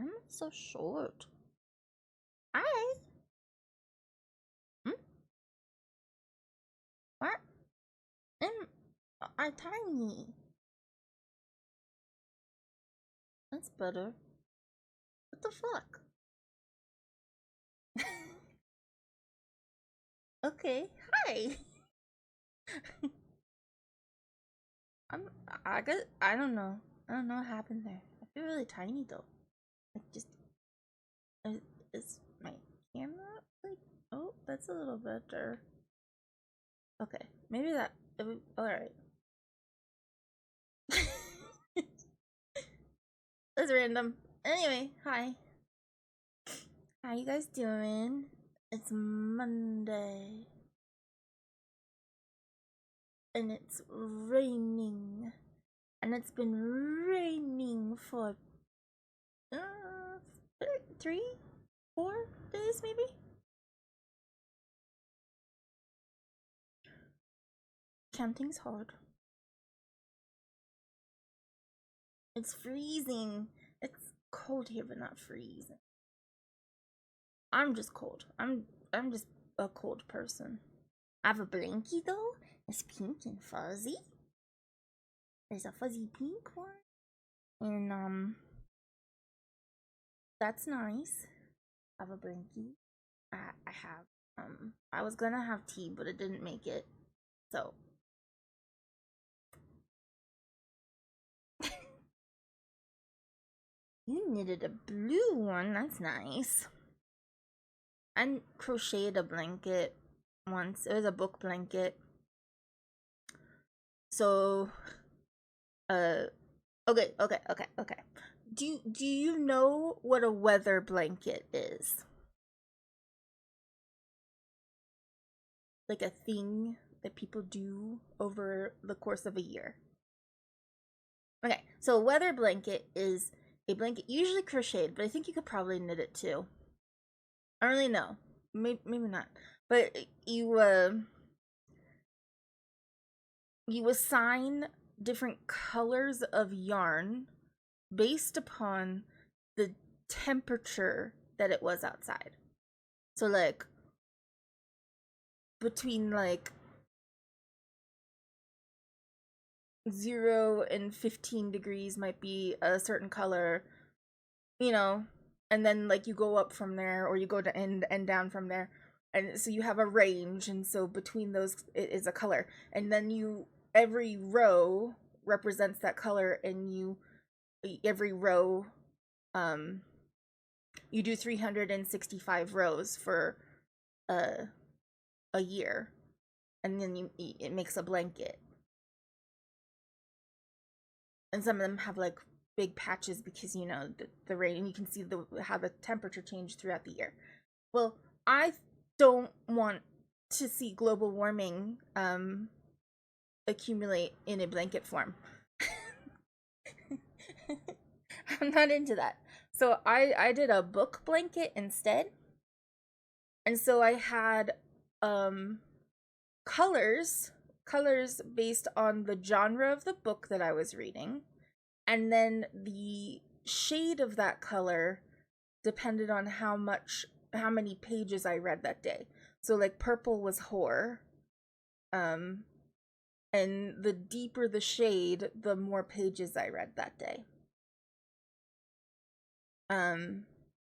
I'm so short. Hi. Hmm? What? I'm tiny. That's better. What the fuck? Okay. Hi. I'm. I don't know. I don't know what happened there. I feel really tiny though. Like just. Is my camera like? Oh, that's a little better. Okay, maybe that. All right. That's random. Anyway, hi. How you guys doing? It's Monday. And it's raining. And it's been raining for 3, 4 days maybe? Counting's hard. It's freezing. It's cold here but not freezing. I'm just cold. I'm just a cold person. I have a blankie though. It's pink and fuzzy. There's a fuzzy pink one. And that's nice. I have a blankie. I have I was gonna have tea but it didn't make it. So you knitted a blue one, that's nice. I crocheted a blanket once. It was a book blanket. So okay. Do you know what a weather blanket is? Like a thing that people do over the course of a year. Okay, so a weather blanket is a blanket usually crocheted, but I think you could probably knit it too. I don't really know. Maybe not. But you assign different colors of yarn based upon the temperature that it was outside. So like between like 0 and 15 degrees might be a certain color, you know, and then like you go up from there or you go to end and down from there. And so you have a range, and so between those it is a color. And then every row represents that color, and every row you do 365 rows for a year, and then it makes a blanket. And some of them have like big patches because the rain, and you can see how the temperature changed throughout the year. Well, I don't want to see global warming accumulate in a blanket form. I'm not into that. So I did a book blanket instead. And so I had colors based on the genre of the book that I was reading, and then the shade of that color depended on how many pages I read that day. So like purple was horror, and the deeper the shade, the more pages I read that day.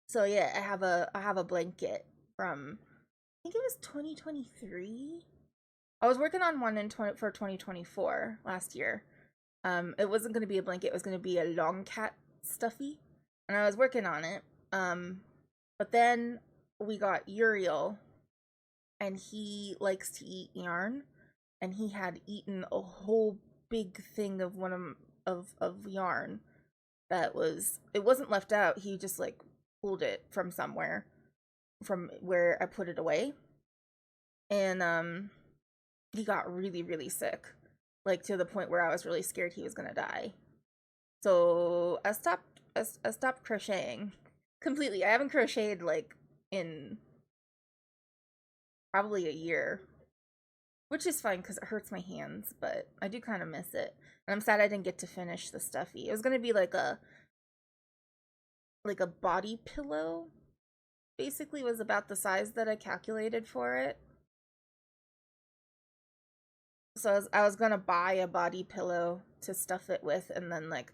So yeah, I have a blanket from, I think it was 2023. I was working on one for 2024 last year. It wasn't going to be a blanket, it was going to be a long cat stuffy, and I was working on it. But then we got Uriel, and he likes to eat yarn, and he had eaten a whole big thing of of yarn it wasn't left out. He just like pulled it from somewhere, from where I put it away, and he got really, really sick, like to the point where I was really scared he was gonna die. So I stopped crocheting completely. I haven't crocheted like in probably a year, which is fine because it hurts my hands, but I do kind of miss it. And I'm sad I didn't get to finish the stuffy. It was gonna be like like a body pillow. Basically was about the size that I calculated for it. So I was gonna buy a body pillow to stuff it with, and then like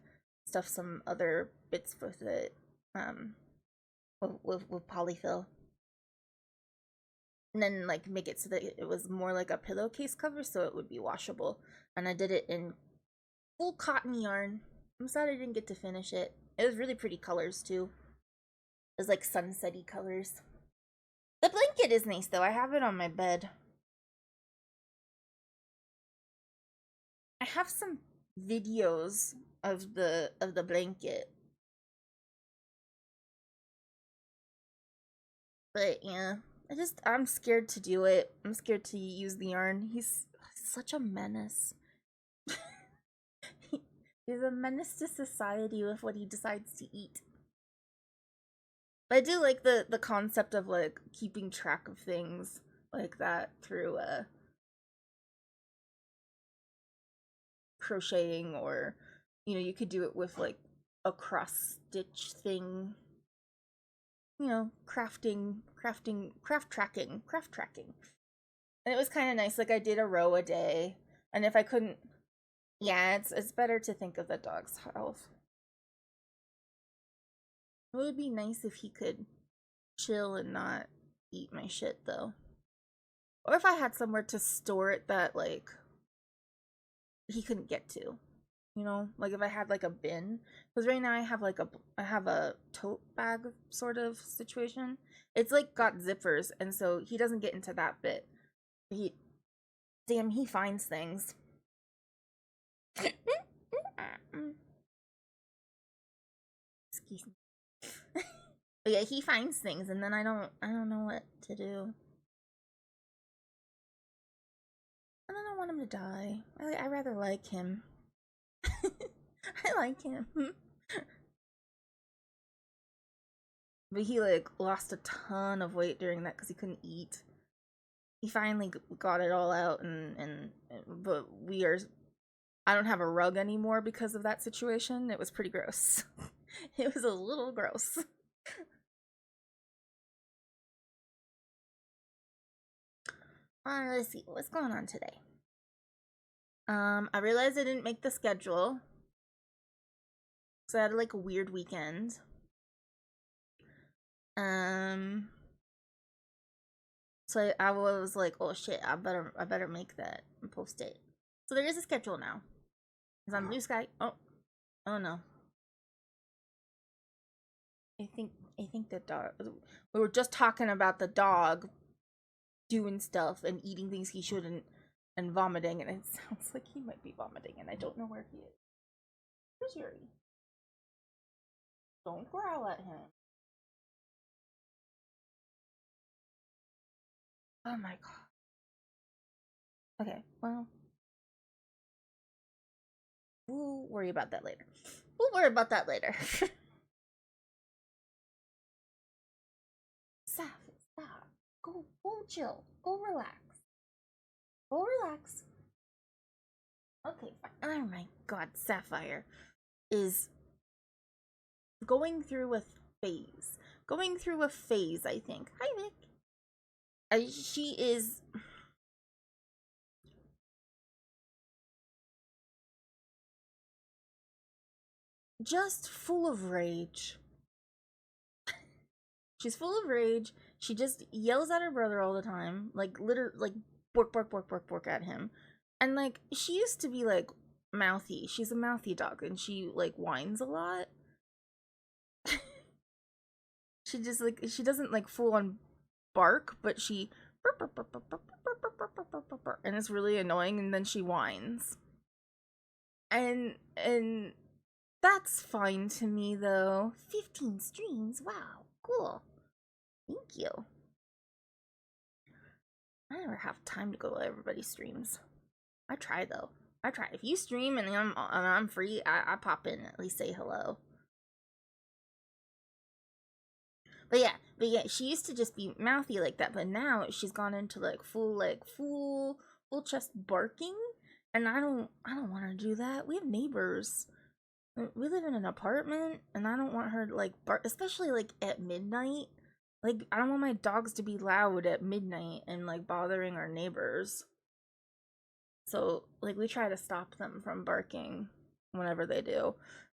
stuff some other bits with it, um, with polyfill, and then like make it so that it was more like a pillowcase cover, so it would be washable. And I did it in full cotton yarn. I'm sad I didn't get to finish it. It was really pretty colors too. It was like sunsetty colors. The blanket is nice though. I have it on my bed. I have some videos of the blanket. But yeah, I'm scared to do it. I'm scared to use the yarn. He's such a menace. He's a menace to society with what he decides to eat. But I do like the concept of like keeping track of things like that through crocheting, or you could do it with like a cross stitch thing. Craft tracking. And it was kind of nice. Like I did a row a day, and if I couldn't, yeah, it's better to think of the dog's health. It would be nice if he could chill and not eat my shit though. Or if I had somewhere to store it that like he couldn't get to. Like if I had like a bin, because right now I have a tote bag sort of situation. It's like got zippers, and so he doesn't get into that bit. He finds things. Excuse me. But yeah, he finds things, and then I don't know what to do. And I don't want him to die. I rather like him. I like him. But he like lost a ton of weight during that because he couldn't eat. He finally got it all out, but I don't have a rug anymore because of that situation. It was pretty gross. It was a little gross. Let's see what's going on today. I realized I didn't make the schedule, so I had like a weird weekend. So I was like, oh shit, I better make that and post it. So there is a schedule now. It's on Blue Sky. Oh no. I think the dog. We were just talking about the dog doing stuff and eating things he shouldn't and vomiting, and it sounds like he might be vomiting, and I don't know where he is. Where's Yuri? Don't growl at him. Oh my god. Okay, well, we'll worry about that later. Saf, stop. Go chill. Go relax. Okay, fine. Oh my god, Sapphire is going through a phase. I think. Hi, Vic. She is just full of rage. She's full of rage. She just yells at her brother all the time, like like bork bork bork bork bork at him. And like she used to be like mouthy. She's a mouthy dog, and she like whines a lot. She doesn't like full on bark, but she and it's really annoying, and then she whines. And that's fine to me though. 15 streams. Wow. Cool. Thank you. I never have time to go to everybody's streams. I try though. If you stream and I'm free, I pop in and at least say hello. But yeah, she used to just be mouthy like that, but now she's gone into like full chest barking, and I don't want to do that. We have neighbors. We live in an apartment, and I don't want her to like bark, especially like at midnight. Like, I don't want my dogs to be loud at midnight and like bothering our neighbors. So, like, we try to stop them from barking whenever they do.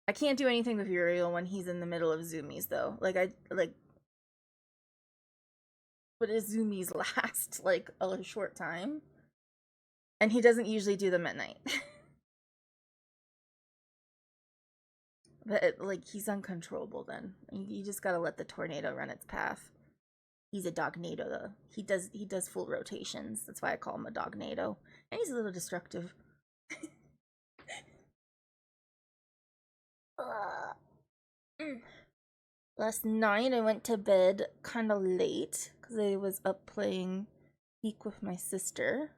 I can't do anything with Uriel when he's in the middle of zoomies, though. But his zoomies last like a short time, and he doesn't usually do them at night. But like, he's uncontrollable then. You just gotta let the tornado run its path. He's a dognado though. He does full rotations. That's why I call him a dognado. And he's a little destructive. Last night I went to bed kind of late because I was up playing Geek with my sister.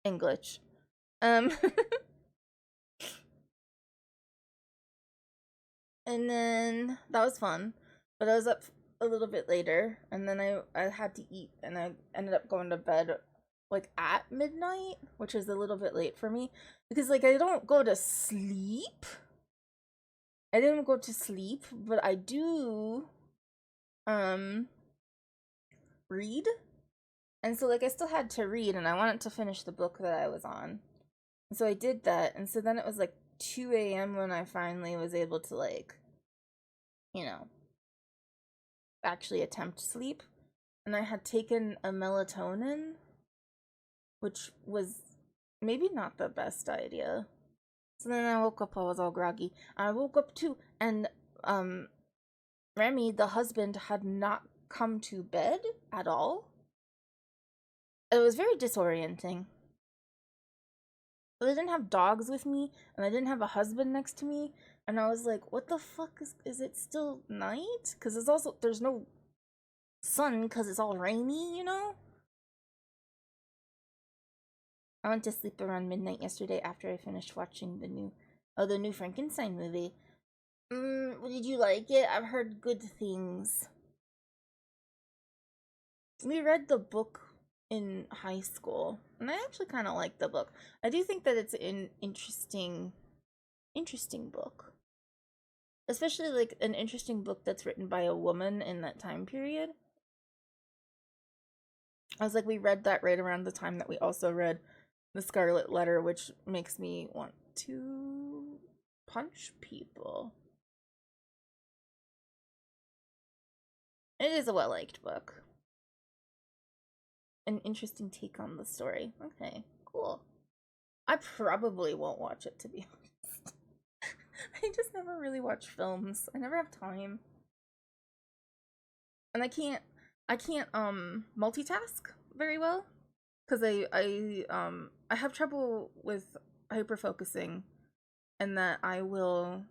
English. Um And then that was fun. But I was up a little bit later, and then I had to eat, and I ended up going to bed like at midnight, which is a little bit late for me because like I don't go to sleep. I didn't go to sleep, but I do um read. And so like I still had to read, and I wanted to finish the book that I was on. And so I did that, and so then it was like 2 a.m. when I finally was able to like, you know, actually attempt sleep. And I had taken a melatonin, which was maybe not the best idea. So then I woke up, I was all groggy. I woke up too, and Remy, the husband, had not come to bed at all. It was very disorienting. But I didn't have dogs with me, and I didn't have a husband next to me, and I was like, what the fuck is it still night? Because there's no sun because it's all rainy, you know? I went to sleep around midnight yesterday after I finished watching the new Frankenstein movie. Did you like it? I've heard good things. We read the book in high school, and I actually kind of like the book. I do think that it's an interesting book, especially like an interesting book that's written by a woman in that time period. I was like, we read that right around the time that we also read The Scarlet Letter, which makes me want to punch people. It is a well-liked book. An interesting take on the story. Okay, cool. I probably won't watch it, to be honest. I just never really watch films. I never have time. And I can't multitask very well because I have trouble with hyper focusing, and that I will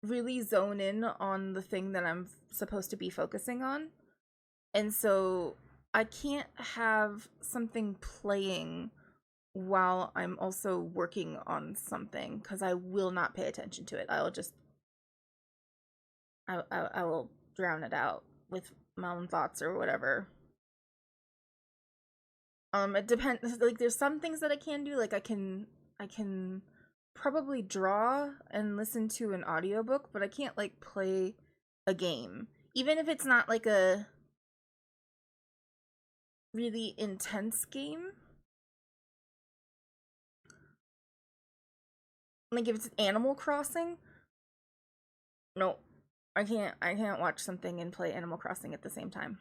really zone in on the thing that I'm supposed to be focusing on. And so I can't have something playing while I'm also working on something because I will not pay attention to it. I will drown it out with my own thoughts or whatever. It depends. Like, there's some things that I can do. Like, I can probably draw and listen to an audiobook, but I can't like play a game, even if it's not like a really intense game. Like if it's Animal Crossing, no, I can't watch something and play Animal Crossing at the same time.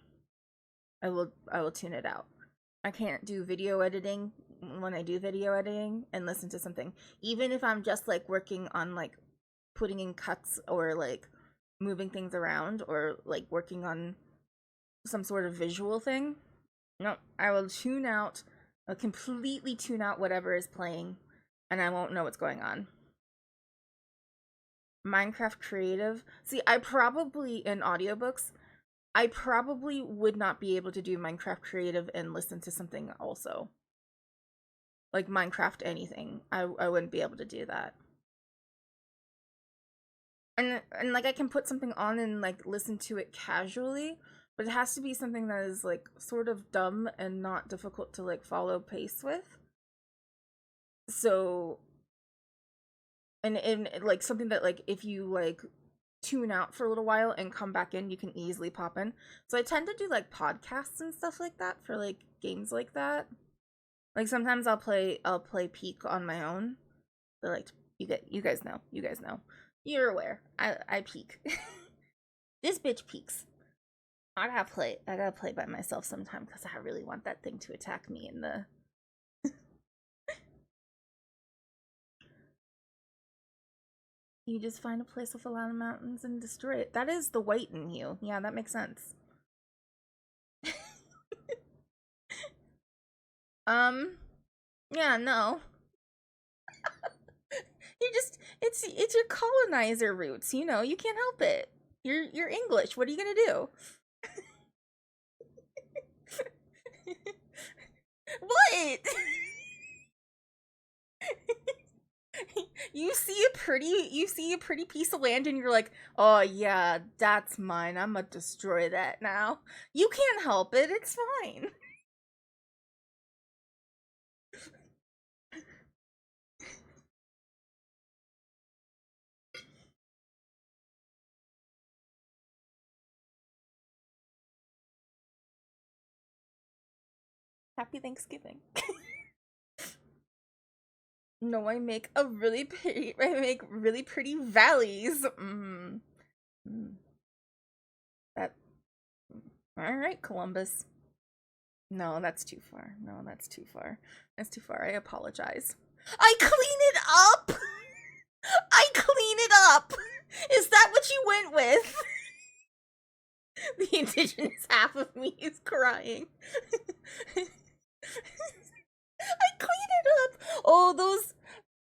I will tune it out. I can't do video editing when I do video editing and listen to something. Even if I'm just like working on like putting in cuts or like moving things around or like working on some sort of visual thing. No, I will tune out, I'll completely tune out whatever is playing, and I won't know what's going on. Minecraft Creative. See, I probably, in audiobooks, I probably would not be able to do Minecraft Creative and listen to something also. Like Minecraft anything. I wouldn't be able to do that. And like I can put something on and like listen to it casually, but it has to be something that is like sort of dumb and not difficult to like follow pace with. So and like something that like if you like tune out for a little while and come back in, you can easily pop in. So I tend to do like podcasts and stuff like that for like games like that. Like sometimes I'll play Peak on my own. But like you guys know. You guys know. You're aware. I peek. This bitch peeks. I gotta play by myself sometime because I really want that thing to attack me in the You just find a place with a lot of mountains and destroy it. That is the white in you. Yeah, that makes sense. um, yeah, no. You just it's your colonizer roots, you know, you can't help it. You're English. What are you gonna do? What? You see a pretty piece of land and you're like, "Oh yeah, that's mine. I'm gonna destroy that now." You can't help it. It's fine. Happy Thanksgiving. No, I make really pretty valleys. Mm. That All right, Columbus. No, that's too far. No, that's too far. That's too far. I apologize. I clean it up. I clean it up. Is that what you went with? The indigenous half of me is crying. I clean it up. Oh,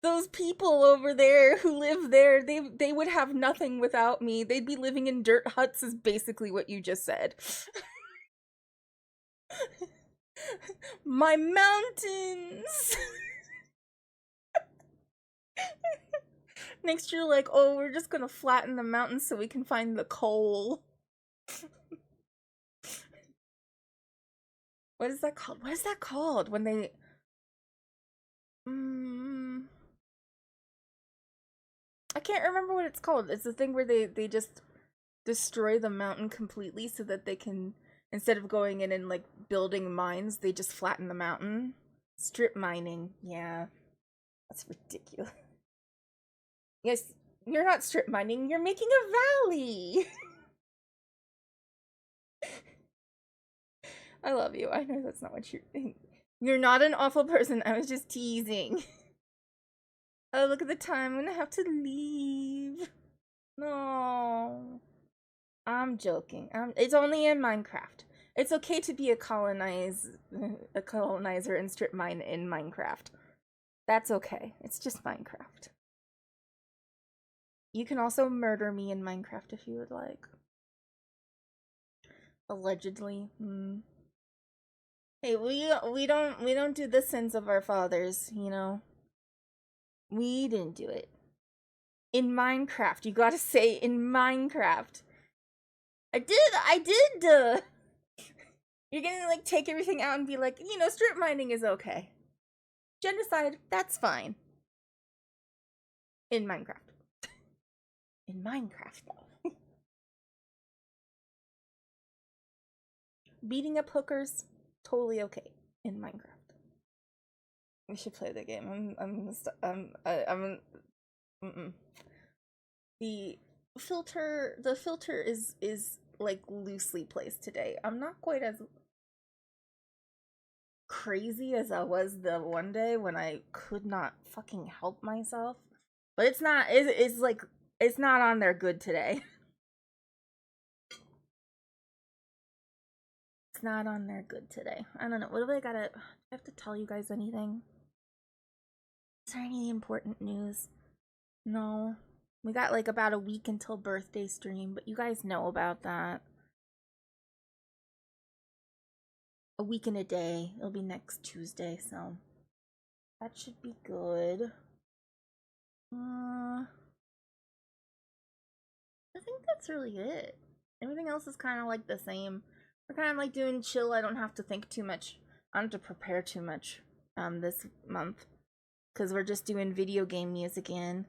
those people over there who live there, they would have nothing without me. They'd be living in dirt huts is basically what you just said. My mountains. Next year, like, oh, we're just gonna flatten the mountains so we can find the coal. What is that called? What is that called when they? Mm, I can't remember what it's called. It's the thing where they just destroy the mountain completely so that they can, instead of going in and like building mines, they just flatten the mountain. Strip mining. Yeah, that's ridiculous. Yes, you're not strip mining. You're making a valley. I love you. I know that's not what you're. You're not an awful person. I was just teasing. Oh, look at the time. I'm gonna have to leave. No. I'm joking. It's only in Minecraft. It's okay to be a colonizer and strip mine in Minecraft. That's okay. It's just Minecraft. You can also murder me in Minecraft if you would like. Allegedly. Hey, we don't do the sins of our fathers, you know. We didn't do it. In Minecraft, you gotta say in Minecraft. I did. You're gonna like take everything out and be like, you know, strip mining is okay. Genocide, that's fine. In Minecraft. In Minecraft, though. Beating up hookers, totally okay. In Minecraft. We should play the game. Mm-mm. The filter is like loosely placed today. I'm not quite as crazy as I was the one day when I could not fucking help myself. But it's like it's not on there good today. It's not on there good today. I don't know. What do I gotta do I have to tell you guys anything? Is there any important news? No. We got like about a week until birthday stream, but you guys know about that. A week and a day. It'll be next Tuesday, so that should be good. I think that's really it. Everything else is kind of like the same. We're kind of like doing chill. I don't have to think too much. I don't have to prepare too much this month because we're just doing video game music again.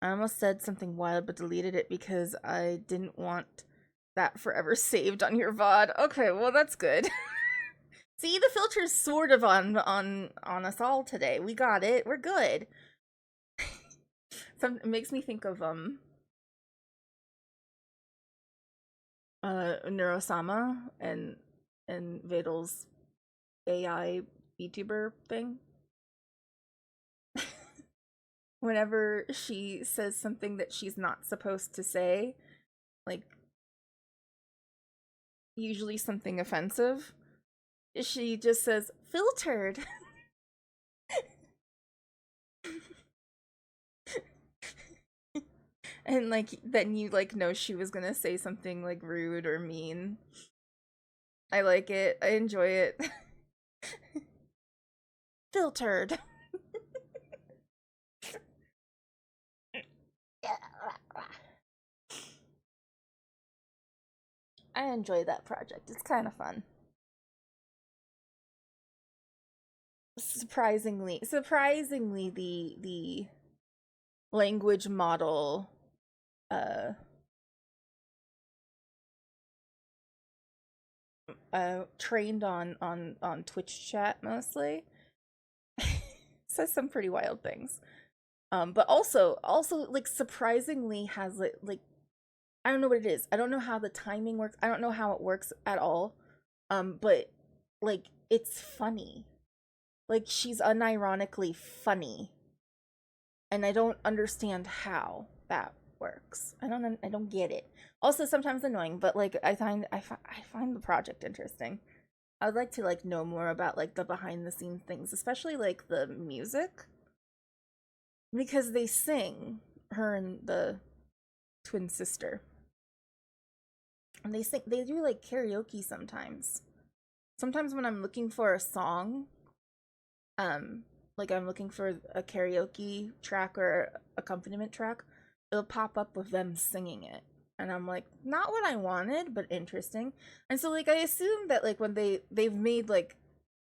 I almost said something wild but deleted it because I didn't want that forever saved on your VOD. Okay, well that's good. See, the filter's sort of on us all today. We got it. We're good. It makes me think of Neurosama and Vidal's AI VTuber thing. Whenever she says something that she's not supposed to say, like usually something offensive, she just says filtered. And like then you like know she was gonna say something like rude or mean. I like it. I enjoy it. Filtered. I enjoy that project. It's kind of fun. Surprisingly, the language model uh trained on Twitch chat mostly says some pretty wild things. But also like surprisingly has like I don't know what it is. I don't know how the timing works. I don't know how it works at all. But like it's funny. Like she's unironically funny. And I don't understand how that works. I don't get it. Also sometimes annoying, but like I find the project interesting. I would like to like know more about like the behind the scenes things, especially like the music because they sing, her and the twin sister. And they do like karaoke sometimes. Sometimes when I'm looking for a song, um like I'm looking for a karaoke track or accompaniment track, it'll pop up with them singing it. And I'm like, not what I wanted, but interesting. And so like I assume that like when they've made like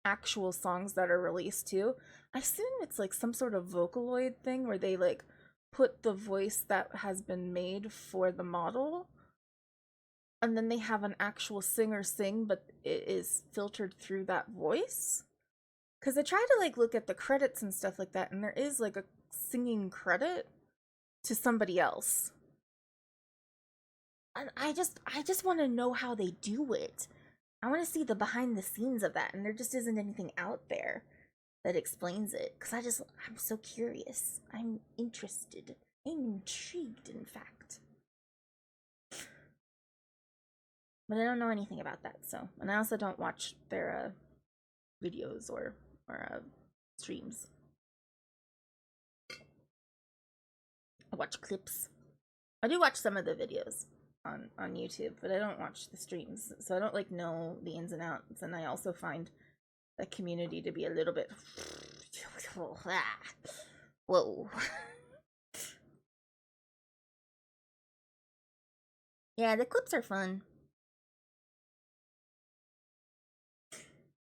actual songs that are released too, I assume it's like some sort of Vocaloid thing where they like put the voice that has been made for the model and then they have an actual singer sing, but it is filtered through that voice. Because I try to like look at the credits and stuff like that, and there is like a singing credit to somebody else. And I just want to know how they do it. I want to see the behind the scenes of that, and there just isn't anything out there that explains it. Because I'm so curious. I'm interested. I'm intrigued, in fact. But I don't know anything about that, so. And I also don't watch their videos or streams. I watch clips. I do watch some of the videos on YouTube, but I don't watch the streams, so I don't like know the ins and outs. And I also find the community to be a little bit whoa. Yeah, the clips are fun.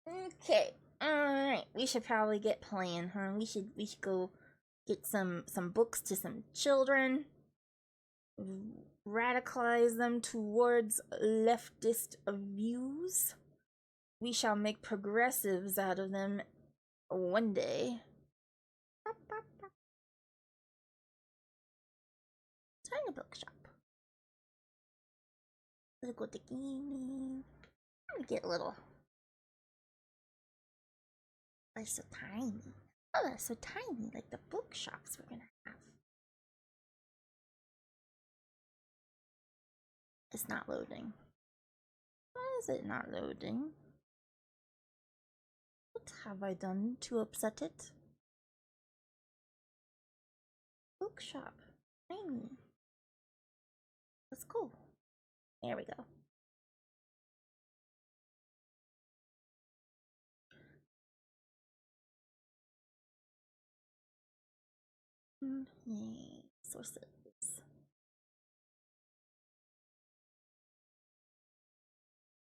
Okay, all right. We should probably get playing, huh? We should go get some books to some children. Radicalize them towards leftist views. We shall make progressives out of them one day. Tiny Bookshop. Let's go to gaming. I'm gonna get little. They're so tiny. Oh, they're so tiny, like the bookshops we're gonna have. It's not loading. Why is it not loading? What have I done to upset it? Bookshop. Tiny. Let's go. There we go. Okay. Sources.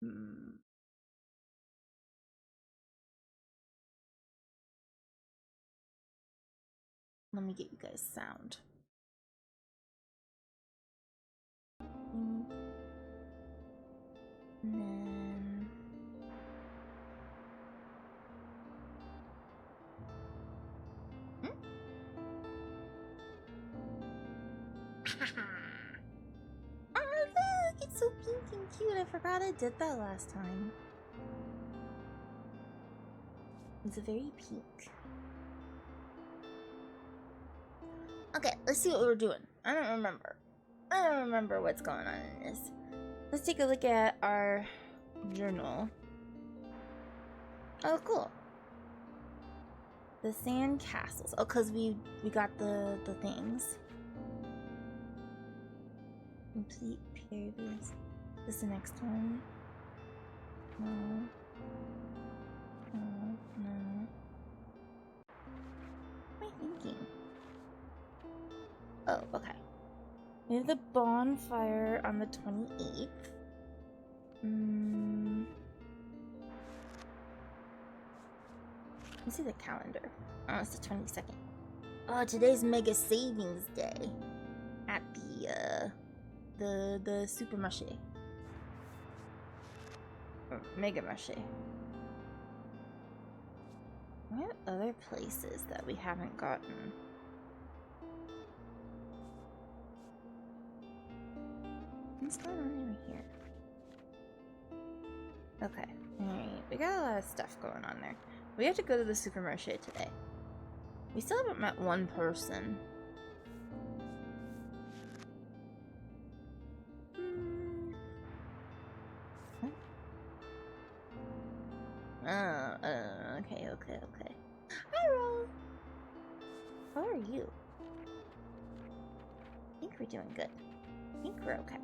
Hmm. Let me get you guys sound. And then... Oh, look! It's so pink and cute. I forgot I did that last time. It's very pink. Okay, let's see what we're doing. I don't remember. I don't remember what's going on in this. Let's take a look at our journal. Oh, cool. The sand castles. Oh, because we got the things. Complete pyramids. This is the next one. No. No. No. What am I thinking? Oh, okay. We have the bonfire on the 28th. Let's see the calendar. Oh, it's the 22nd. Oh, today's Mega Savings Day at the Supermarché. Or Mega Marché. What other places that we haven't gotten? What's going on over here? Okay, alright. We got a lot of stuff going on there. We have to go to the Supermarché today. We still haven't met one person. What? Okay. Hi, Ro! How are you? I think we're doing good. I think we're okay.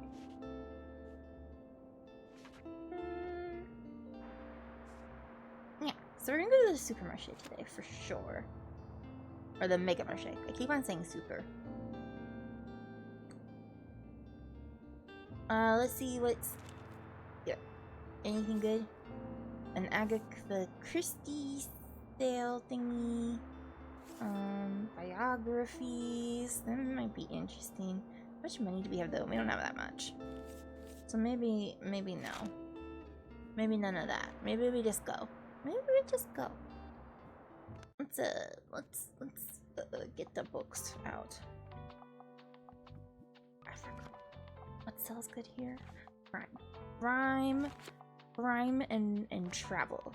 Yeah, so we're gonna go to the Supermarché today for sure. Or the Mega Marché. I keep on saying super. Let's see what's... Yeah. Anything good? An Agatha Christie sale thingy. Biographies. That might be interesting. How much money do we have though? We don't have that much. So maybe no. Maybe none of that. Maybe we just go. Maybe we just go. Let's get the books out. I forgot. What sells good here? Rhyme and travel.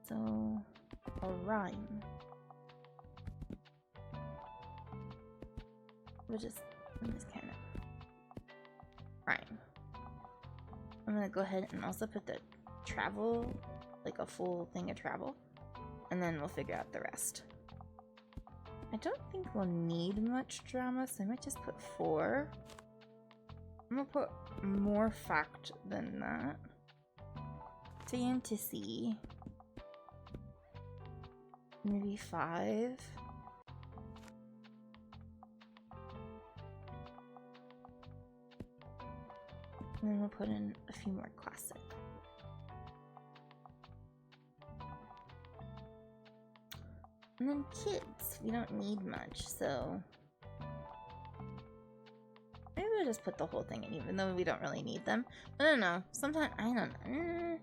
So a rhyme. I'm just kind of rhyme. I'm gonna go ahead and also put the travel, like a full thing of travel, and then we'll figure out the rest. I don't think we'll need much drama, so I might just put 4. I'm gonna put more fact than that. Fantasy. Maybe 5. And then we'll put in a few more classic. And then kids, we don't need much, so maybe we'll just put the whole thing in, even though we don't really need them. I don't know. Sometimes I don't know.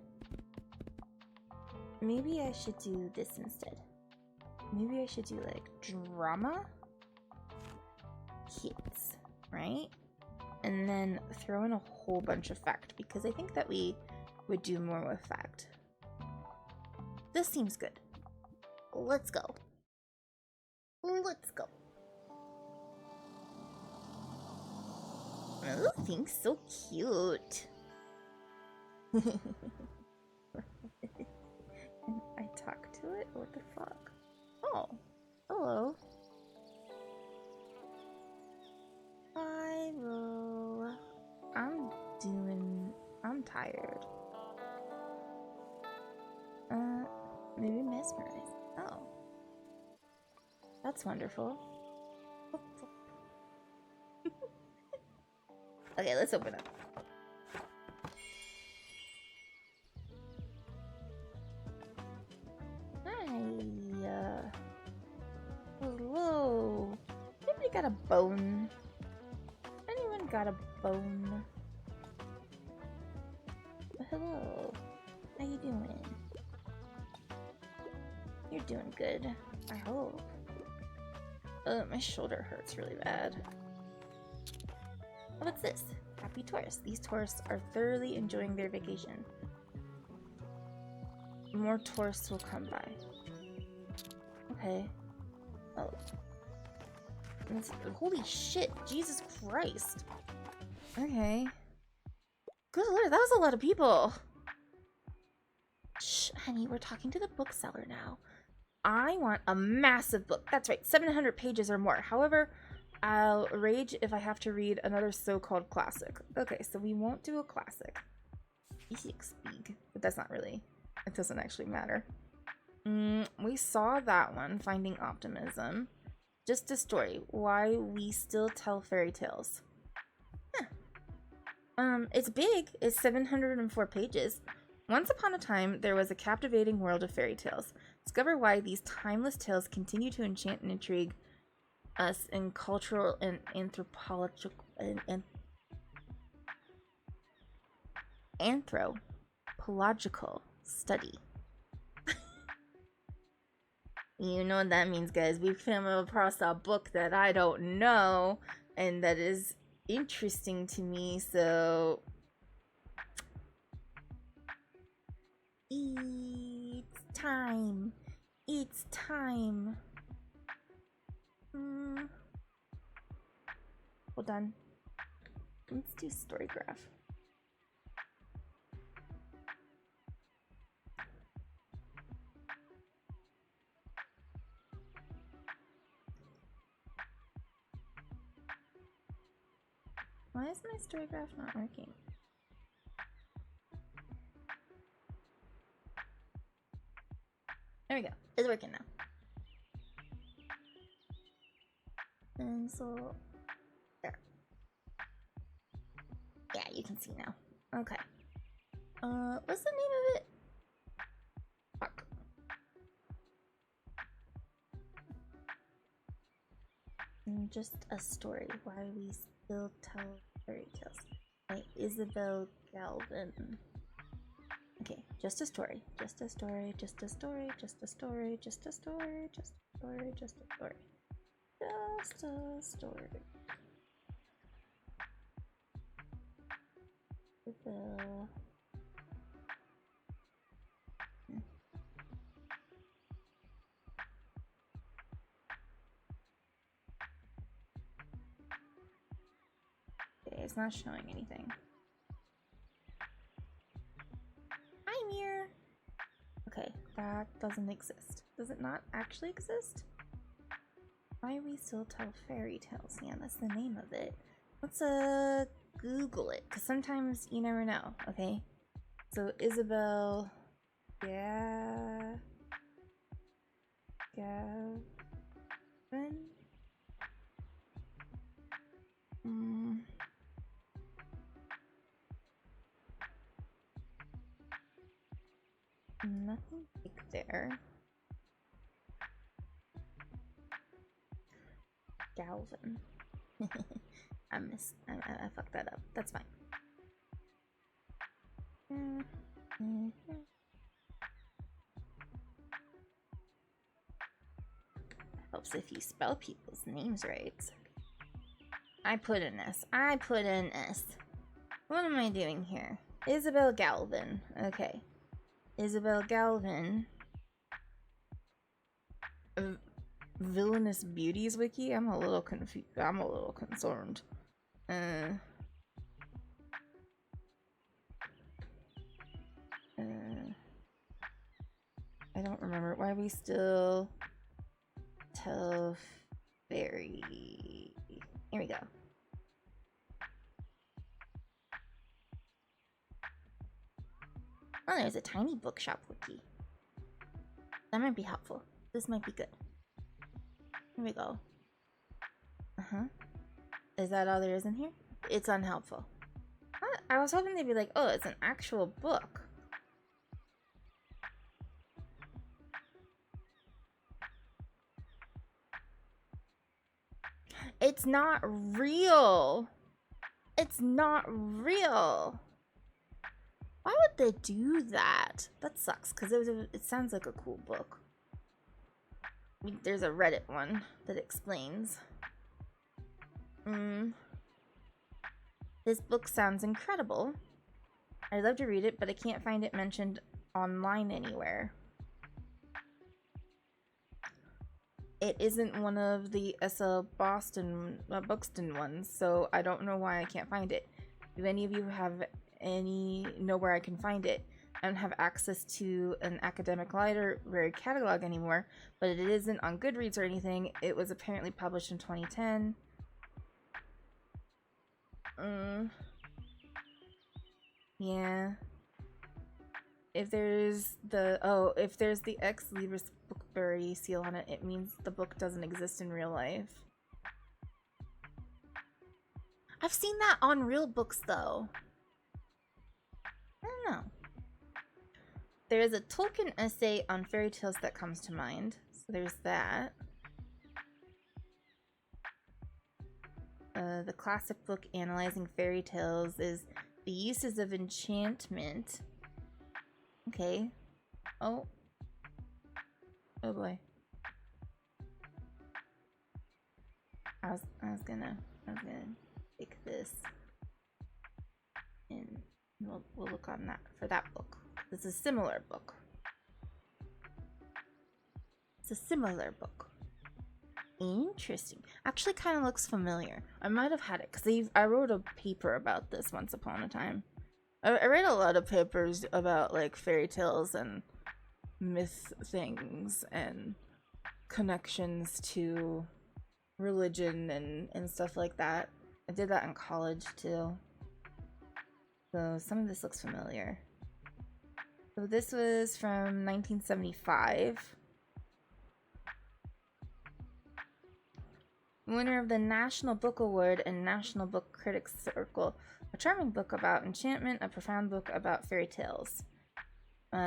Maybe I should do this instead. Maybe I should do like drama, kids, right? And then throw in a whole bunch of fact, because I think that we would do more with fact. This seems good. Let's go. Let's go. Oh, thing's so cute. Can I talk to it? What the fuck? Oh, hello. Hi, Ro. I'm tired. Maybe mesmerized. Oh. That's wonderful. Okay, let's open up. Hi. Hello. Anybody got a bone? Anyone got a bone? hello. How you doing? You're doing good, I hope. My shoulder hurts really bad. What's this? Happy tourists. These tourists are thoroughly enjoying their vacation. More tourists will come by. Okay. Oh. Holy shit, Jesus Christ. Okay. Good lord, that was a lot of people. Shh, honey, we're talking to the bookseller now. I want a massive book. That's right, 700 pages or more. However, I'll rage if I have to read another so-called classic. Okay, so we won't do a classic. Big, but that's not really, it doesn't actually matter. We saw that one, Finding Optimism. Just a Story, Why We Still Tell Fairy Tales. Huh. It's big. It's 704 pages. Once upon a time, there was a captivating world of fairy tales. Discover why these timeless tales continue to enchant and intrigue us in cultural and anthropological study. You know what that means, guys. We've come across a book that I don't know and that is interesting to me, so it's time. It's time. Hold on. Let's do Storygraph. Why is my Storygraph not working? There we go. It's working now. And so, there. Yeah, you can see now. Okay. What's the name of it? Fuck. Just a Story, Why We Still Tell Fairy Tales by Isabel Galvin. Okay, just a story. Just a story, just a story, just a story, just a story, just a story, just a story. Just a story. Isabel. Okay, it's not showing anything. Hi, Mirror. Okay, that doesn't exist. Does it not actually exist? Why We Still Tell Fairy Tales? Yeah, that's the name of it. Let's Google it, because sometimes you never know, okay? So Isabel Gavin? Nothing big there. Galvin. I fucked that up. That's fine. Helps if you spell people's names right. I put an S. What am I doing here? Isabel Galvin. Okay. Isabel Galvin. Villainous Beauties Wiki? I'm a little confused. I'm a little concerned. I don't remember. Why We Still Tell Fairy. Here we go. Oh, there's a Tiny Bookshop wiki. That might be helpful. This might be good. Here we go. Is that all there is in here? It's unhelpful. I was hoping they'd be like, oh, it's an actual book. It's not real. It's not real. Why would they do that? That sucks, because it sounds like a cool book. I mean, there's a Reddit one that explains. This book sounds incredible. I'd love to read it, but I can't find it mentioned online anywhere. It isn't one of the S.L. Buxton ones, so I don't know why I can't find it. Do any of you know where I can find it? I don't have access to an academic library catalog anymore, but it isn't on Goodreads or anything. It was apparently published in 2010. Yeah. If there's the ex Libris Bookberry seal on it, it means the book doesn't exist in real life. I've seen that on real books, though. I don't know. There is a Tolkien essay on fairy tales that comes to mind. So there's that. The classic book analyzing fairy tales is The Uses of Enchantment. Okay. Oh boy. I was gonna take this and we'll look on that for that book. It's a similar book. Interesting. Actually kind of looks familiar. I might have had it because I wrote a paper about this once upon a time. I read a lot of papers about like fairy tales and myth things and connections to religion and stuff like that. I did that in college too. So some of this looks familiar. So this was from 1975. Winner of the National Book Award and National Book Critics Circle. A charming book about enchantment, a profound book about fairy tales.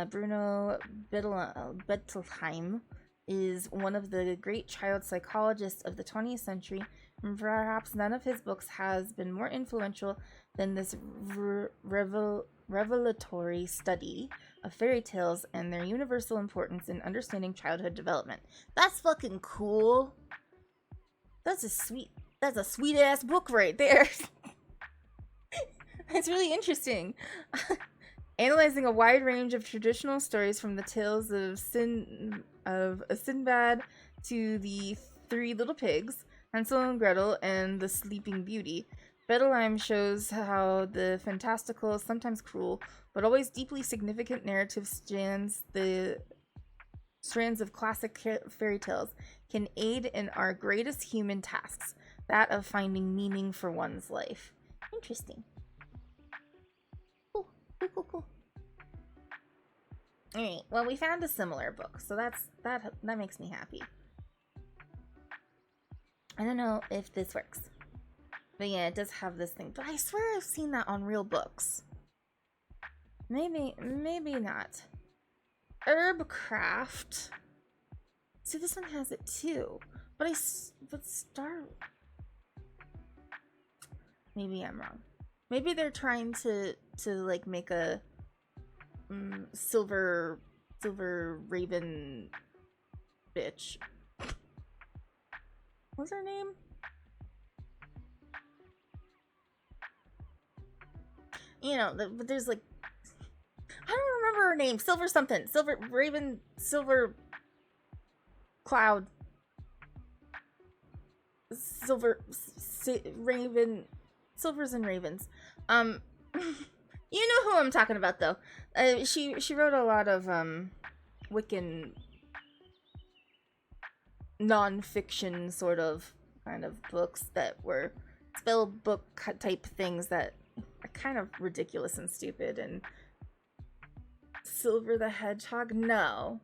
Bruno Bettelheim is one of the great child psychologists of the 20th century, and perhaps none of his books has been more influential than this revelatory study of fairy tales and their universal importance in understanding childhood development. That's fucking cool. That's a sweet ass book right there. It's really interesting. Analyzing a wide range of traditional stories from the tales of Sinbad to the Three Little Pigs, Hansel and Gretel, and the Sleeping Beauty. Bettelheim shows how the fantastical, sometimes cruel, but always deeply significant narrative strands of classic fairy tales can aid in our greatest human tasks, that of finding meaning for one's life. Interesting. Cool. Alright, well, we found a similar book, so that makes me happy. I don't know if this works. But yeah, it does have this thing. But I swear I've seen that on real books. Maybe not. Herbcraft. See, this one has it too. But maybe I'm wrong. Maybe they're trying to like make a silver raven bitch. What's her name? You know, but there's like, I don't remember her name. Silver something. Silver raven. Silver cloud. Raven. Silvers and ravens. You know who I'm talking about, though. She wrote a lot of Wiccan non-fiction sort of kind of books that were spell book type things that are kind of ridiculous and stupid. And Silver the Hedgehog, no.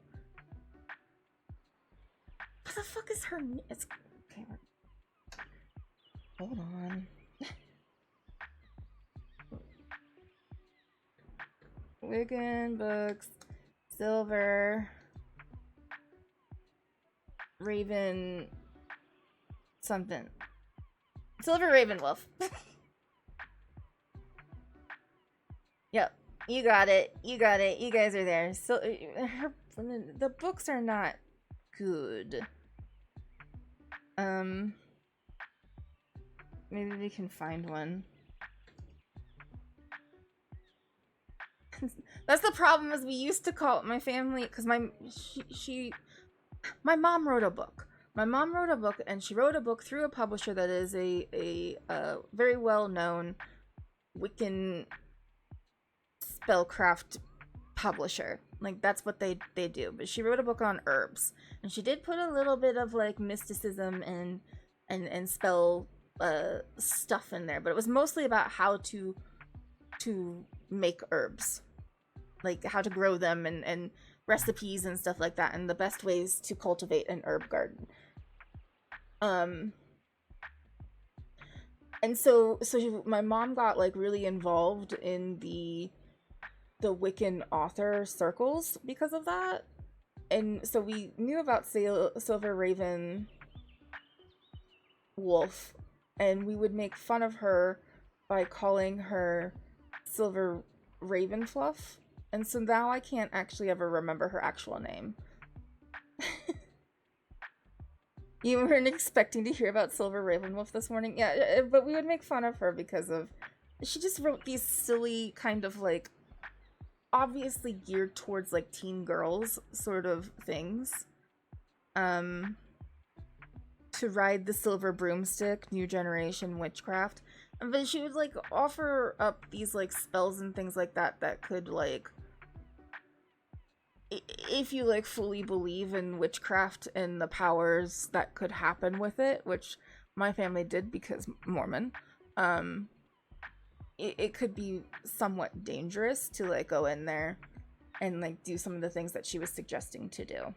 What the fuck is her name? It's okay. Hold on. Wiccan books, Silver, Raven, something. Silver Ravenwolf. Yep. You got it. You got it. You guys are there. So the books are not good. Maybe we can find one. That's the problem, is we used to call my family, because my mom wrote a book. My mom wrote a book, and she wrote a book through a publisher that is a very well-known Wiccan spellcraft publisher. Like, that's what they do. But she wrote a book on herbs, and she did put a little bit of like mysticism and spell stuff in there, but it was mostly about how to make herbs, like how to grow them and recipes and stuff like that, and the best ways to cultivate an herb garden. And so my mom got like really involved in the Wiccan author circles because of that. And so we knew about Silver Raven Wolf, and we would make fun of her by calling her Silver Raven Fluff. And so now I can't actually ever remember her actual name. You weren't expecting to hear about Silver Ravenwolf this morning? Yeah, but we would make fun of her because of... She just wrote these silly kind of like... obviously geared towards like teen girls sort of things. To ride the silver broomstick, new generation witchcraft. But she would like offer up these like spells and things like that that could like... if you like fully believe in witchcraft and the powers that could happen with it, which my family did because Mormon, it could be somewhat dangerous to like go in there and like do some of the things that she was suggesting to do.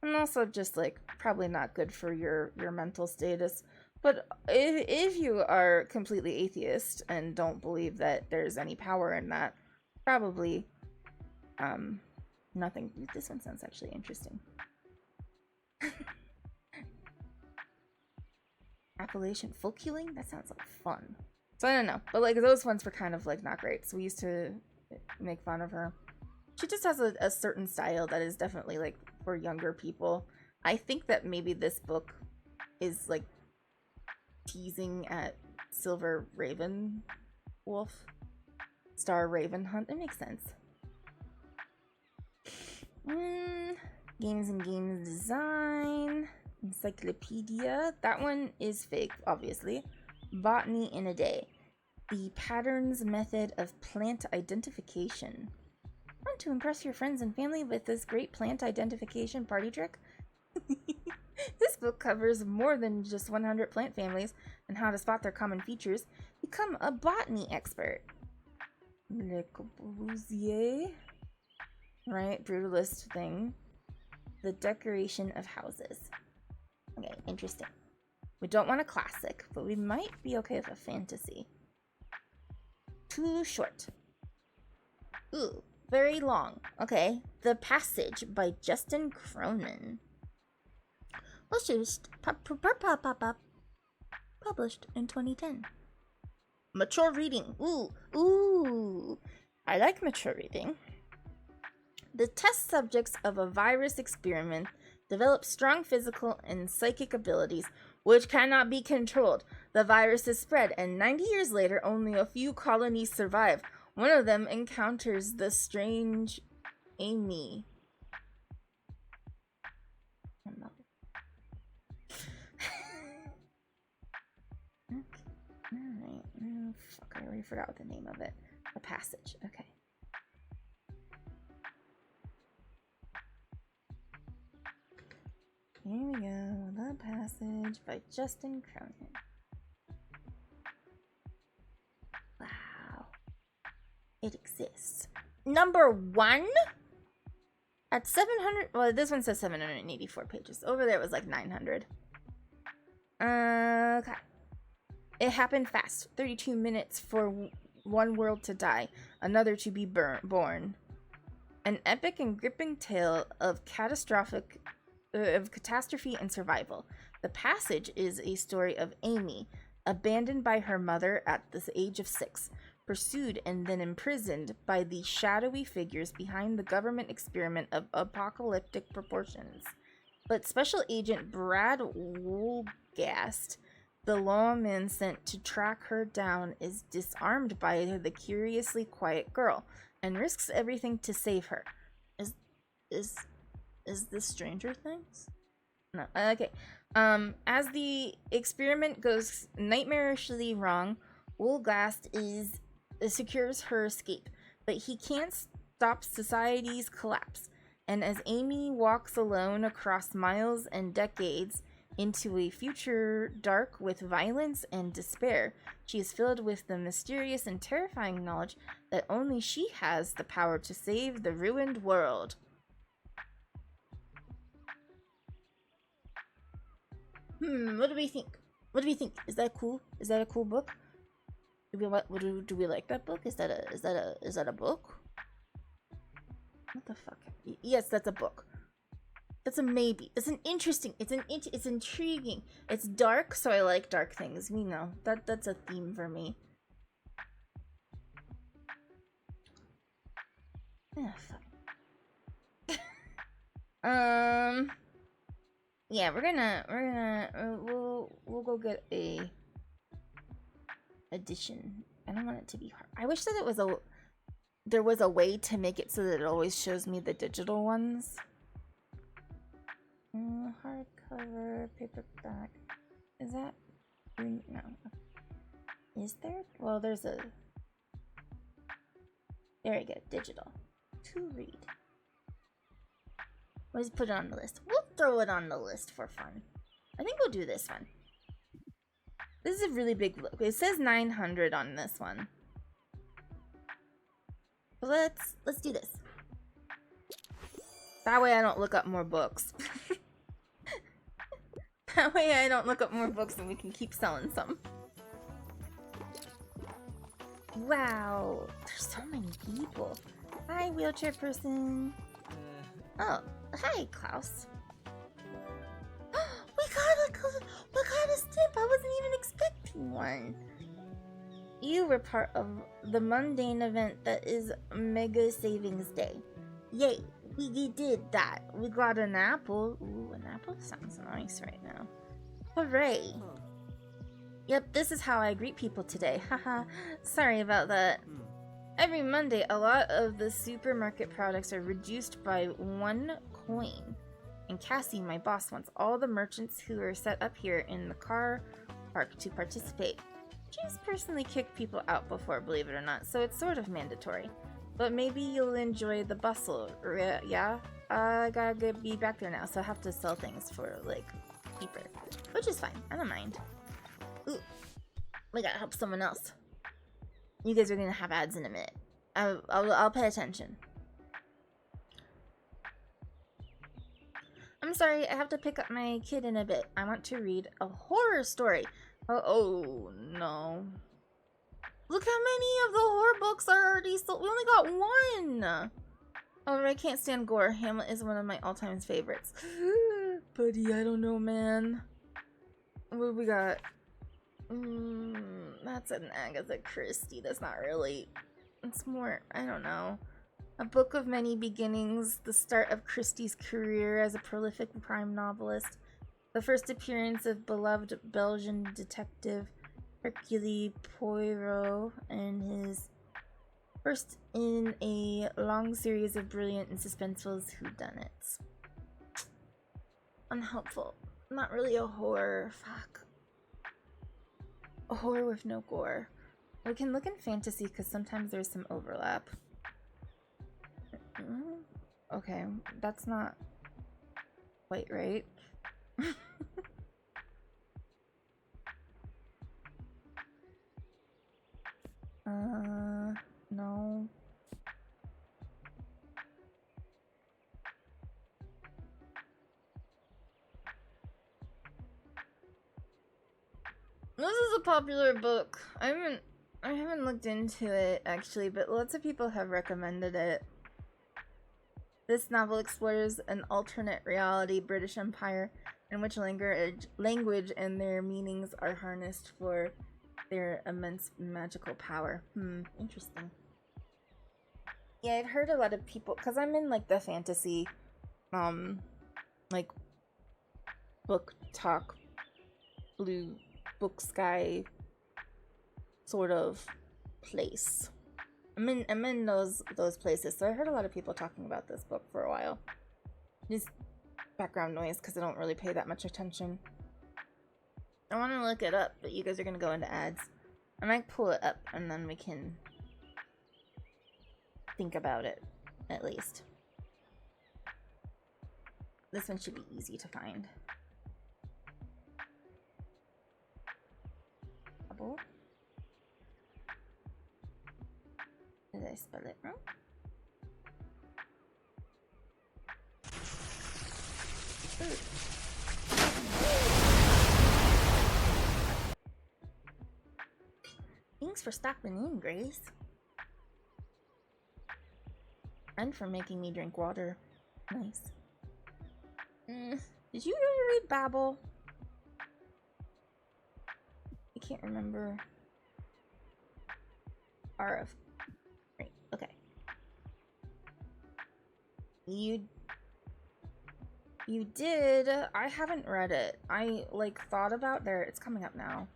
And also just like probably not good for your mental status. But if you are completely atheist and don't believe that there's any power in that, probably nothing. This one sounds actually interesting. Appalachian folk healing? That sounds like fun. So I don't know. But like those ones were kind of like not great. So we used to make fun of her. She just has a certain style that is definitely like for younger people. I think that maybe this book is like teasing at Silver Raven Wolf, Star Raven Hunt. It makes sense. Games and games design, encyclopedia. That one is fake, obviously. Botany in a day. The patterns method of plant identification. Want to impress your friends and family with this great plant identification party trick? This book covers more than just 100 plant families and how to spot their common features. Become a botany expert. Le Corbusier. Right, brutalist thing. The decoration of houses. Okay, interesting. We don't want a classic, but we might be okay with a fantasy. Too short. Ooh, very long. Okay, The Passage by Justin Cronin. Was just published in 2010. Mature reading. Ooh. I like mature reading. The test subjects of a virus experiment develop strong physical and psychic abilities which cannot be controlled. The virus is spread, and 90 years later, only a few colonies survive. One of them encounters the strange Amy. Alright. Oh, fuck, I already forgot what the name of it. The Passage. Okay. Here we go. The Passage by Justin Cronin. Wow. It exists. Number 1? At 700... Well, this one says 784 pages. Over there it was like 900. Okay. It happened fast. 32 minutes for one world to die, another to be born. An epic and gripping tale of catastrophe and survival. The Passage is a story of Amy, abandoned by her mother at the age of 6. pursued and then imprisoned by the shadowy figures behind the government experiment of apocalyptic proportions. But Special Agent Brad Wolgast, the lawman sent to track her down, is disarmed by the curiously quiet girl and risks everything to save her. Is this Stranger Things? No. Okay. As the experiment goes nightmarishly wrong, Wolgast secures her escape, but he can't stop society's collapse. And as Amy walks alone across miles and decades into a future dark with violence and despair, she is filled with the mysterious and terrifying knowledge that only she has the power to save the ruined world. What do we think? What do we think? Is that cool? Is that a cool book? Do we like that book? Is that a book? What the fuck? Yes, that's a book. That's a maybe. It's an interesting. It's intriguing. It's dark, so I like dark things. We know that's a theme for me. Ah, fuck. Yeah, we'll go get a edition. I don't want it to be hard. I wish that there was a way to make it so that it always shows me the digital ones. Hardcover, paperback. Is that? No. Is there? Well, there's a. There we go. Digital. To read. Let's put it on the list. We'll throw it on the list for fun. I think we'll do this one. This is a really big book. It says 900 on this one. But let's do this. That way I don't look up more books. That way I don't look up more books and we can keep selling some. Wow, there's so many people. Hi, wheelchair person. Oh, hi, Klaus. We got a stamp. I wasn't even expecting one. You were part of the mundane event that is Mega Savings Day. Yay, we did that. We got an apple. Ooh, an apple sounds nice right now. Hooray. Yep, this is how I greet people today. Haha, sorry about that. Every Monday, a lot of the supermarket products are reduced by 1 coin. And Cassie, my boss, wants all the merchants who are set up here in the car park to participate. She's personally kicked people out before, believe it or not, so it's sort of mandatory. But maybe you'll enjoy the bustle, yeah? I gotta be back there now, so I have to sell things for, like, cheaper. Which is fine, I don't mind. Ooh, we gotta help someone else. You guys are gonna have ads in a minute. I'll pay attention. I'm sorry, I have to pick up my kid in a bit. I want to read a horror story. Oh no. Look how many of the horror books are already sold. We only got one. Oh, I can't stand gore. Hamlet is one of my all-time favorites. Buddy, I don't know, man. What do we got? That's an Agatha Christie. That's not really. It's more, I don't know. A Book of Many Beginnings, the start of Christie's career as a prolific crime novelist. The first appearance of beloved Belgian detective Hercule Poirot, and his first in a long series of brilliant and suspenseful whodunits. Unhelpful. Not really a horror. Fuck. A horror with no gore. We can look in fantasy because sometimes there's some overlap. Okay, that's not quite right. No. This is a popular book. I haven't looked into it actually, but lots of people have recommended it. This novel explores an alternate reality British Empire in which language and their meanings are harnessed for their immense magical power. Interesting. Yeah, I've heard a lot of people, because I'm in like the fantasy, like book talk, blue book sky sort of place. I'm in those places, so I heard a lot of people talking about this book for a while. Just background noise because I don't really pay that much attention. I want to look it up, but you guys are gonna go into ads. I might pull it up and then we can think about it, at least. This one should be easy to find. Double. Did I spell it wrong? Ooh. Thanks for stopping in, Grace. And for making me drink water. Nice. Did you ever read Babel? I can't remember. RF. Right, okay. You did. I haven't read it. I like thought about there. It's coming up now.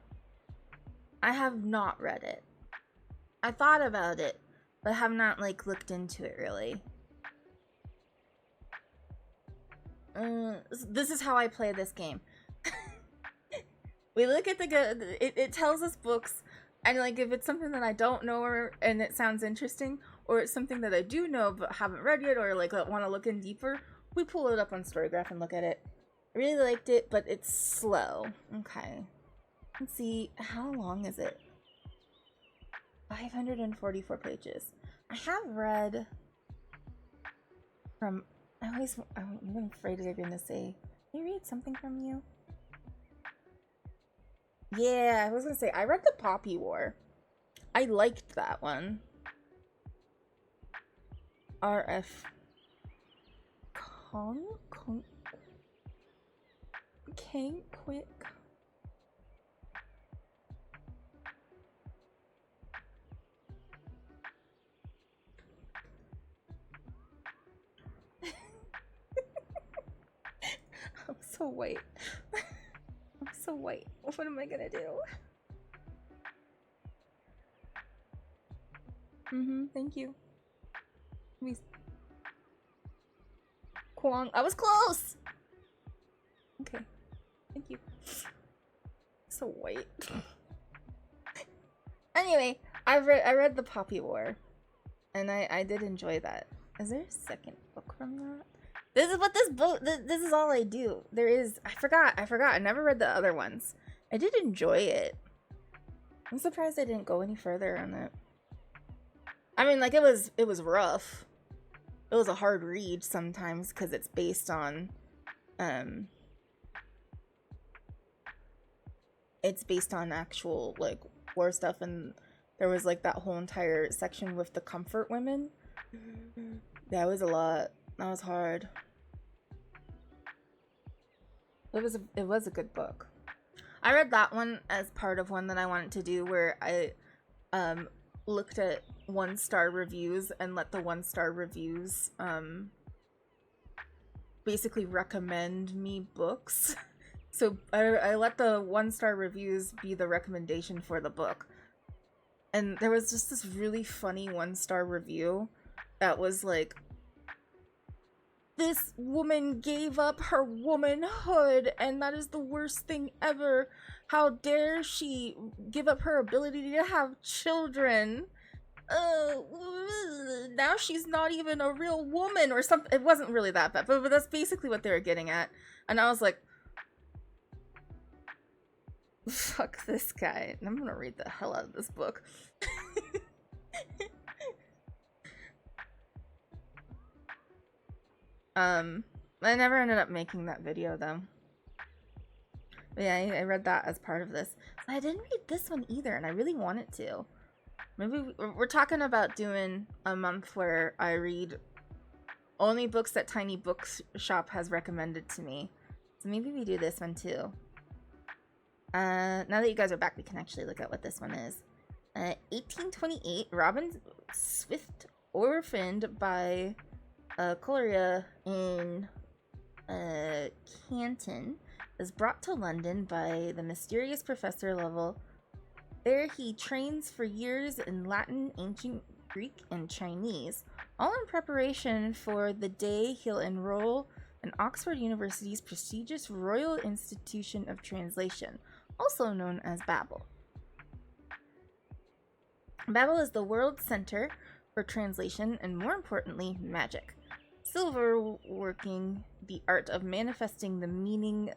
I have not read it. I thought about it, but have not like looked into it really. This is how I play this game. We look at the it tells us books, and like if it's something that I don't know and it sounds interesting, or it's something that I do know but haven't read yet, or like want to look in deeper, we pull it up on Storygraph and look at it. I really liked it, but it's slow. Okay. Let's see, how long is it? 544 pages. I have read from, I'm even afraid they're gonna say, can you read something from you? Yeah, I was gonna say, I read The Poppy War. I liked that one. RF Can't Quick. I'm so white. I'm so white. What am I gonna do? Thank you. Kwong. I was close! Okay. Thank you. So white. Anyway, I read The Poppy War. And I did enjoy that. Is there a second book from that? This is what this book, this is all I do. There is, I forgot. I never read the other ones. I did enjoy it. I'm surprised I didn't go any further on it. I mean, like, it was rough. It was a hard read sometimes because it's based on, it's based on actual, like, war stuff, and there was, like, that whole entire section with the comfort women. That was a lot. That was hard. It was a good book. I read that one as part of one that I wanted to do where I looked at 1-star reviews and let the 1-star reviews basically recommend me books. So I let the 1-star reviews be the recommendation for the book. And there was just this really funny 1-star review that was like, this woman gave up her womanhood and that is the worst thing ever. How dare she give up her ability to have children? Now she's not even a real woman or something. It wasn't really that bad, but that's basically what they were getting at. And I was like, fuck this guy. And I'm gonna read the hell out of this book. I never ended up making that video though. But yeah, I read that as part of this. But I didn't read this one either, and I really wanted to. Maybe we're talking about doing a month where I read only books that Tiny Bookshop has recommended to me. So maybe we do this one too. Now that you guys are back, we can actually look at what this one is. 1828, Robin Swift, orphaned by cholera in Canton, is brought to London by the mysterious Professor Lovell. There he trains for years in Latin, ancient Greek, and Chinese, all in preparation for the day he'll enroll in Oxford University's prestigious Royal Institution of Translation, also known as Babel. Babel is the world center for translation and, more importantly, magic. Silverworking, the art of manifesting the meaning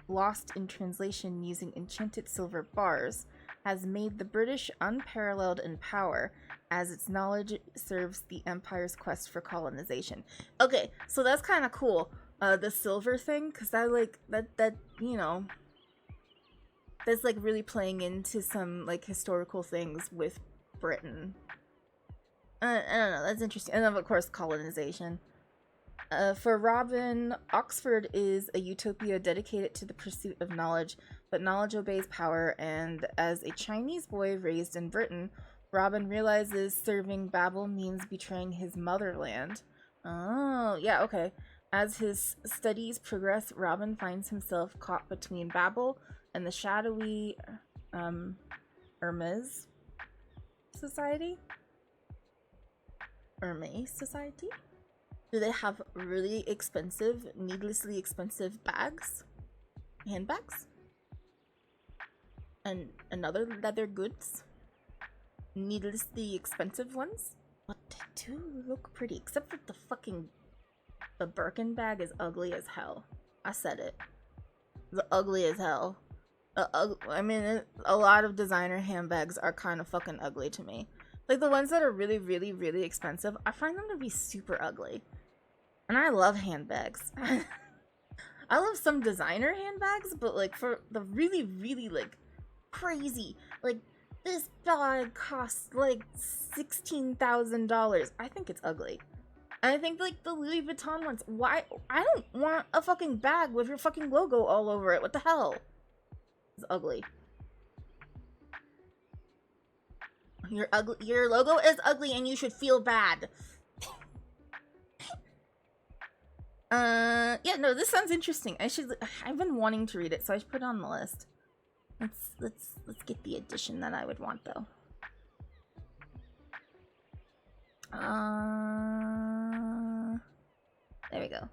lost in translation using enchanted silver bars, has made the British unparalleled in power as its knowledge serves the Empire's quest for colonization. Okay, so that's kind of cool, the silver thing, because I like that, you know, that's like really playing into some like historical things with Britain. I don't know, that's interesting. And then of course colonization. For Robin, Oxford is a utopia dedicated to the pursuit of knowledge, but knowledge obeys power, and as a Chinese boy raised in Britain, Robin realizes serving Babel means betraying his motherland. Oh, yeah, okay. As his studies progress, Robin finds himself caught between Babel and the shadowy Hermes Society? Hermes Society? Do they have really expensive, needlessly expensive bags? Handbags? And other leather goods? Needlessly expensive ones? But they do look pretty, except for the Birkin bag is ugly as hell. I said it. The ugly as hell. I mean, a lot of designer handbags are kind of fucking ugly to me. Like, the ones that are really, really, really expensive, I find them to be super ugly. And I love handbags. I love some designer handbags, but, like, for the really, really, like, crazy, like, this bag costs, like, $16,000. I think it's ugly. And I think, like, the Louis Vuitton ones, why? I don't want a fucking bag with your fucking logo all over it. What the hell? It's ugly. Your logo is ugly and you should feel bad. Yeah, no, this sounds interesting. I've been wanting to read it, so I should put it on the list. Let's get the edition that I would want though. There we go.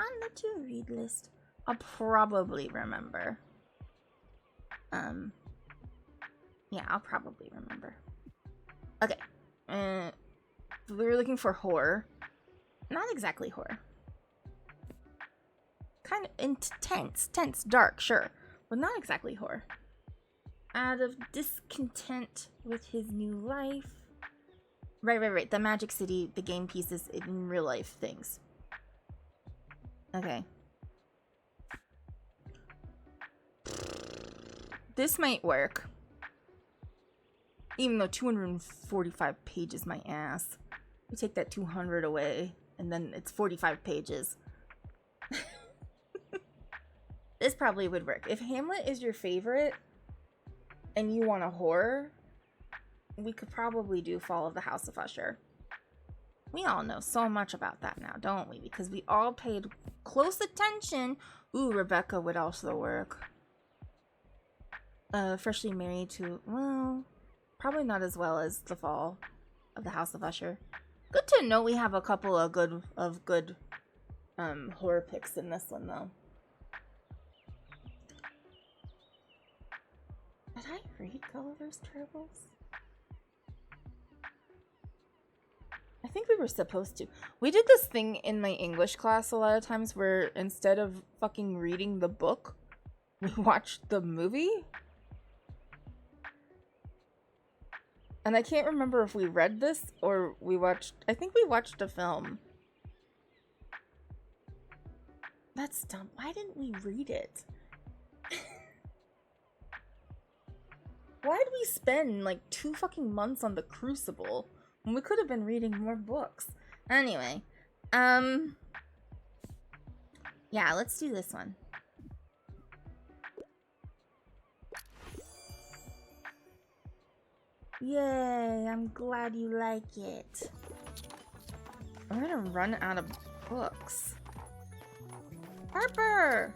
On the to read list. I'll probably remember. Yeah, I'll probably remember. Okay. We were looking for horror. Not exactly horror. Kind of intense, tense, dark, sure. But not exactly horror. Out of discontent with his new life. Right. The Magic City, the game pieces in real life things. Okay. This might work. Even though 245 pages, my ass. We take that 200 away, and then it's 45 pages. This probably would work. If Hamlet is your favorite, and you want a horror, we could probably do Fall of the House of Usher. We all know so much about that now, don't we? Because we all paid close attention. Ooh, Rebecca would also work. Freshly married to, well, probably not as well as The Fall of the House of Usher. Good to know we have a couple of good horror picks in this one though. Did I read Gulliver's Travels? I think we were supposed to. We did this thing in my English class a lot of times where instead of fucking reading the book, we watched the movie. And I can't remember if we read this or we watched... I think we watched a film. That's dumb. Why didn't we read it? Why did we spend like 2 fucking months on The Crucible when we could have been reading more books? Anyway. Yeah, let's do this one. Yay, I'm glad you like it. I'm gonna run out of books. Harper!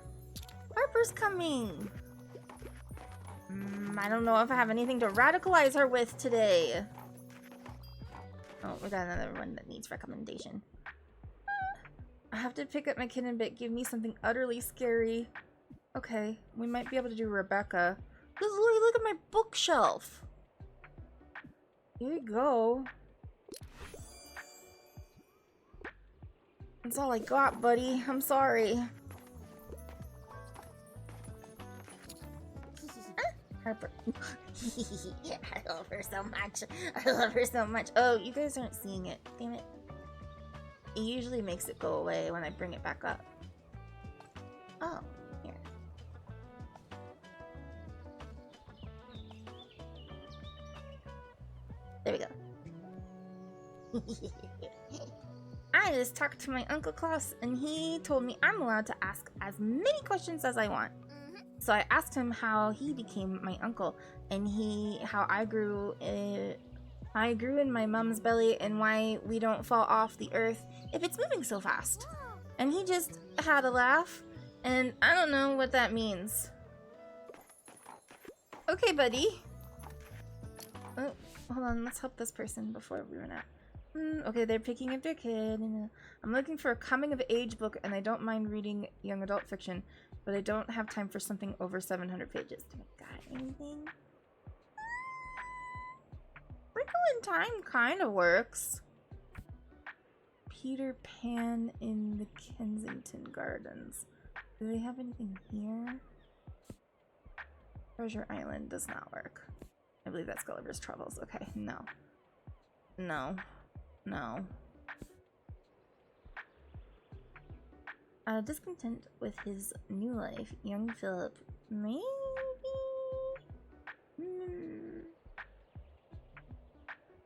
Harper's coming! I don't know if I have anything to radicalize her with today. Oh, we got another one that needs recommendation. I have to pick up my kid in a bit. Give me something utterly scary. Okay, we might be able to do Rebecca. Look at my bookshelf. Here you go. That's all I got, buddy. I'm sorry. Harper. I love her so much. I love her so much. Oh, you guys aren't seeing it. Damn it. It usually makes it go away when I bring it back up. Oh, here. There we go. I just talked to my Uncle Klaus, and he told me I'm allowed to ask as many questions as I want. So I asked him how he became my uncle, and how I grew in my mom's belly, and why we don't fall off the earth if it's moving so fast. And he just had a laugh, and I don't know what that means. Okay, buddy. Oh, hold on, let's help this person before we run out. Okay, they're picking up their kid. I'm looking for a coming-of-age book, and I don't mind reading young adult fiction, but I don't have time for something over 700 pages. Do I got anything? Wrinkle in Time kind of works. Peter Pan in the Kensington Gardens. Do they have anything here? Treasure Island does not work. I believe that's Gulliver's Travels. Okay, no. No. No. Discontent with his new life, young Philip, maybe?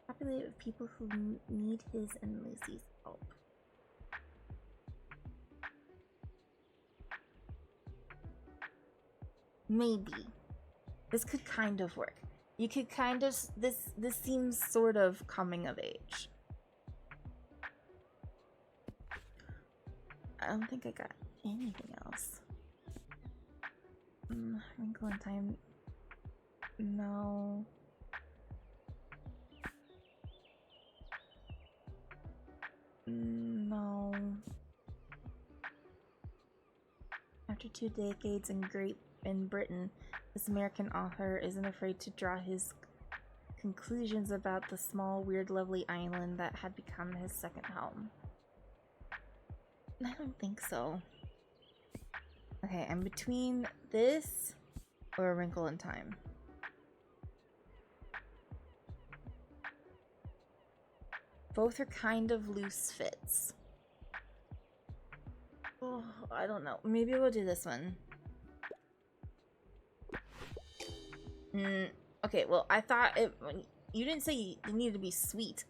Populated with people who need his and Lucy's help. Maybe. This could kind of work. You could kind of, this seems sort of coming of age. I don't think I got anything else. Wrinkle in Time. No. No. After 2 decades in Britain, this American author isn't afraid to draw his conclusions about the small, weird, lovely island that had become his second home. I don't think so. Okay, I'm between this or A Wrinkle in Time. Both are kind of loose fits. Oh, I don't know. Maybe we'll do this one. Okay, well, I thought it... You didn't say it needed to be sweet.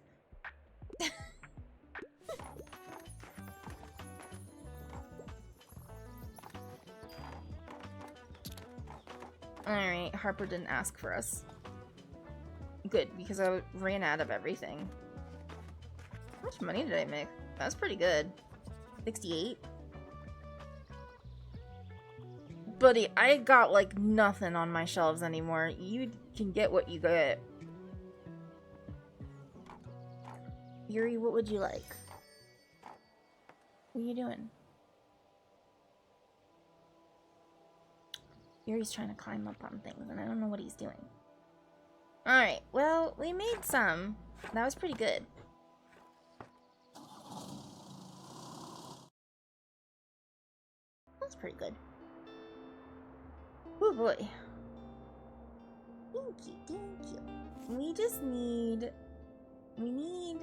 Alright, Harper didn't ask for us. Good, because I ran out of everything. How much money did I make? That was pretty good. 68? Buddy, I got like nothing on my shelves anymore. You can get what you get. Yuri, what would you like? What are you doing? Yuri's trying to climb up on things, and I don't know what he's doing. Alright, well, we made some. That was pretty good. That's pretty good. Oh boy. Thank you, thank you. We just need... We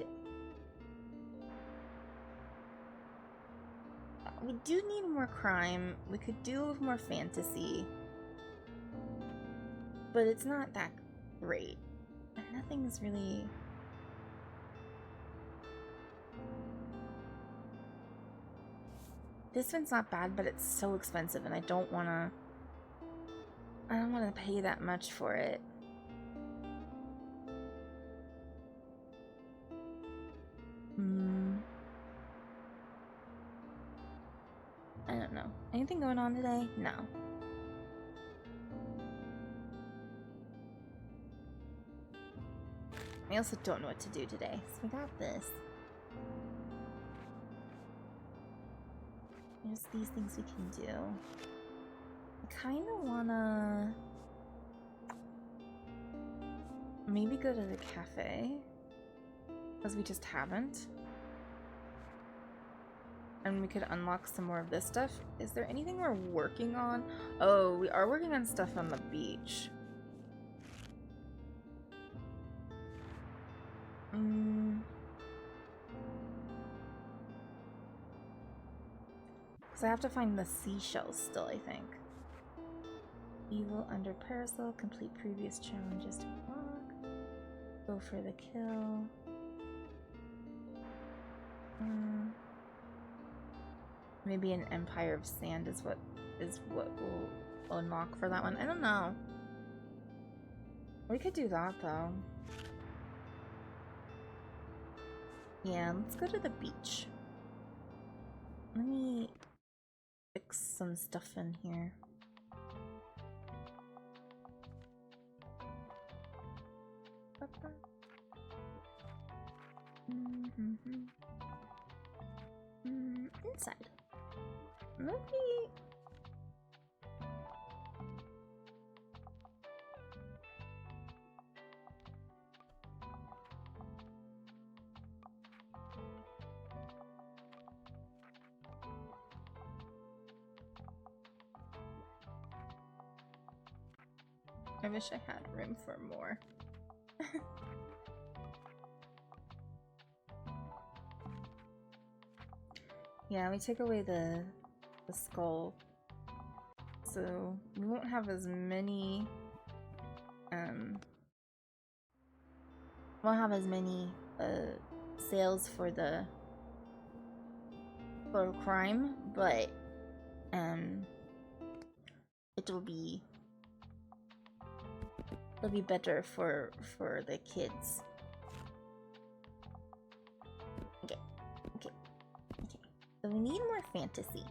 do need more crime. We could do with more fantasy. But it's not that great. Nothing's really... This one's not bad, but it's so expensive, and I don't want to pay that much for it. don't know. Anything going on today? No. I also don't know what to do today, so we got this. There's these things we can do. I kind of wanna maybe go to the cafe, because we just haven't. And we could unlock some more of this stuff. Is there anything we're working on? Oh, we are working on stuff on the beach. Because I have to find the seashells still, I think. Evil under parasol. Complete previous challenges to unlock. Go for the kill. Maybe an Empire of Sand is what we'll unlock for that one. I don't know. We could do that though. Yeah, let's go to the beach. Let me fix some stuff in here. Inside. Maybe. I wish I had room for more. Yeah, we take away the skull, so we won't have as many sales for crime, but it'll be better for the kids. Okay. So we need more fantasy.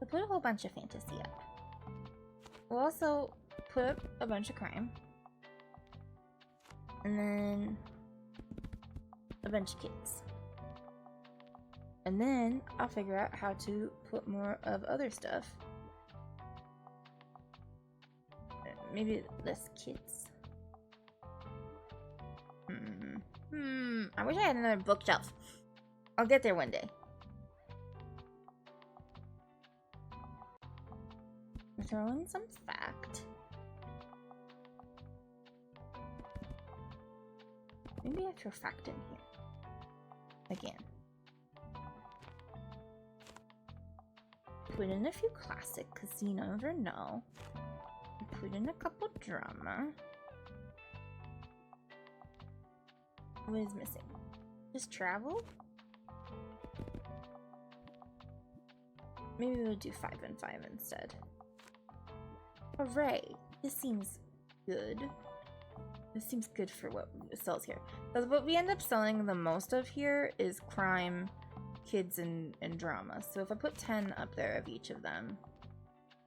We'll put a whole bunch of fantasy up. We'll also put up a bunch of crime. And then a bunch of kids. And then I'll figure out how to put more of other stuff. Maybe less kids. I wish I had another bookshelf. I'll get there one day. Throw in some fact. Maybe I throw fact in here. Again. Put in a few classic, because you never know. Put in a couple drama. What is missing? Just travel? Maybe we'll do 5 and 5 instead. Hooray! This seems good. This seems good for what sells here. Because what we end up selling the most of here is crime, kids, and drama. So if I put 10 up there of each of them,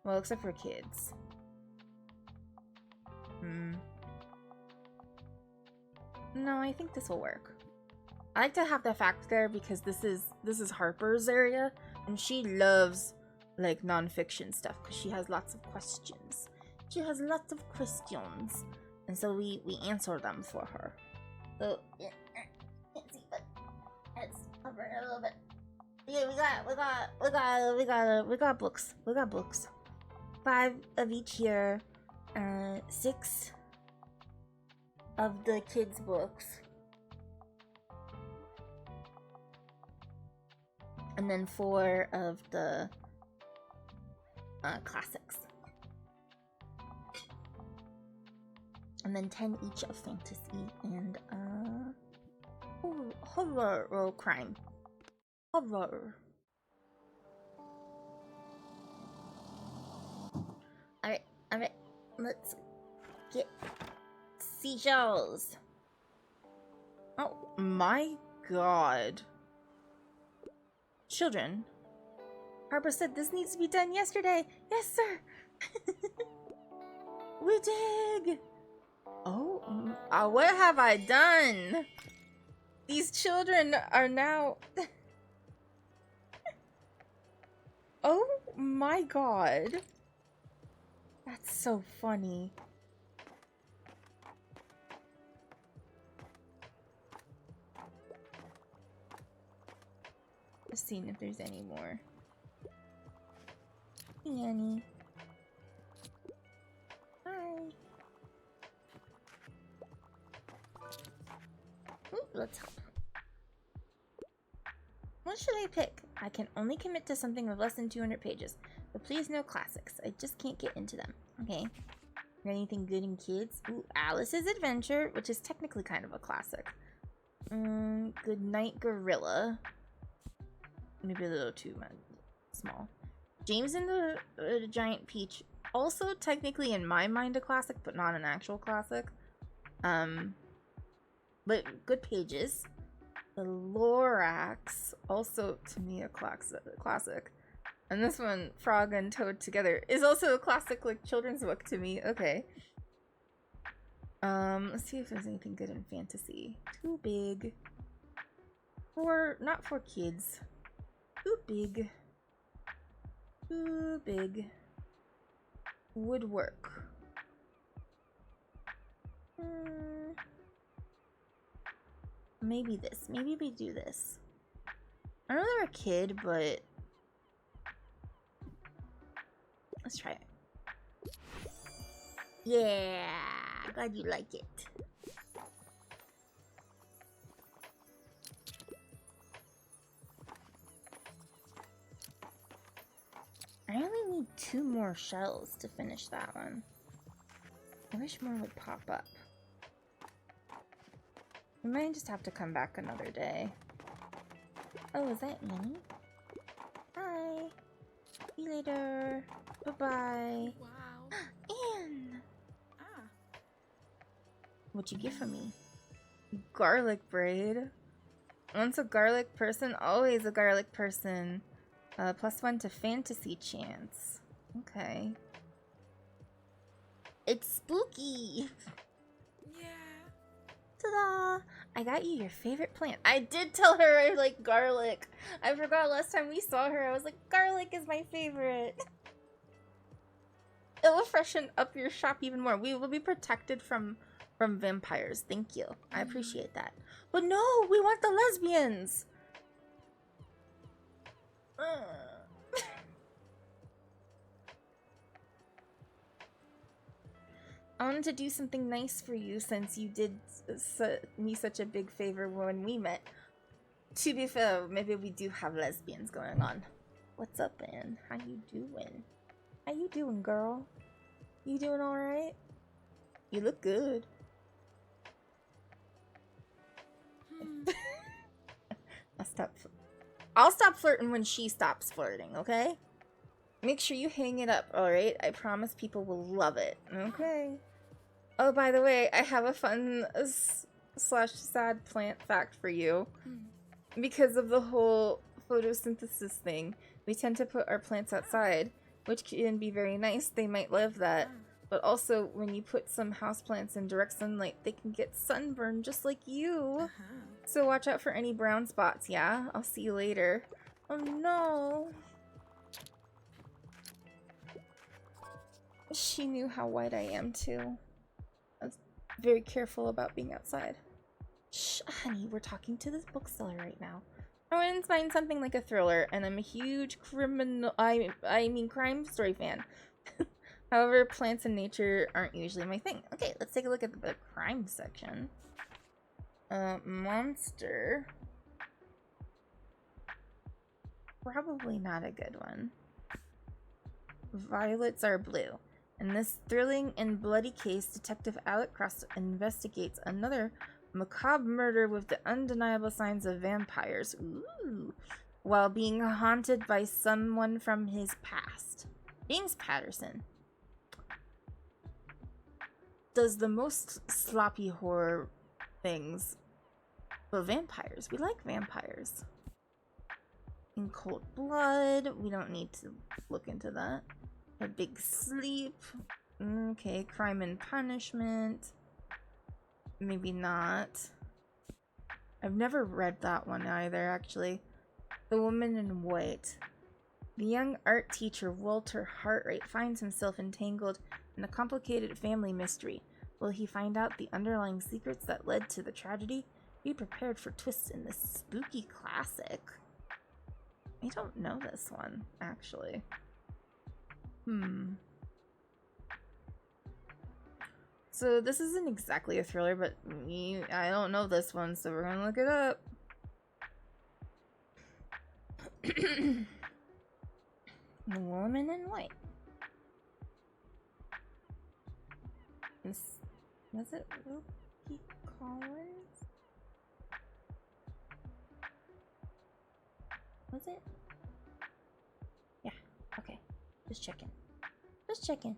well, except for kids. No, I think this will work. I like to have the fact there because this is Harper's area, and she loves like non-fiction stuff because she has lots of questions. She has lots of questions, and so we answer them for her. So yeah, can't see, but let's cover it a little bit. Yeah, we got books. We got books. 5 of each here. 6 of the kids' books. And then 4 of the classics. And then 10 each of fantasy and horror or crime. Horror. Alright, let's get seashells. Oh my god. Children. Harper said this needs to be done yesterday. Yes, sir. We dig. Oh, what have I done? These children are now... Oh my god. That's so funny. Just seeing if there's any more. Hey, Annie. Hi. Ooh, let's help. What should I pick? I can only commit to something of less than 200 pages, but please no classics. I just can't get into them. Okay. Anything good in kids? Ooh, Alice's Adventure, which is technically kind of a classic. Good Night Gorilla. Maybe a little too small. James and the Giant Peach, also technically in my mind a classic, but not an actual classic. But good pages. The Lorax, also to me a classic. And this one, Frog and Toad Together, is also a classic like children's book to me. Okay. Let's see if there's anything good in fantasy. Too big. Not for kids. Too big. Too big. Woodwork. Maybe this. Maybe we do this. I know they're a kid, but let's try it. Yeah, glad you like it. I only need 2 more shells to finish that one. I wish more would pop up. We might just have to come back another day. Oh, is that Annie? Hi. See you later. Bye-bye. Wow. Anne! Ah. What'd you get for me? Garlic braid. Once a garlic person, always a garlic person. +1 to fantasy chance. Okay. It's spooky! Yeah. Ta-da! I got you your favorite plant. I did tell her I like garlic. I forgot last time we saw her. I was like, garlic is my favorite. It will freshen up your shop even more. We will be protected from vampires. Thank you. I appreciate that. But no, we want the lesbians. I wanted to do something nice for you since you did me such a big favor when we met. To be fair, maybe we do have lesbians going on. What's up, Anne? How you doing? How you doing, girl? You doing alright? You look good. I'll stop flirting when she stops flirting, okay? Make sure you hang it up, alright? I promise people will love it, okay? Oh, by the way, I have a fun slash sad plant fact for you. Because of the whole photosynthesis thing, we tend to put our plants outside, which can be very nice. They might love that. But also, when you put some houseplants in direct sunlight, they can get sunburned just like you. So watch out for any brown spots, yeah? I'll see you later. Oh no. She knew how white I am too. I was very careful about being outside. Shh, honey, we're talking to this bookseller right now. I went to find something like a thriller, and I'm a huge crime story fan. However, plants and nature aren't usually my thing. Okay, let's take a look at the crime section. Monster. Probably not a good one. Violets are blue. In this thrilling and bloody case, Detective Alec Cross investigates another macabre murder with the undeniable signs of vampires. Ooh. While being haunted by someone from his past. James Patterson does the most sloppy horror things, but vampires. We like vampires. In Cold Blood. We don't need to look into that. A Big Sleep. Okay, Crime and Punishment. Maybe not. I've never read that one either, actually. The Woman in White. The young art teacher Walter Hartwright finds himself entangled in a complicated family mystery. Will he find out the underlying secrets that led to the tragedy? Be prepared for twists in this spooky classic. I don't know this one, actually. So this isn't exactly a thriller, but I don't know this one, so we're gonna look it up. The Woman in White. Was it Wilkie Collins? Was it? Yeah, okay. Just checking. Just checking.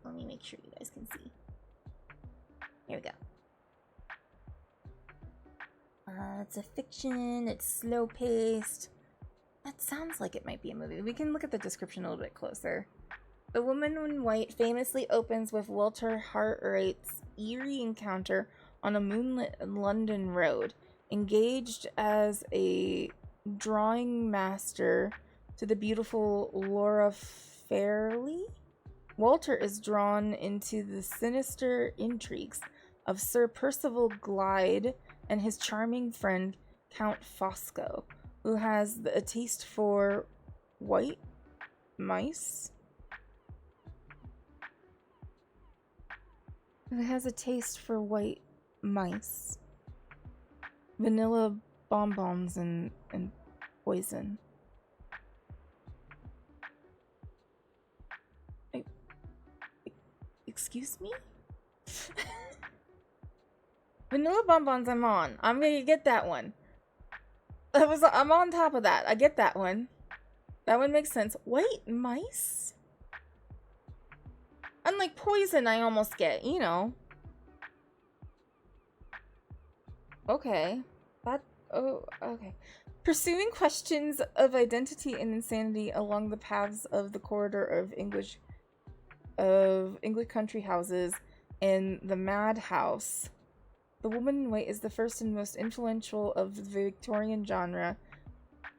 Let me make sure you guys can see. Here we go. It's a fiction, it's slow paced. That sounds like it might be a movie. We can look at the description a little bit closer. The Woman in White famously opens with Walter Hartwright's eerie encounter on a moonlit London road. Engaged as a drawing master to the beautiful Laura Fairley, Walter is drawn into the sinister intrigues of Sir Percival Glyde and his charming friend Count Fosco, who has a taste for white mice. Vanilla bonbons and poison. Excuse me? Vanilla bonbons I'm on. I'm gonna get that one. I'm on top of that. I get that one. That one makes sense. White mice? Unlike poison, I almost get, you know. Okay. Okay. Pursuing questions of identity and insanity along the paths of the corridor of English country houses in the madhouse. The Woman in White is the first and most influential of the Victorian genre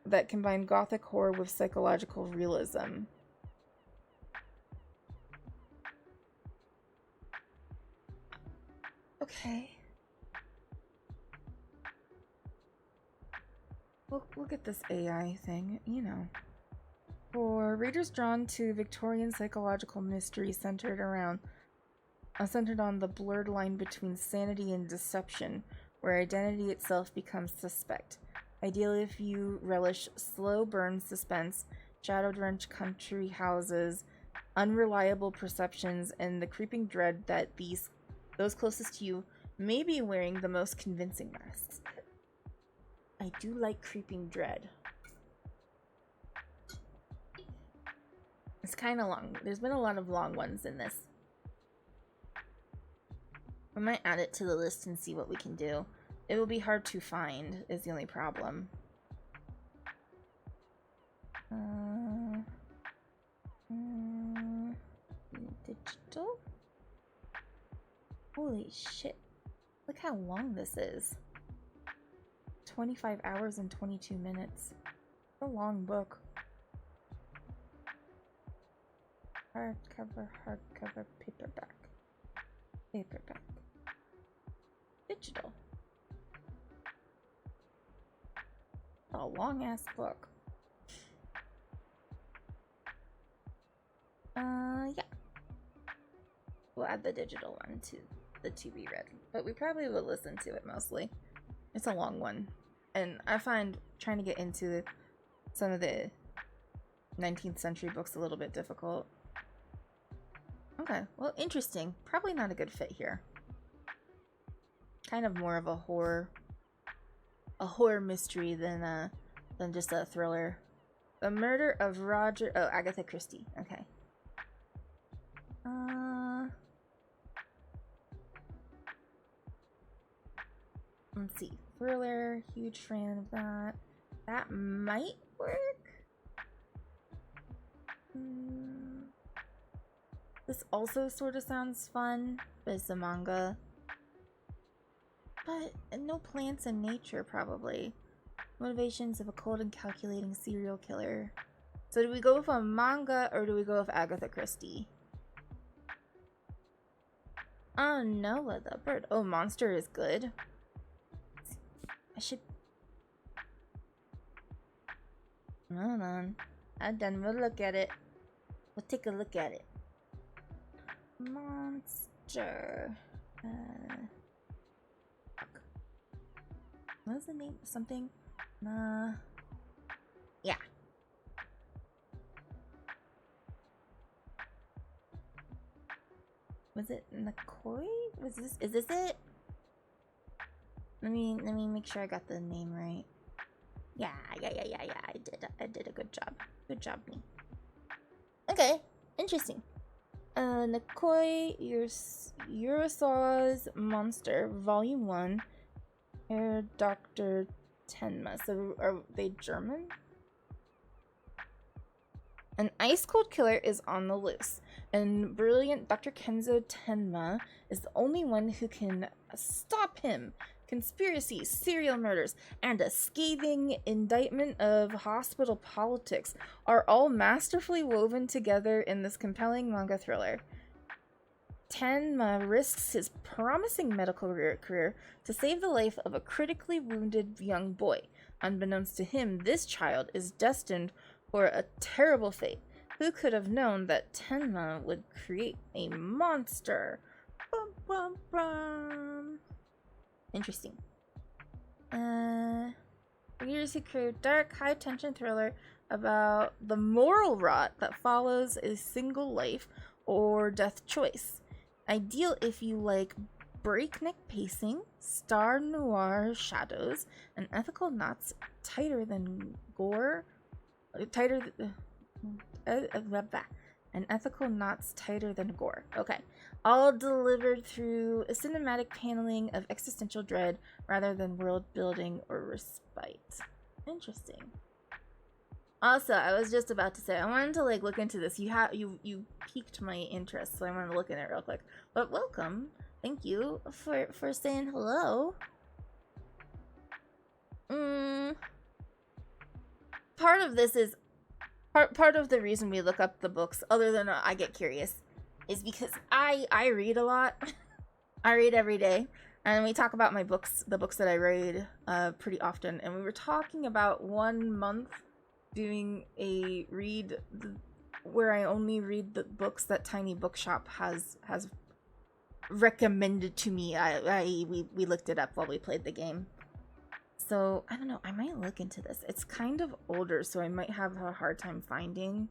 that combined gothic horror with psychological realism. Okay. Look at this AI thing, you know. For readers drawn to Victorian psychological mystery centered on the blurred line between sanity and deception, where identity itself becomes suspect. Ideally, if you relish slow burn suspense, shadow-drenched country houses, unreliable perceptions, and the creeping dread that those closest to you may be wearing the most convincing masks. I do like creeping dread. It's kind of long. There's been a lot of long ones in this. I might add it to the list and see what we can do. It will be hard to find, is the only problem. Digital? Holy shit. Look how long this is. 25 hours and 22 minutes. A long book. Hardcover, paperback. Digital. A long ass book. Yeah. We'll add the digital one to the to be read, but we probably will listen to it mostly. It's a long one, and I find trying to get into some of the 19th century books a little bit difficult. Okay, well, interesting. Probably not a good fit here. Kind of more of a horror mystery than just a thriller. The Murder of Agatha Christie. Okay. Let's see. thriller. Huge fan of that. That might work. This also sort of sounds fun, but it's a manga. But no plants in nature, probably. Motivations of a cold and calculating serial killer. So do we go with a manga or do we go with Agatha Christie? Oh, Noah the bird. Oh, monster is good. I should... Hold on. We'll look at it. We'll take a look at it. Monster. What's the name? Something? Yeah. Was it Nakoi? Is this it? Let me make sure I got the name right. Yeah. I did a good job. Good job, me. Okay, interesting. Nakoi Urasawa's Monster, Volume 1, Herr Dr. Tenma. So are they German? An ice-cold killer is on the loose, and brilliant Dr. Kenzo Tenma is the only one who can stop him. Conspiracies, serial murders, and a scathing indictment of hospital politics are all masterfully woven together in this compelling manga thriller. Tenma risks his promising medical career to save the life of a critically wounded young boy. Unbeknownst to him, this child is destined for a terrible fate. Who could have known that Tenma would create a monster? Bum, bum, bum. Interesting. Readers who crave dark, high-tension thriller about the moral rot that follows a single life or death choice. Ideal if you like breakneck pacing, star noir shadows, and ethical knots tighter than gore. And ethical knots tighter than gore. Okay. All delivered through a cinematic paneling of existential dread rather than world building or respite. Interesting. Also, I was just about to say I wanted to look into this. You piqued my interest, so I wanted to look in it real quick. But welcome. Thank you for saying hello. Part of this is part of the reason we look up the books, other than I get curious, is because I read a lot. I read every day, and we talk about the books that I read pretty often. And we were talking about 1 month doing a read where I only read the books that Tiny Bookshop has recommended to me. We looked it up while we played the game. So, I don't know, I might look into this. It's kind of older, so I might have a hard time finding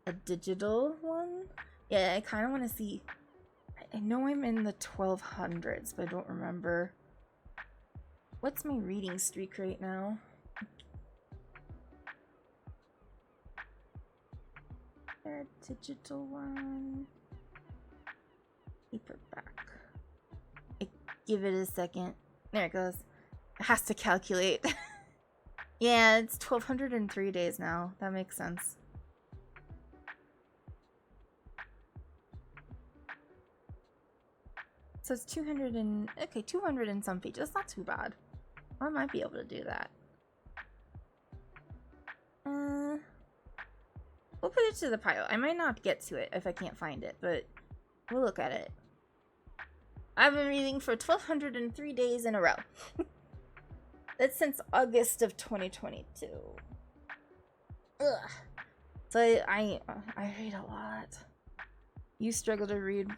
a digital one. Yeah, I kind of want to see. I know I'm in the 1200s, but I don't remember. What's my reading streak right now? There, digital one. Paperback. Give it a second. There it goes. It has to calculate. Yeah, it's 1203 days now. That makes sense. So it's 200 and... Okay, 200 and some pages. That's not too bad. I might be able to do that. We'll put it to the pile. I might not get to it if I can't find it, but we'll look at it. I've been reading for 1203 days in a row. That's since August of 2022. Ugh. So I read a lot. You struggle to read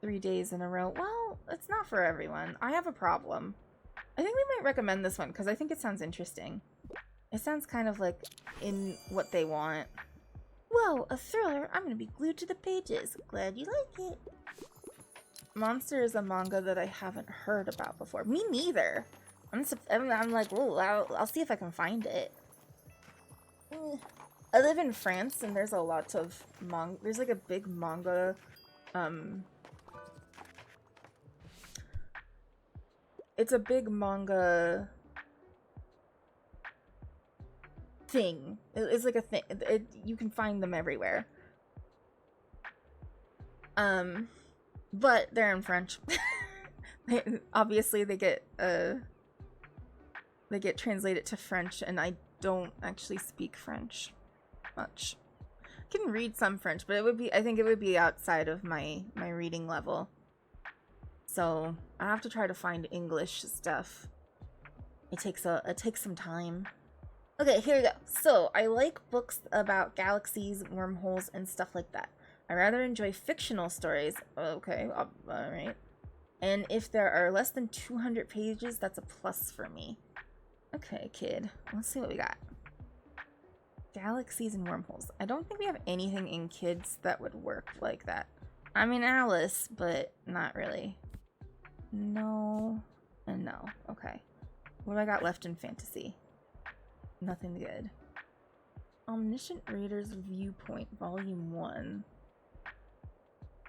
3 days in a row. Well, it's not for everyone. I have a problem. I think we might recommend this one because I think it sounds interesting. It sounds kind of like in what they want. Whoa, a thriller. I'm gonna be glued to the pages. Glad you like it. Monster is a manga that I haven't heard about before. Me neither. I'm like, whoa, I'll see if I can find it. I live in France, and there's a lot of manga. There's like a big manga, it's a big manga thing. It's like a thing. You can find them everywhere. But they're in French. Obviously, they get translated to French, and I don't actually speak French much. I can read some French, but I think it would be outside of my reading level. So I have to try to find English stuff. It takes some time. Okay, here we go. So I like books about galaxies, wormholes, and stuff like that. I rather enjoy fictional stories. Okay, all right. And if there are less than 200 pages, that's a plus for me. Okay, kid. Let's see what we got. Galaxies and wormholes. I don't think we have anything in kids that would work like that. I mean, Alice, but not really. No. And no. Okay. What do I got left in fantasy? Nothing good. Omniscient Reader's Viewpoint, Volume 1.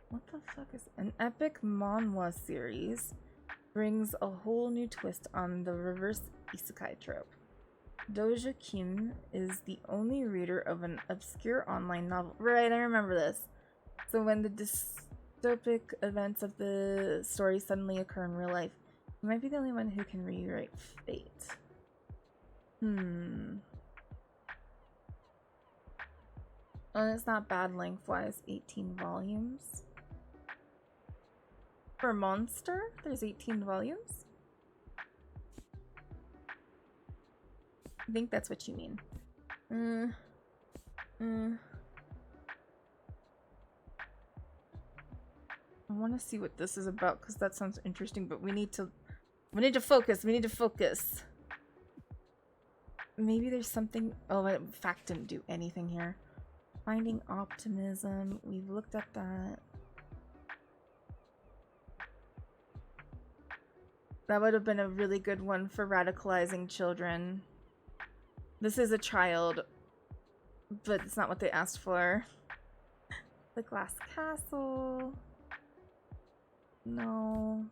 What the fuck is... An epic manhwa series brings a whole new twist on the reverse isekai trope. Doja Kim is the only reader of an obscure online novel. Right, I remember this. So when the dystopic events of the story suddenly occur in real life, you might be the only one who can rewrite fate. Oh, it's not bad lengthwise. 18 volumes. For Monster, there's 18 volumes? I think that's what you mean. I want to see what this is about because that sounds interesting, but we need to focus. We need to focus. Maybe there's something. Oh, in fact, didn't do anything here. Finding optimism. We've looked at that. That would have been a really good one for radicalizing children. This is a child, but it's not what they asked for. The Glass Castle. No.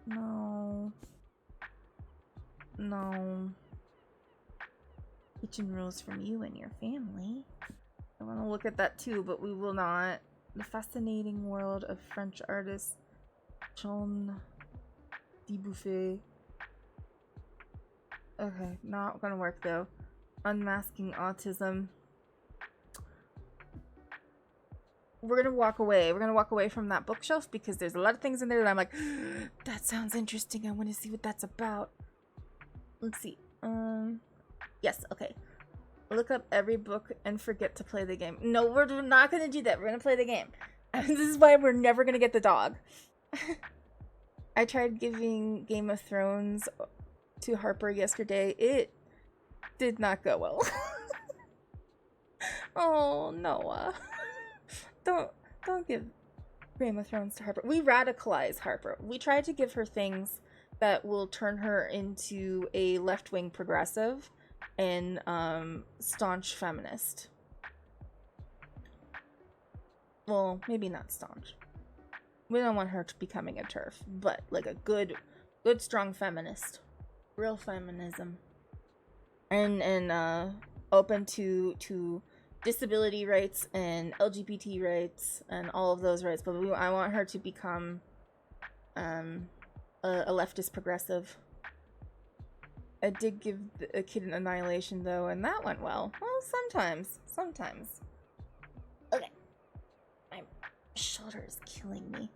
No. No. Kitchen rules from you and your family. I want to look at that too, but we will not. The Fascinating World of French Artist Jean Dubuffet. Okay, not gonna work though. Unmasking Autism. We're gonna walk away. We're gonna walk away from that bookshelf because there's a lot of things in there that I'm like, that sounds interesting. I want to see what that's about. Let's see. Yes, okay. Look up every book and forget to play the game. No, we're not gonna do that. We're gonna play the game. This is why we're never gonna get the dog. I tried giving Game of Thrones to Harper yesterday. It did not go well. Oh, Noah. Don't give Game of Thrones to Harper. We radicalize Harper. We try to give her things that will turn her into a left-wing progressive and staunch feminist. Well, maybe not staunch. We don't want her becoming a TERF, but like a good strong feminist. Real feminism. And open to disability rights and LGBT rights and all of those rights, but I want her to become a leftist progressive. I did give a kid an Annihilation though, and that went well. Well, sometimes. Okay, my shoulder is killing me.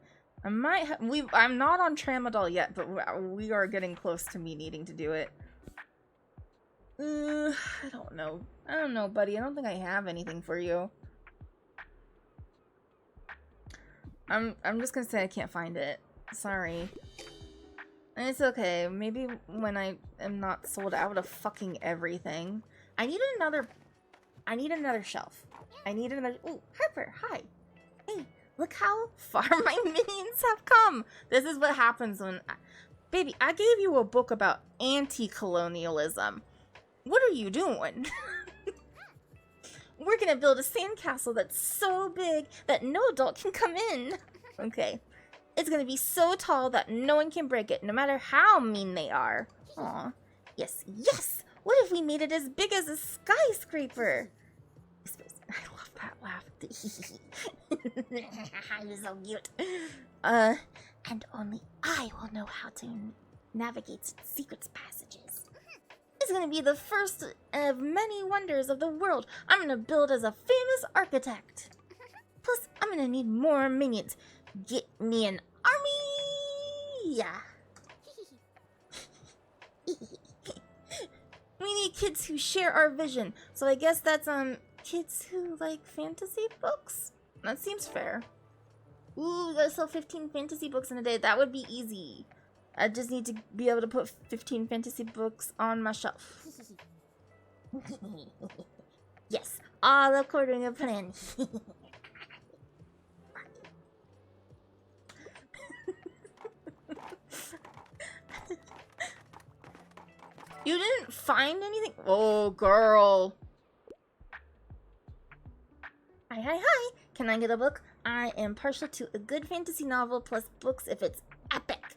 I'm not on Tramadol yet, but we are getting close to me needing to do it. I don't know, buddy. I don't think I have anything for you. I'm just gonna say I can't find it. Sorry. And it's okay. Maybe when I am not sold out of fucking everything. I need another shelf. Ooh, Harper, hi. Hey, look how far my minions have come. This is what happens when... Baby, I gave you a book about anti-colonialism. What are you doing? We're gonna build a sandcastle that's so big that no adult can come in. Okay. It's gonna be so tall that no one can break it, no matter how mean they are. Aw. Yes. What if we made it as big as a skyscraper? I love that laugh. You're so cute. And only I will know how to navigate secret passages. It's gonna be the first of many wonders of the world. I'm gonna build as a famous architect. Plus, I'm gonna need more minions. Get me an army! Yeah. We need kids who share our vision. So I guess that's, kids who like fantasy books? That seems fair. Ooh, we gotta sell 15 fantasy books in a day. That would be easy. I just need to be able to put 15 fantasy books on my shelf. Yes, all according to plan. You didn't find anything? Oh, girl. Hi. Can I get a book? I am partial to a good fantasy novel plus books if it's epic.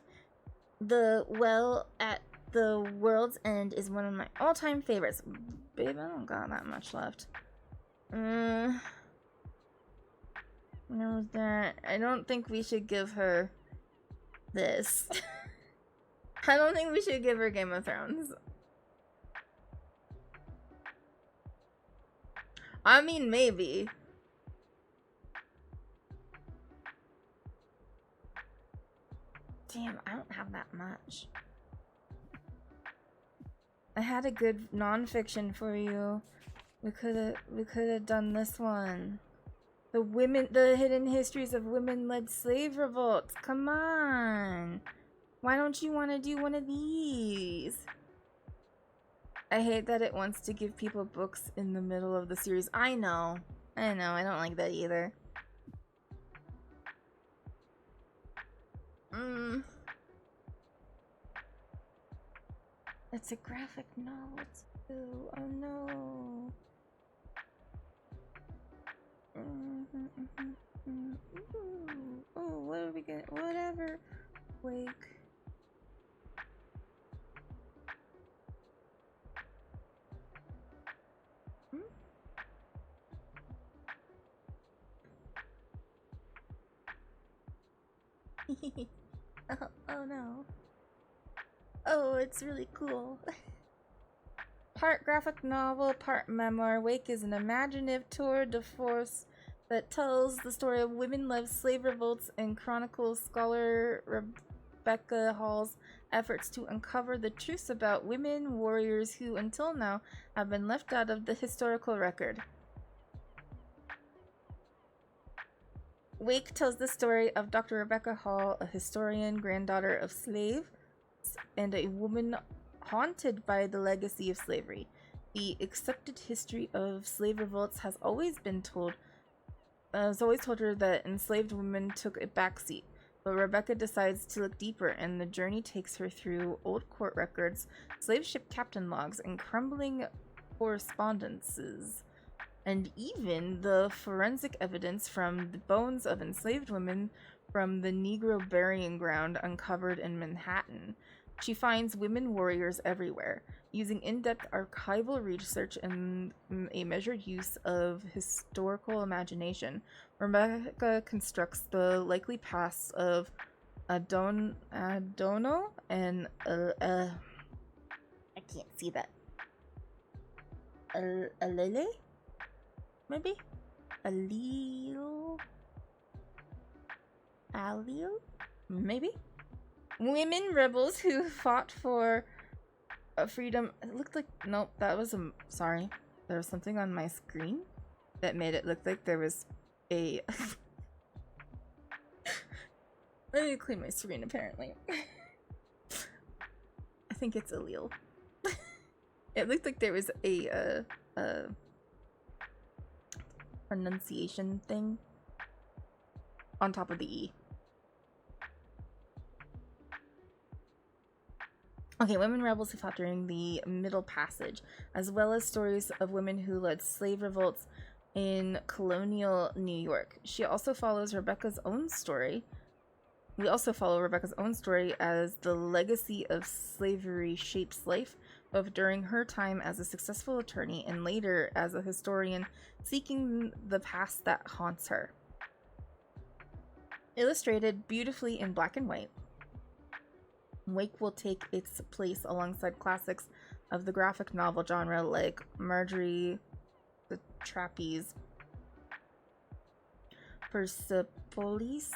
The Well at the World's End is one of my all-time favorites. Babe, I don't got that much left. No, that I don't think we should give her this. I don't think we should give her Game of Thrones. I mean, maybe. Damn, I don't have that much. I had a good nonfiction for you. We could have done this one. The hidden histories of women-led slave revolts. Come on. Why don't you want to do one of these? I hate that it wants to give people books in the middle of the series. I know. I don't like that either. It's a graphic novel too. Oh no. Oh, what are we gonna? Whatever. Wake. Oh no. Oh, it's really cool. Part graphic novel, part memoir, Wake is an imaginative tour de force that tells the story of women-led slave revolts and chronicles scholar Rebecca Hall's efforts to uncover the truths about women warriors who, until now, have been left out of the historical record. Wake tells the story of Dr. Rebecca Hall, a historian, granddaughter of slaves, and a woman haunted by the legacy of slavery. The accepted history of slave revolts has always told her that enslaved women took a backseat, but Rebecca decides to look deeper, and the journey takes her through old court records, slave ship captain logs, and crumbling correspondences, and even the forensic evidence from the bones of enslaved women from the Negro burying ground uncovered in Manhattan. She finds women warriors everywhere. Using in-depth archival research and a measured use of historical imagination, Rebecca constructs the likely pasts of Adorno and I can't see that. Alele? Maybe? Alil? Maybe? Women rebels who fought for freedom. It looked like, nope, that was sorry. There was something on my screen that made it look like there was a let me clean my screen apparently. I think it's allele. It looked like there was a pronunciation thing on top of the E. Okay, women rebels who fought during the Middle Passage, as well as stories of women who led slave revolts in colonial New York. She also follows Rebecca's own story. We also follow Rebecca's own story as the legacy of slavery shapes life, of during her time as a successful attorney and later as a historian seeking the past that haunts her. Illustrated beautifully in black and white, Wake will take its place alongside classics of the graphic novel genre like Marjorie the Trapeze, Persepolis.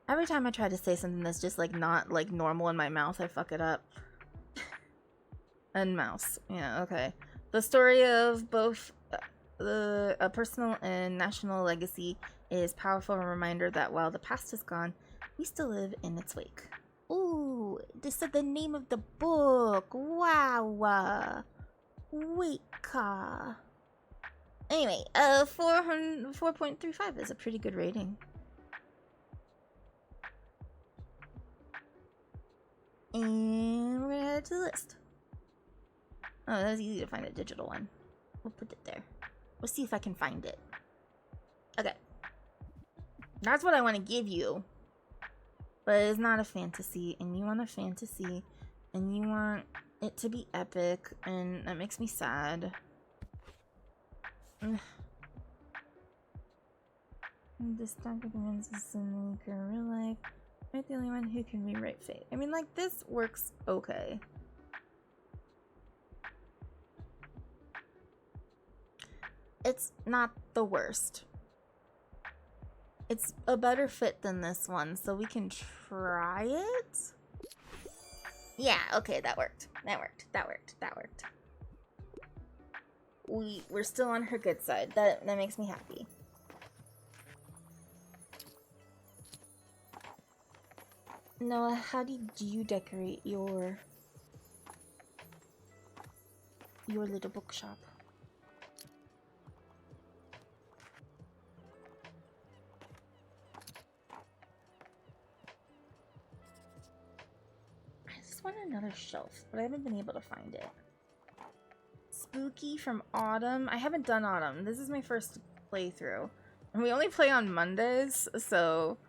Every time I try to say something that's just like not like normal in my mouth, I fuck it up. And Mouse. Yeah, okay. The story of both a personal and national legacy is a powerful reminder that while the past is gone, we still live in its wake. Ooh, this is the name of the book. Wow. Wake. Anyway, 4.35 is a pretty good rating. And we're gonna head to the list. Oh, that was easy to find a digital one. We'll put it there. We'll see if I can find it. Okay. That's what I want to give you. But it's not a fantasy, and you want a fantasy, and you want it to be epic, and that makes me sad. This topic means this in real life. I'm the only one who can rewrite fate. I mean, like, this works okay. It's not the worst. It's a better fit than this one, so we can try it? Yeah, okay, that worked. That worked. We're still on her good side. That makes me happy. Noah, how did you decorate your little bookshop? I just want another shelf, but I haven't been able to find it. Spooky from Autumn. I haven't done Autumn. This is my first playthrough. And we only play on Mondays, so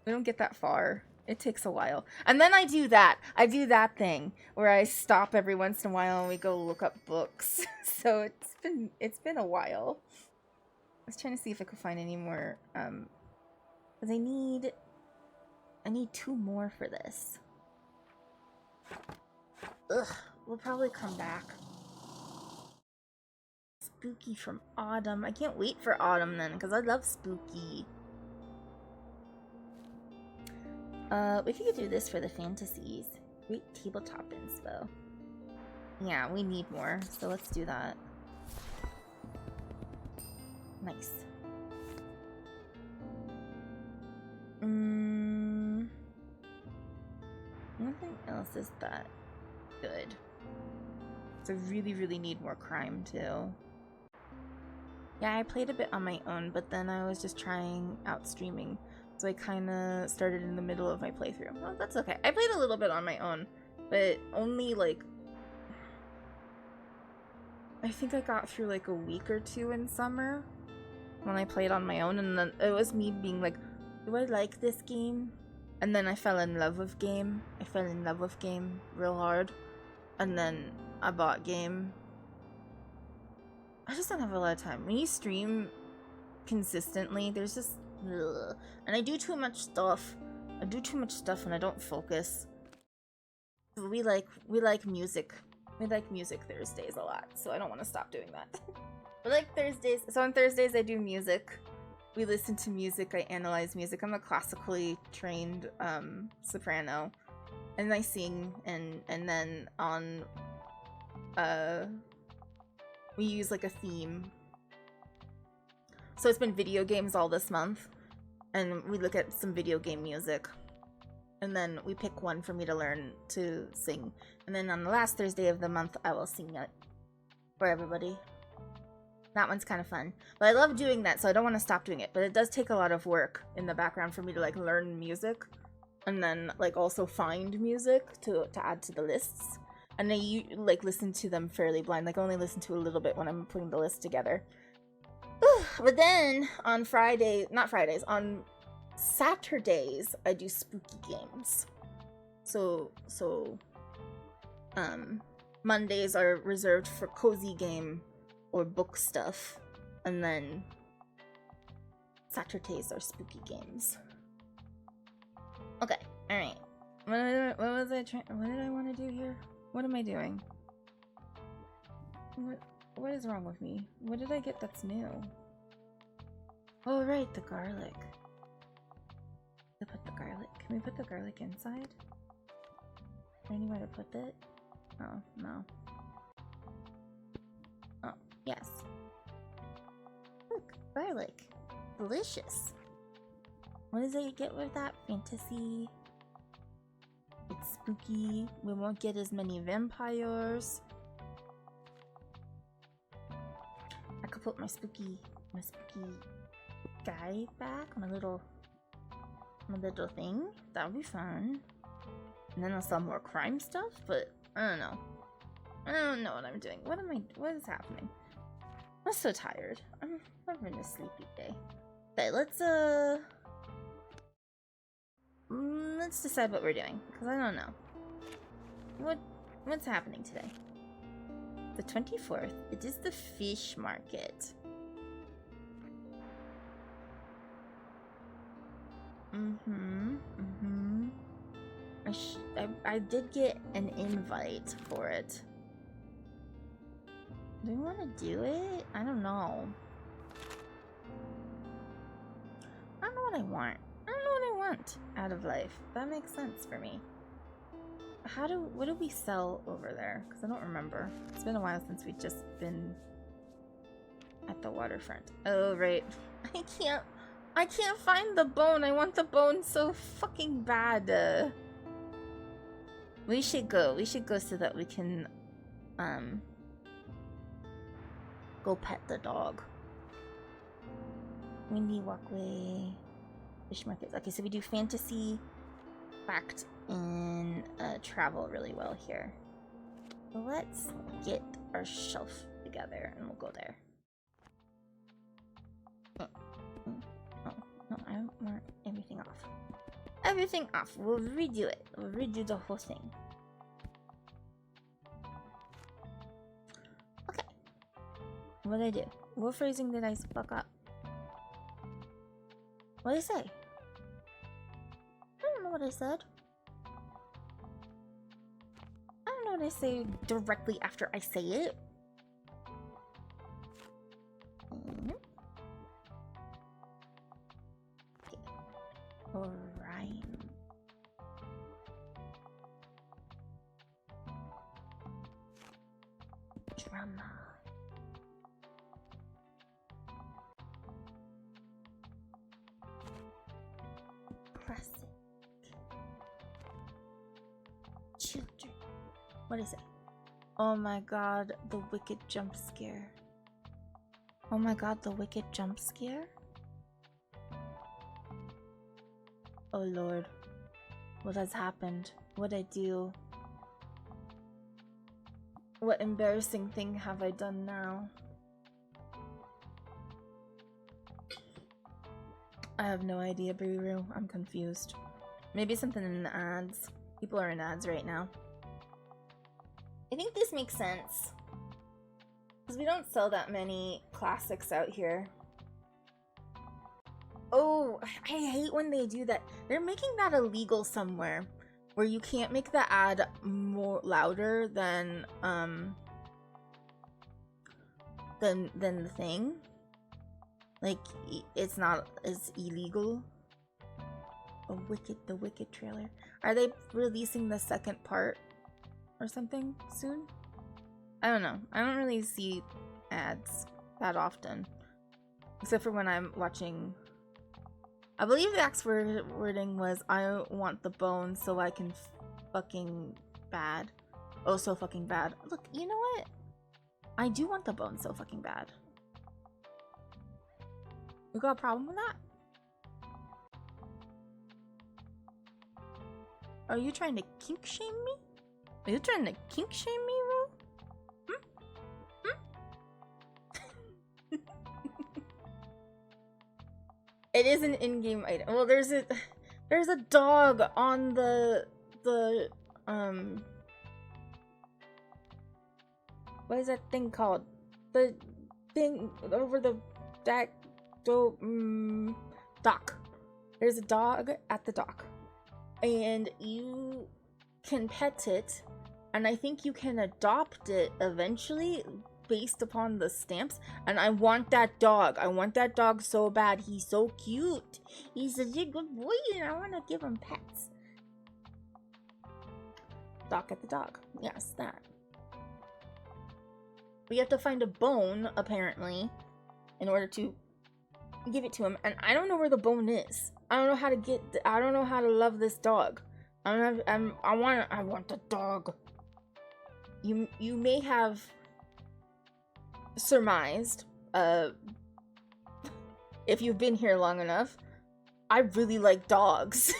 we don't get that far. It takes a while. And then I do that. I do that thing where I stop every once in a while and we go look up books. So it's been a while. I was trying to see if I could find any more because I need 2 more for this. Ugh, we'll probably come back. Spooky from Autumn. I can't wait for Autumn then, because I love spooky. We could do this for the fantasies. Great tabletop inspo. Yeah, we need more, so let's do that. Nice. Nothing else is that good. So I really, really need more crime too. Yeah, I played a bit on my own, but then I was just trying out streaming. So I kind of started in the middle of my playthrough. Well, that's okay. I played a little bit on my own, but only like... I think I got through like a week or 2 in summer when I played on my own, and then it was me being like, do I like this game? And then I fell in love with game. I fell in love with game real hard. And then I bought game. I just don't have a lot of time. When you stream consistently, there's just... Ugh. And I do too much stuff. I do too much stuff and I don't focus. We like music. We like music Thursdays a lot, so I don't want to stop doing that. We like Thursdays. So on Thursdays I do music. We listen to music. I analyze music. I'm a classically trained soprano, and I sing. And then on we use like a theme. So it's been video games all this month, and we look at some video game music, and then we pick one for me to learn to sing. And then on the last Thursday of the month, I will sing it for everybody. That one's kind of fun. But I love doing that, so I don't want to stop doing it. But it does take a lot of work in the background for me to like learn music, and then like also find music to add to the lists. And I like listen to them fairly blind. Like I only listen to a little bit when I'm putting the list together. But then on on Saturdays I do spooky games. So Mondays are reserved for cozy game or book stuff, and then Saturdays are spooky games. Okay, all right. What was I trying? What did I want to do here? What am I doing? What is wrong with me? What did I get that's new? Oh right, the garlic. To put the garlic. Can we put the garlic inside? Is there anywhere to put it? Oh no. Oh yes. Look, garlic. Delicious. What does it get with that? Fantasy. It's spooky. We won't get as many vampires. I could put my spooky guy back. My little thing. That would be fun. And then I'll sell more crime stuff. But I don't know. I don't know what I'm doing. What is happening? I'm so tired. I'm having a sleepy day. Okay, let's decide what we're doing, because I don't know. What's happening today? The 24th. It is the fish market. I did get an invite for it. Do we want to do it? I don't know. I don't know what I want. I don't know what I want out of life. That makes sense for me. What do we sell over there? Because I don't remember. It's been a while since we've just been at the waterfront. Oh, right. I can't find the bone. I want the bone so fucking bad. We should go so that we can, go pet the dog. Windy walkway. Fish markets. Okay, so we do fantasy, fact, and travel really well here. So let's get our shelf together and we'll go there. Oh, no, I don't want everything off. Everything off. We'll redo it. We'll redo the whole thing. Okay. What did I do? What phrasing did I fuck up? What did I say? I don't know what I said. I don't know what I say directly after I say it. Okay. Rhyme. Drama. Classic. Children. What is it? Oh my god, the wicked jump scare. Oh my god, the wicked jump scare? Oh lord. What has happened? What'd I do? What embarrassing thing have I done now? I have no idea, Buru. I'm confused. Maybe something in the ads. People are in ads right now. I think this makes sense. Because we don't sell that many classics out here. Oh, I hate when they do that. They're making that illegal somewhere. Where you can't make the ad more louder than the thing. Like, it's not as illegal. The Wicked trailer. Are they releasing the second part or something soon? I don't know. I don't really see ads that often. Except for when I'm watching... I believe the X wording was, I want the bone so I can fucking bad. Oh, so fucking bad. Look, you know what? I do want the bone so fucking bad. You got a problem with that? Are you trying to kink shame me? Are you trying to kink shame me, Ro? It is an in-game item. Well, there's a dog on the what is that thing called? The thing over the dock. There's a dog at the dock, and you can pet it, and I think you can adopt it eventually based upon the stamps. And I want that dog. I want that dog so bad. He's so cute. He's such a good boy, and I want to give him pets. Dock at the dog. Yes, that. We have to find a bone, apparently, in order to give it to him. And I don't know where the bone is. I don't know how to I don't know how to love this dog. I want the dog. You may have surmised, if you've been here long enough, I really like dogs.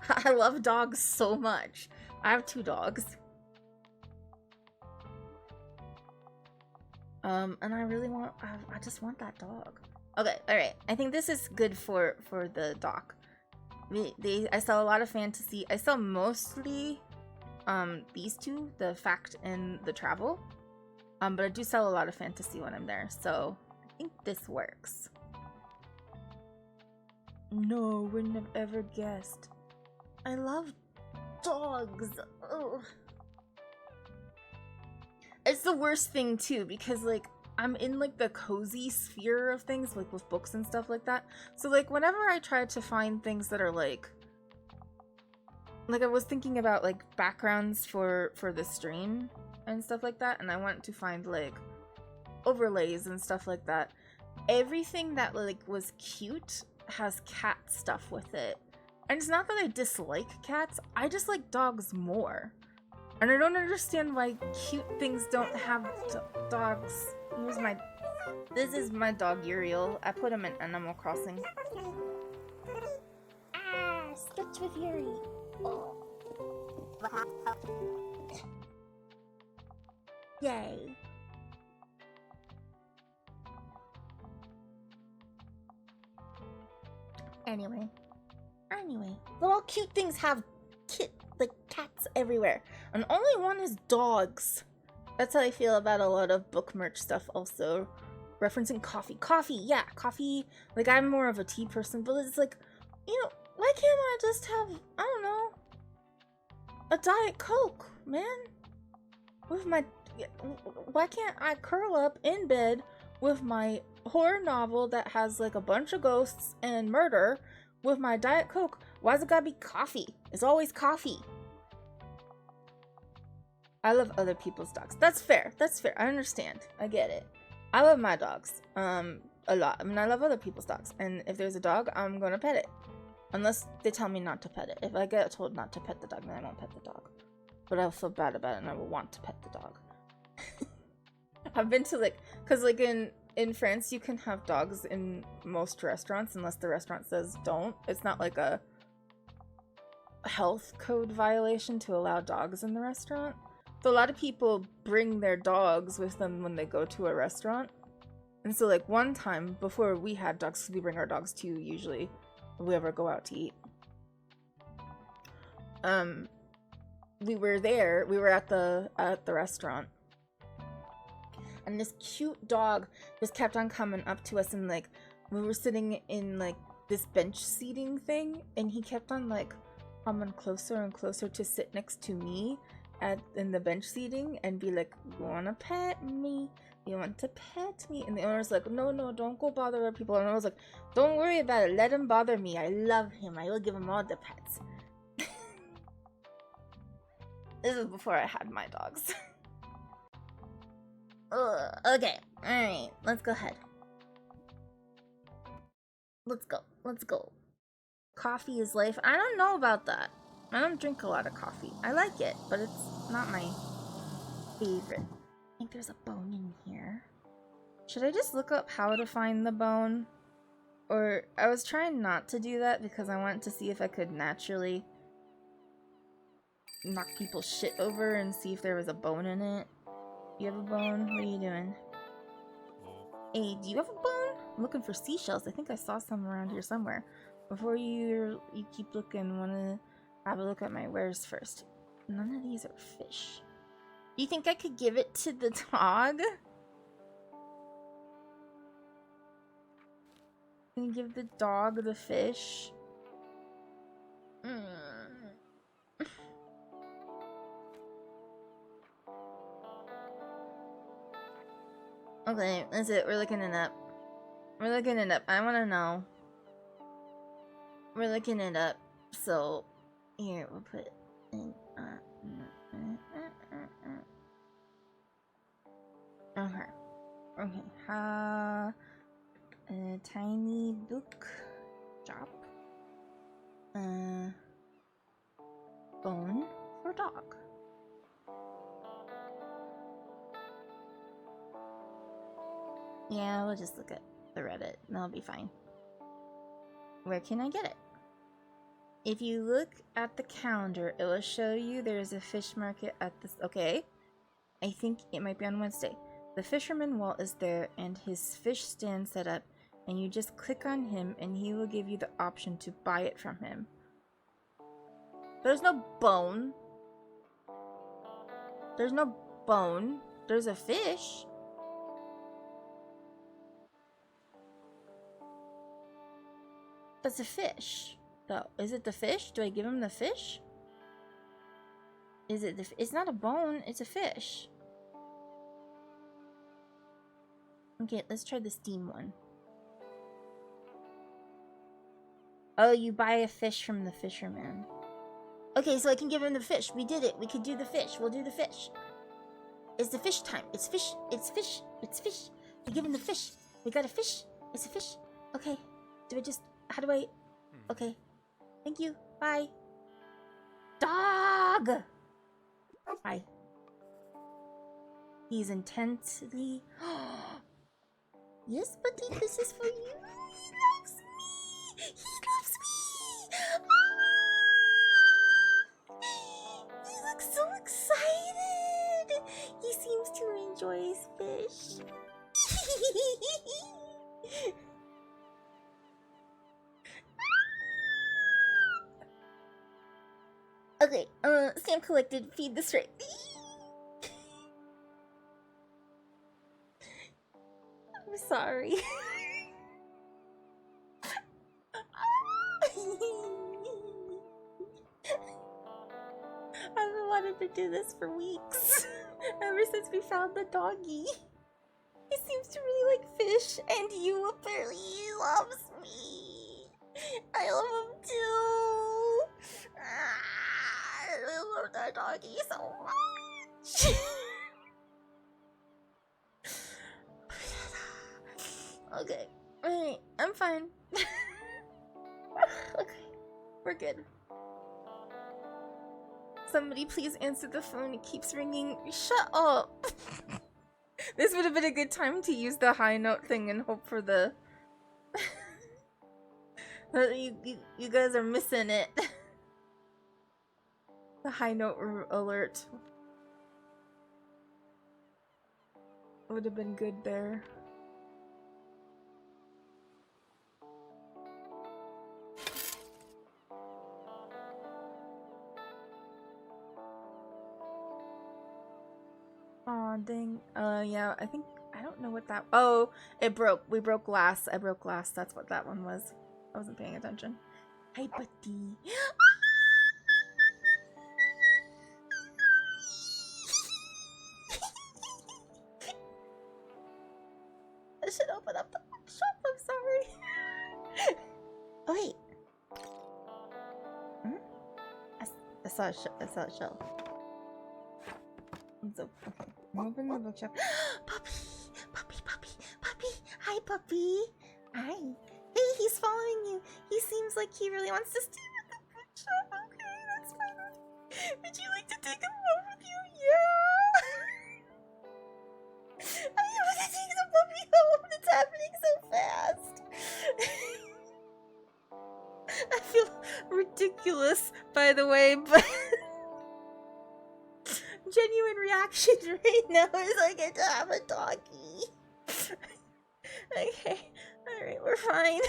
I love dogs so much. I have 2 dogs. And I really want, I just want that dog. Okay, alright. I think this is good for the dock. I sell a lot of fantasy. I sell mostly, these 2, the fact and the travel. But I do sell a lot of fantasy when I'm there, so I think this works. No, wouldn't have ever guessed. I love dogs. Ugh. It's the worst thing too, because like I'm in like the cozy sphere of things, like with books and stuff like that. So like whenever I try to find things that are like I was thinking about like backgrounds for the stream and stuff like that, and I want to find like overlays and stuff like that. Everything that like was cute has cat stuff with it. And it's not that I dislike cats, I just like dogs more. And I don't understand why cute things don't have dogs. This is my dog Uriel. I put him in Animal Crossing. Ah, sketch with Yuri. Oh. Yay. Anyway, but all cute things have cats everywhere, and only one is dogs. That's how I feel about a lot of book merch stuff. Also, referencing coffee. Yeah, coffee. Like I'm more of a tea person, but it's like, you know, why can't I just have, I don't know, a Diet Coke, man? Why can't I curl up in bed with my horror novel that has like a bunch of ghosts and murder with my Diet Coke? Why's it gotta be coffee? It's always coffee. I love other people's dogs. That's fair. I understand. I get it. I love my dogs. A lot. I mean, I love other people's dogs. And if there's a dog, I'm gonna pet it. Unless they tell me not to pet it. If I get told not to pet the dog, then I won't pet the dog. But I'll feel bad about it and I will want to pet the dog. I've been to cause in France you can have dogs in most restaurants unless the restaurant says don't. It's not like a health code violation to allow dogs in the restaurant. So a lot of people bring their dogs with them when they go to a restaurant. And so like one time before we had dogs, 'cause we bring our dogs to usually if we ever go out to eat. We were at the restaurant. And this cute dog just kept on coming up to us, and like we were sitting in like this bench seating thing, and he kept on like coming closer and closer to sit next to me in the bench seating and be like, "You wanna pet me? You want to pet me?" And the owner's like, no, don't go bother other people. And I was like, don't worry about it, let him bother me. I love him. I will give him all the pets. This is before I had my dogs. Ugh, okay, alright, let's go ahead. Let's go. Coffee is life. I don't know about that. I don't drink a lot of coffee. I like it, but it's not my favorite. I think there's a bone in here. Should I just look up how to find the bone? Or I was trying not to do that because I wanted to see if I could naturally knock people's shit over and see if there was a bone in it. You have a bone? What are you doing? Hey, do you have a bone? I'm looking for seashells. I think I saw some around here somewhere. Before you keep looking, wanna have a look at my wares first. None of these are fish. Do you think I could give it to the dog? Can you give the dog the fish? Okay, that's it. We're looking it up. We're looking it up. I want to know. We're looking it up. So, here, we'll put in. Okay. Okay. Tiny Bookshop. Bone for dog. Yeah, we'll just look at the Reddit. That'll be fine. Where can I get it? If you look at the calendar, it will show you there's a fish market at this. Okay. I think it might be on Wednesday. The fisherman Walt is there and his fish stand set up, and you just click on him and he will give you the option to buy it from him. There's no bone. There's no bone. There's a fish. That's a fish, though. Is it the fish? Do I give him the fish? Is it the? It's not a bone. It's a fish. Okay, let's try the steam one. Oh, you buy a fish from the fisherman. Okay, so I can give him the fish. We did it. We could do the fish. We'll do the fish. It's the fish time. It's fish. It's fish. It's fish. We give him the fish. We got a fish. It's a fish. Okay. Do I just... How do I... Okay. Thank you. Bye. Dog! Bye. He's intensely... Yes, buddy, this is for you. He loves me. He loves me. He looks so excited. He seems to enjoy his fish. Okay, Sam collected. Feed this right. I'm sorry. I've been wanting to do this for weeks. Ever since we found the doggy. He seems to really like fish, and you apparently he loves me. I love him too. I love that doggy so much. Okay. Alright, I'm fine. Okay, we're good. Somebody please answer the phone. It keeps ringing. Shut up. This would have been a good time to use the high note thing and hope for the... you guys are missing it. The high note alert would have been good there. Aw, dang. Yeah, I think... I don't know what that... Oh, it broke. We broke glass. I broke glass. That's what that one was. I wasn't paying attention. Hey, buddy. I should open up the bookshop. I'm sorry. Oh, wait. I saw a shelf. So, okay. Open the bookshop. Puppy. Hi, puppy. Hi. Hey, he's following you. He seems like he really wants to stay at the bookshop. Okay, that's fine. Would you like to take him home with you? Yeah. I want to take the puppy home. It's happening so fast. I feel ridiculous, by the way, but... Genuine reaction right now is I get to have a doggy. Okay, Alright, we're fine.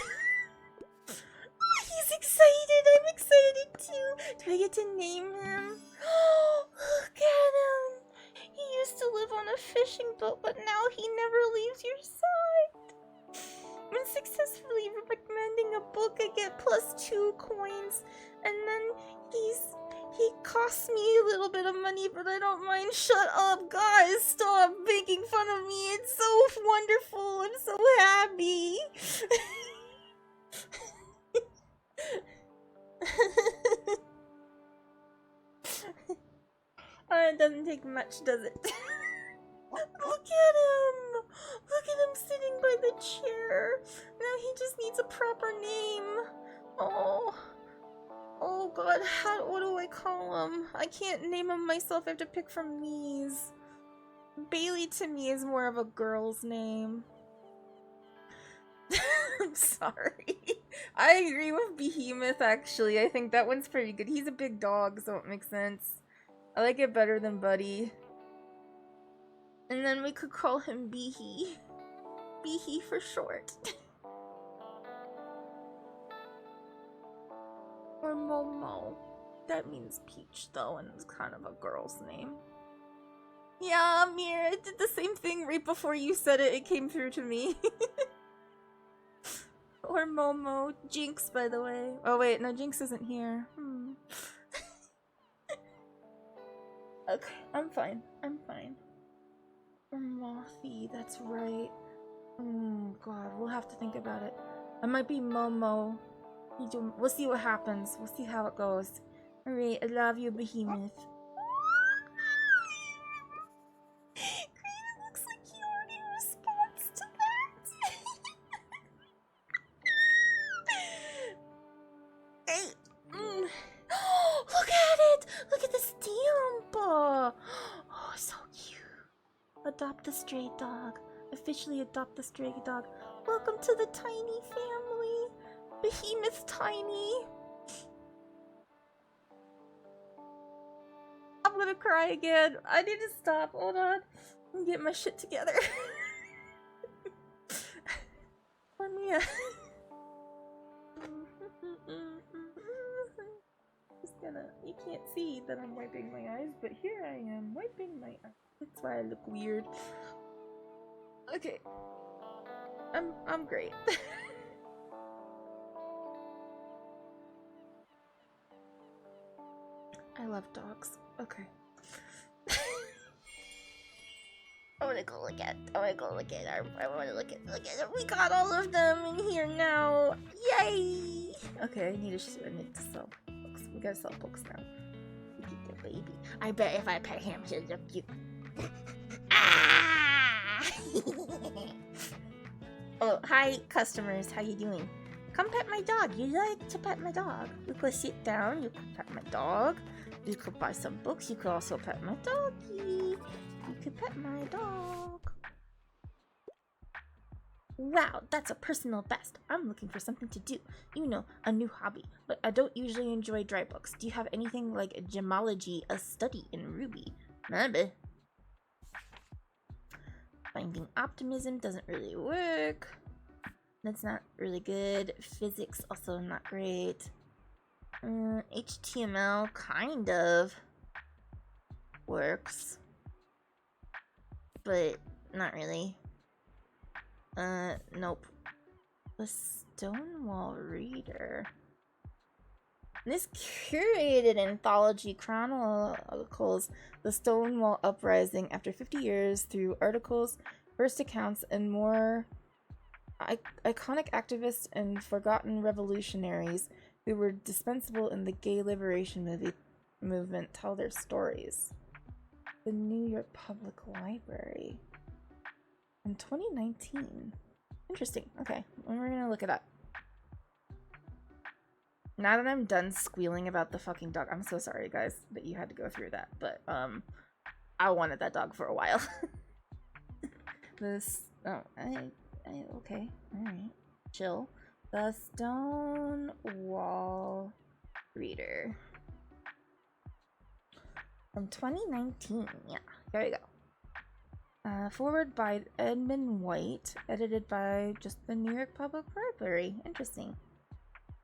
He's excited. I'm excited too. Do I get to name him? Look at him. He used to live on a fishing boat, but now he never leaves your side. When successfully recommending a book, I get +2 coins. And then he costs me a little bit of money, but I don't mind. Shut up, guys. Stop making fun of me. It's so wonderful. I'm so happy. It doesn't take much, does it? Look at him! Look at him sitting by the chair. Now he just needs a proper name. Oh god, what do I call him? I can't name him myself, I have to pick from these. Bailey to me is more of a girl's name. I'm sorry. I agree with Behemoth, actually. I think that one's pretty good. He's a big dog, so it makes sense. I like it better than Buddy. And then we could call him Behe. Behe for short. Or Momo. That means peach, though, and it's kind of a girl's name. Yeah, Amir, I did the same thing right before you said it. It came through to me. Or Momo. Jinx, by the way. Oh, wait, no, Jinx isn't here. Okay, I'm fine. I'm fine. Or Mothy, that's right. Oh, God, we'll have to think about it. I might be Momo. We'll see what happens. We'll see how it goes. Alright, I love you, Behemoth. It looks like he already responds to that. Hey. Look at it! Look at the stamp! Oh, so cute. Adopt the stray dog. Officially adopt the stray dog. Welcome to the Tiny family. Behemoth Tiny. I'm gonna cry again. I need to stop. Hold on. I'm getting my shit together. Let me. Just gonna. You can't see that I'm wiping my eyes, but here I am wiping my eyes. That's why I look weird. Okay. I'm great. I love dogs. Okay. I wanna go look at. I wanna look at. We got all of them in here now. Yay! Okay, I need to sell books. We gotta sell books now. Look at the baby. I bet if I pet him, he'll look cute. Ah! Oh, hi, customers. How you doing? Come pet my dog. You like to pet my dog. You could sit down. You could pet my dog. You could buy some books. You could also pet my doggy. You could pet my dog. Wow, that's a personal best. I'm looking for something to do. You know, a new hobby. But I don't usually enjoy dry books. Do you have anything like gemology, a study in Ruby? Maybe. Finding optimism doesn't really work. That's not really good. Physics also not great. HTML kind of works, but not really. Nope. The Stonewall Reader. This curated anthology chronicles the Stonewall Uprising after 50 years through articles, first accounts, and more iconic activists and forgotten revolutionaries who were dispensable in the gay liberation movement tell their stories. The New York Public Library. In 2019. Interesting. Okay, we're gonna look it up. Now that I'm done squealing about the fucking dog, I'm so sorry, guys, that you had to go through that, but, I wanted that dog for a while. Okay, alright. Chill. The Stonewall Reader. From 2019, yeah, there you go. Forward by Edmund White, edited by just the New York Public Library. Interesting.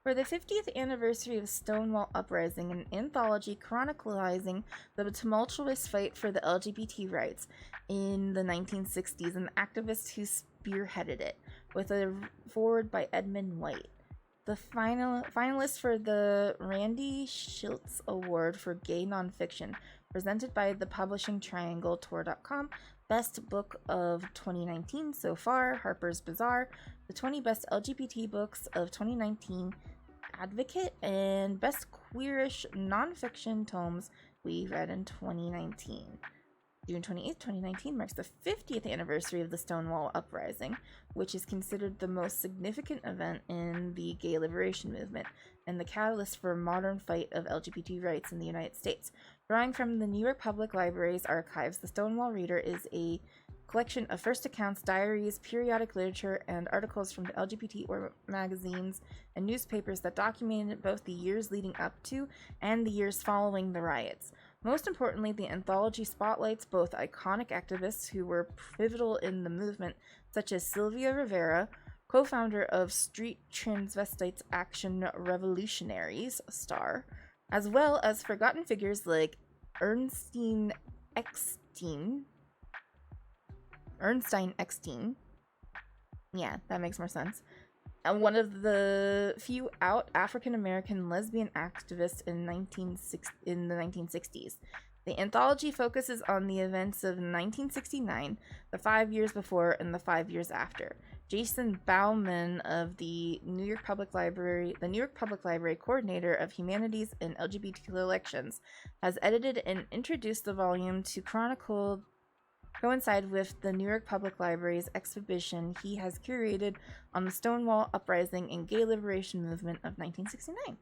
For the 50th anniversary of Stonewall Uprising, an anthology chronicling the tumultuous fight for the LGBT rights in the 1960s, and the activists who spearheaded it, with a foreword by Edmund White. The finalists for the Randy Shilts Award for Gay Nonfiction, presented by the Publishing Triangle Tour.com. Best Book of 2019 so far, Harper's Bazaar. The 20 Best LGBT Books of 2019, Advocate. And Best Queerish Nonfiction Tomes we read in 2019. June 28th, 2019 marks the 50th anniversary of the Stonewall Uprising, which is considered the most significant event in the gay liberation movement and the catalyst for a modern fight of LGBT rights in the United States. Drawing from the New York Public Library's archives, the Stonewall Reader is a collection of first accounts, diaries, periodic literature, and articles from the LGBT magazines and newspapers that documented both the years leading up to and the years following the riots. Most importantly, the anthology spotlights both iconic activists who were pivotal in the movement, such as Sylvia Rivera, co-founder of Street Transvestites Action Revolutionaries, STAR, as well as forgotten figures like Ernstine Eckstein. Yeah, that makes more sense. And one of the few out African-American lesbian activists in the 1960s. The anthology focuses on the events of 1969, the 5 years before and the 5 years after. Jason Bauman of the New York Public Library Coordinator of Humanities and LGBT Elections, has edited and introduced the volume to coincide with the New York Public Library's exhibition he has curated on the Stonewall Uprising and Gay Liberation Movement of 1969.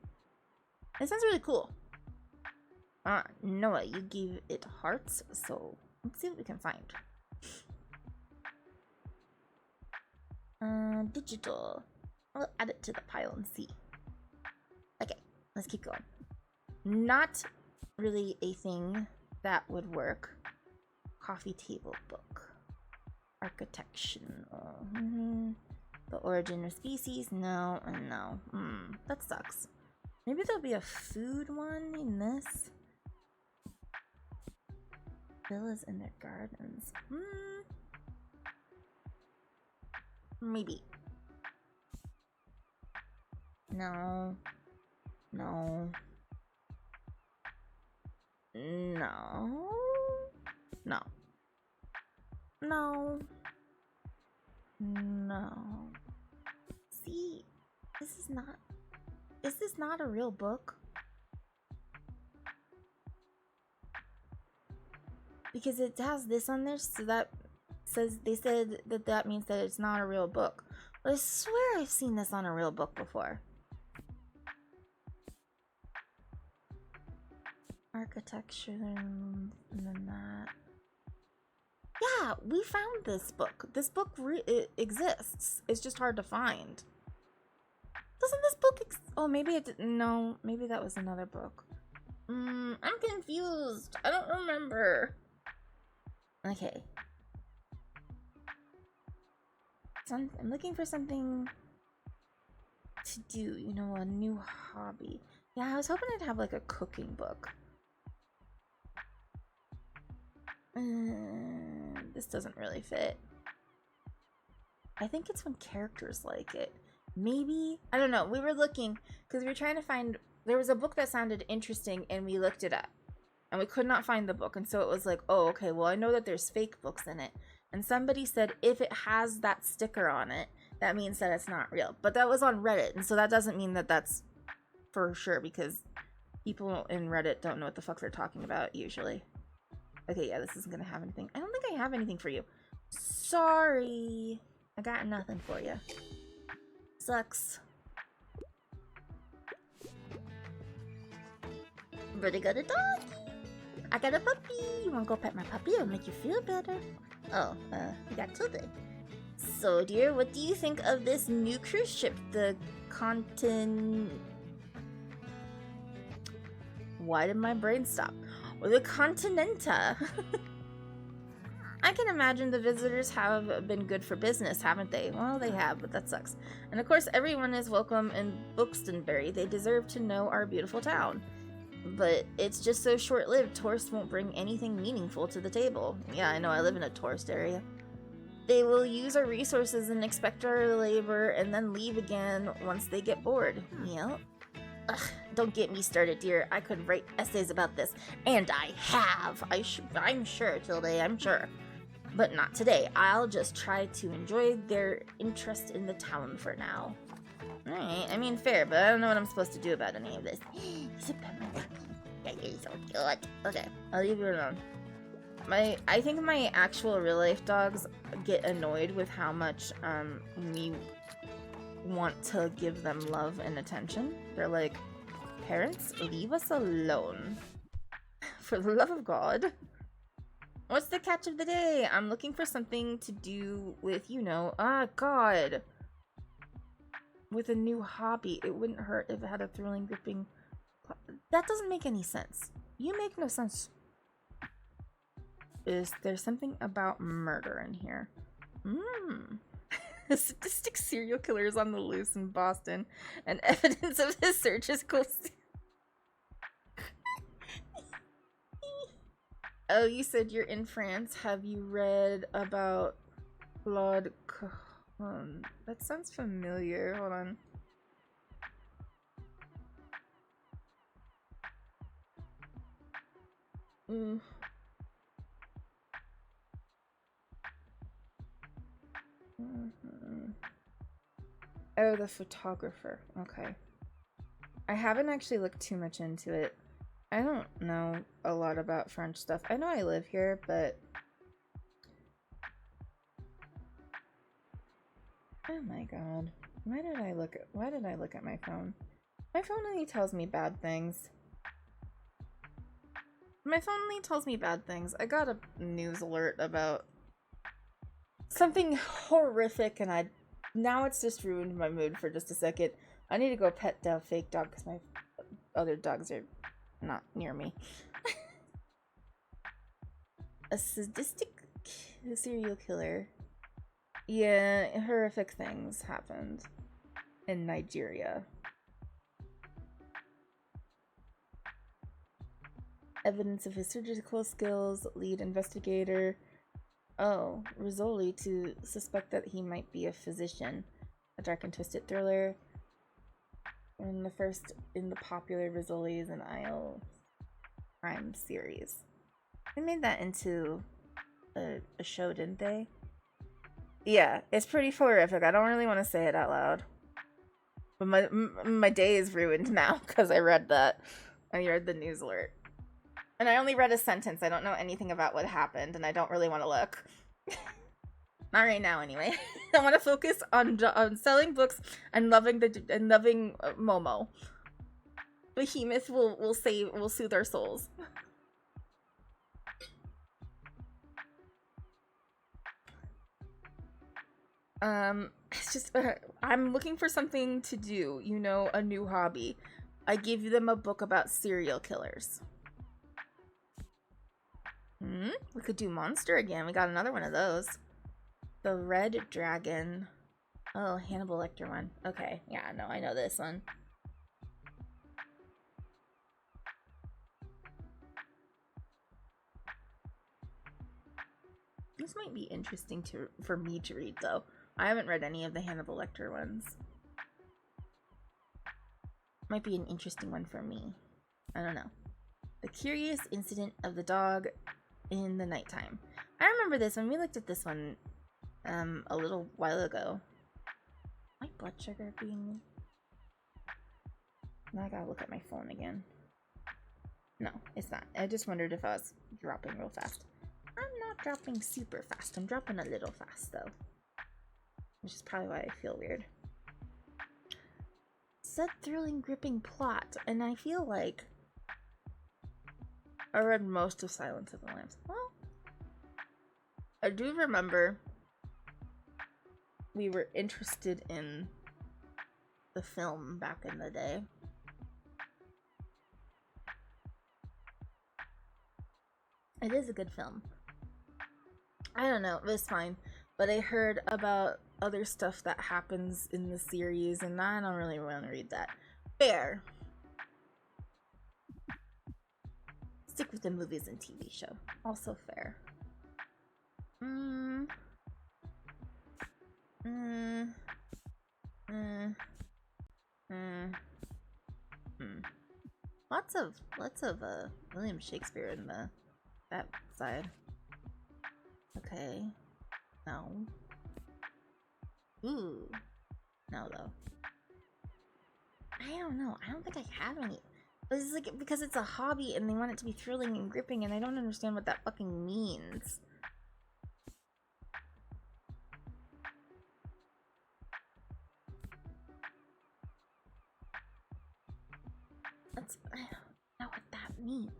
It sounds really cool. Noah, you gave it hearts, so let's see what we can find. Digital. I'll add it to the pile and see. Okay, let's keep going. Not really a thing that would work. Coffee table book. Architecture. The origin of species. No. That sucks. Maybe there'll be a food one in this. Villas in their gardens. Maybe. No. No. See, is this not a real book? Because it has this on there, so that they said that means that it's not a real book. But I swear I've seen this on a real book before. Architecture, and then that. Yeah, we found this book. This book it exists. It's just hard to find. Doesn't this book oh, maybe it didn't. No, maybe that was another book. I'm confused. I don't remember. Okay. I'm looking for something to do, you know, a new hobby. Yeah, I was hoping I'd have like a cooking book. This doesn't really fit. I think it's when characters like it. Maybe, I don't know. We were looking because we were trying to find, there was a book that sounded interesting and we looked it up and we could not find the book. And so it was like, oh, okay, well, I know that there's fake books in it. And somebody said if it has that sticker on it, that means that it's not real. But that was on Reddit. And so that doesn't mean that that's for sure because people in Reddit don't know what the fuck they're talking about usually. Okay, yeah, this isn't gonna have anything. I don't think I have anything for you. Sorry. I got nothing for you. Sucks. But I got a dog. I got a puppy. You wanna go pet my puppy? It'll make you feel better. Oh, we got Tilde. So, dear, what do you think of this new cruise ship? The Why did my brain stop? Or the Continenta. I can imagine the visitors have been good for business, haven't they? Well, they have, but that sucks. And of course, everyone is welcome in Buxtonbury. They deserve to know our beautiful town. But it's just so short-lived, tourists won't bring anything meaningful to the table. Yeah, I know, I live in a tourist area. They will use our resources and expect our labor and then leave again once they get bored. Yep. Ugh, don't get me started, dear. I could write essays about this, and I have. I'm sure, Tilde, I'm sure. But not today. I'll just try to enjoy their interest in the town for now. Alright, I mean, fair, but I don't know what I'm supposed to do about any of this. He's a pepper. Yeah, he's so good. Okay, I'll leave you alone. I think my actual real life dogs get annoyed with how much we want to give them love and attention. They're like, parents, leave us alone. For the love of God. What's the catch of the day? I'm looking for something to do with, God. With a new hobby. It wouldn't hurt if it had a thrilling, gripping... That doesn't make any sense. You make no sense. Is there something about murder in here? A sadistic serial killer is on the loose in Boston, and evidence of his search is close. Oh, you said you're in France. Have you read about Claude Cahun? That sounds familiar. Hold on. Oh, the photographer. Okay. I haven't actually looked too much into it. I don't know a lot about French stuff. I know I live here, but... Oh my god. Why did I look at my phone? My phone only tells me bad things. My phone only tells me bad things. I got a news alert about something horrific, and now it's just ruined my mood for just a second. I need to go pet the fake dog because my other dogs are not near me. A sadistic serial killer. Yeah, horrific things happened in Nigeria. Evidence of his surgical skills, lead investigator. Oh, Rizzoli to suspect that he might be a physician. A dark and twisted thriller. And the first in the popular Rizzoli's and Isle crime series. They made that into a show, didn't they? Yeah, it's pretty horrific. I don't really want to say it out loud. But my day is ruined now because I read that. I read the news alert. And I only read a sentence. I don't know anything about what happened, and I don't really want to look. Not right now, anyway. I want to focus on selling books and loving Momo. Behemoth will soothe our souls. It's just I'm looking for something to do. A new hobby. I give them a book about serial killers. We could do Monster again. We got another one of those. The Red Dragon. Oh, Hannibal Lecter one. Okay, yeah, no, I know this one. This might be interesting for me to read, though. I haven't read any of the Hannibal Lecter ones. Might be an interesting one for me. I don't know. The Curious Incident of the Dog in the Nighttime. I remember this when we looked at this one a little while ago. My blood sugar being... Now I gotta look at my phone again. No, it's not. I just wondered if I was dropping real fast. I'm not dropping super fast. I'm dropping a little fast, though. Which is probably why I feel weird. Said thrilling, gripping plot, and I feel like I read most of Silence of the Lambs. Well, I do remember we were interested in the film back in the day. It is a good film. I don't know, it was fine. But I heard about other stuff that happens in the series, and I don't really want to read that. Fair. Stick with the movies and TV show. Also fair. Lots of William Shakespeare in that side. Okay. No. Ooh. No though. I don't know. I don't think I have any. But it's like because it's a hobby and they want it to be thrilling and gripping, and I don't understand what that fucking means. I don't know what that means.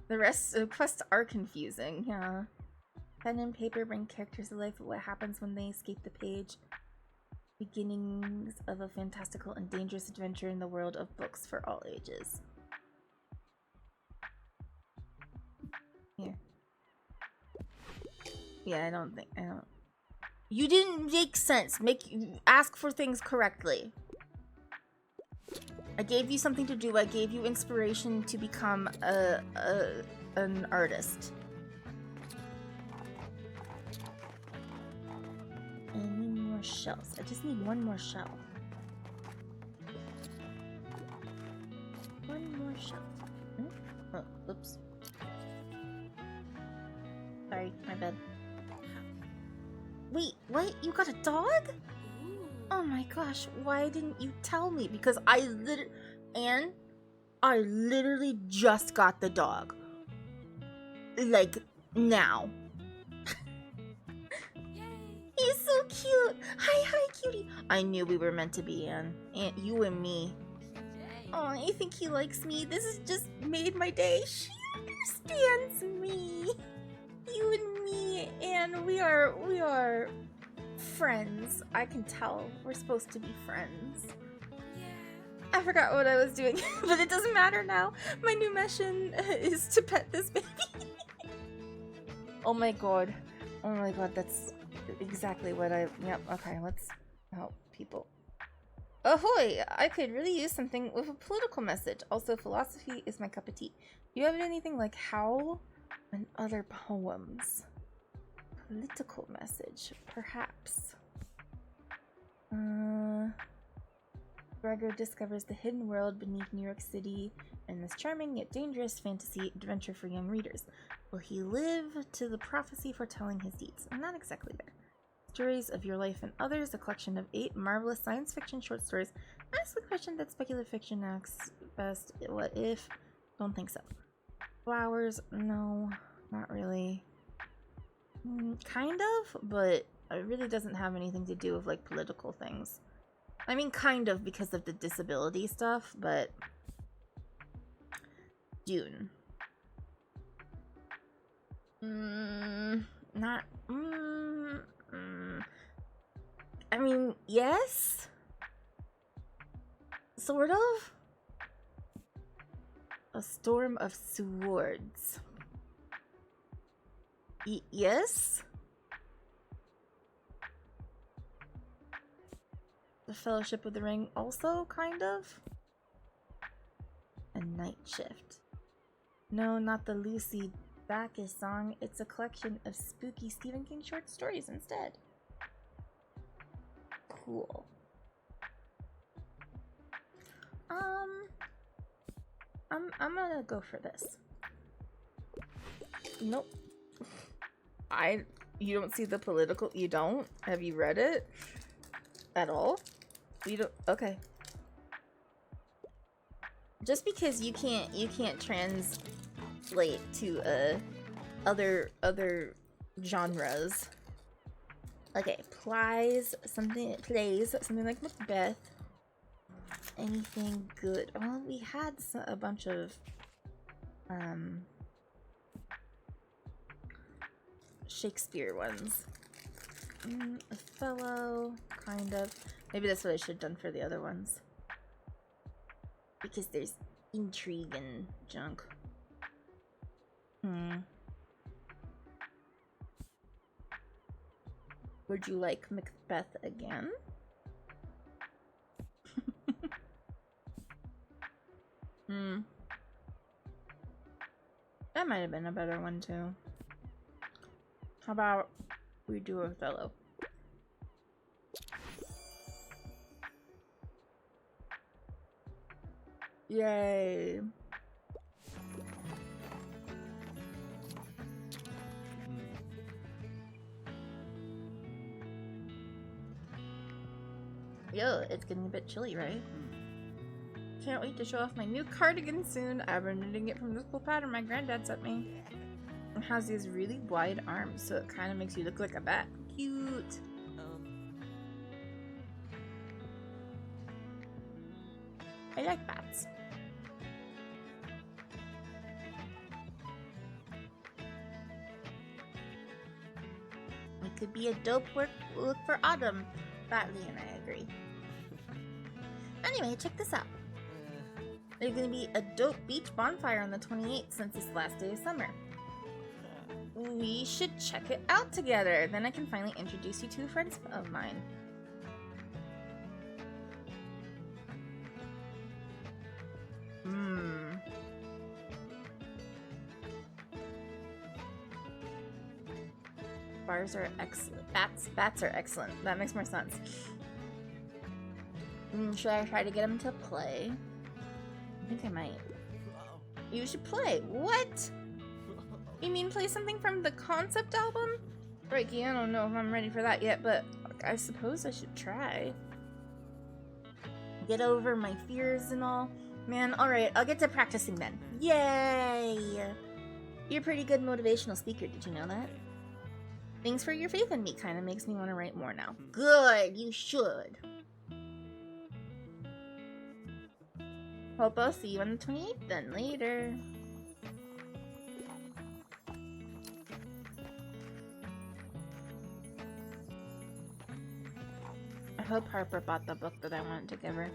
The rest of the quests are confusing, yeah. Pen and paper bring characters to life, but what happens when they escape the page? Beginnings of a fantastical and dangerous adventure in the world of books for all ages. Here. Yeah, I don't. You didn't make sense. Ask for things correctly. I gave you something to do. I gave you inspiration to become an artist. Any more shells? I just need one more shell. One more shell. Oh, oops. Sorry, my bad. Wait, what? You got a dog? Oh my gosh, why didn't you tell me? Because I literally just got the dog. Like, now. He's so cute. Hi, cutie. I knew we were meant to be, Anne. You and me. Oh, I think he likes me. This has just made my day. She understands me. You and me, and we are friends. I can tell we're supposed to be friends. I forgot what I was doing, but it doesn't matter now. My new mission is to pet this baby. Oh my god, that's exactly what yep, okay, let's help people. Ahoy! I could really use something with a political message. Also, philosophy is my cup of tea. Do you have anything like Howl and other poems? Political message, perhaps. Gregor discovers the hidden world beneath New York City in this charming yet dangerous fantasy adventure for young readers. Will he live to the prophecy foretelling his deeds? I'm not exactly there. Stories of Your Life and Others, a collection of 8 marvelous science fiction short stories. Ask the question that speculative fiction asks best. What if? Don't think so. Flowers? No, not really. Kind of, but it really doesn't have anything to do with like political things. I mean, kind of because of the disability stuff, but Dune. Not. I mean, yes, sort of. A Storm of Swords. Yes. The Fellowship of the Ring, also kind of. A Night Shift. No, not the Lucy Bacchus song. It's a collection of spooky Stephen King short stories instead. Cool. I'm gonna go for this. Nope. You don't see the political. You don't? Have you read it at all? You don't. Okay. Just because you can't translate to other genres. Okay, plays something like Macbeth. Anything good? Well, we had a bunch of Shakespeare ones. Othello, kind of. Maybe that's what I should have done for the other ones. Because there's intrigue and junk. Hmm. Would you like Macbeth again? Hmm. That might have been a better one too. How about we do Othello? Yay. Yo, it's getting a bit chilly, right? Can't wait to show off my new cardigan soon. I've been knitting it from this cool pattern my granddad sent me. It has these really wide arms, so it kind of makes you look like a bat. Cute. I like bats. It could be a dope look for autumn. Batley and I agree. Anyway, check this out. There's gonna be a dope beach bonfire on the 28th since it's the last day of summer. We should check it out together. Then I can finally introduce you to friends of mine. Bars are excellent. Bats are excellent. That makes more sense. Should I try to get him to play? I think I might. You should play. What? You mean play something from the concept album? Ricky, I don't know if I'm ready for that yet, but I suppose I should try. Get over my fears and all. Man, alright, I'll get to practicing then. Yay! You're a pretty good motivational speaker, did you know that? Thanks for your faith in me, kinda makes me want to write more now. Good, you should. Hope I'll see you on the 28th then, later. I hope Harper bought the book that I wanted to give her.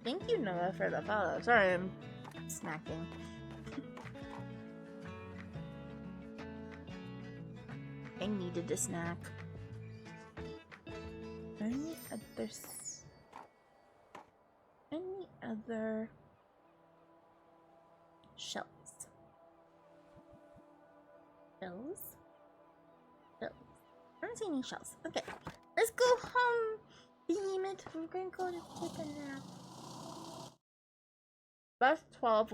Thank you, Noah, for the follow. Sorry, I'm snacking. I needed a snack. Any other shells? Shells? Shells. I don't see any shells. Okay, let's go home. Behemoth, we're gonna go to take a nap. Best 12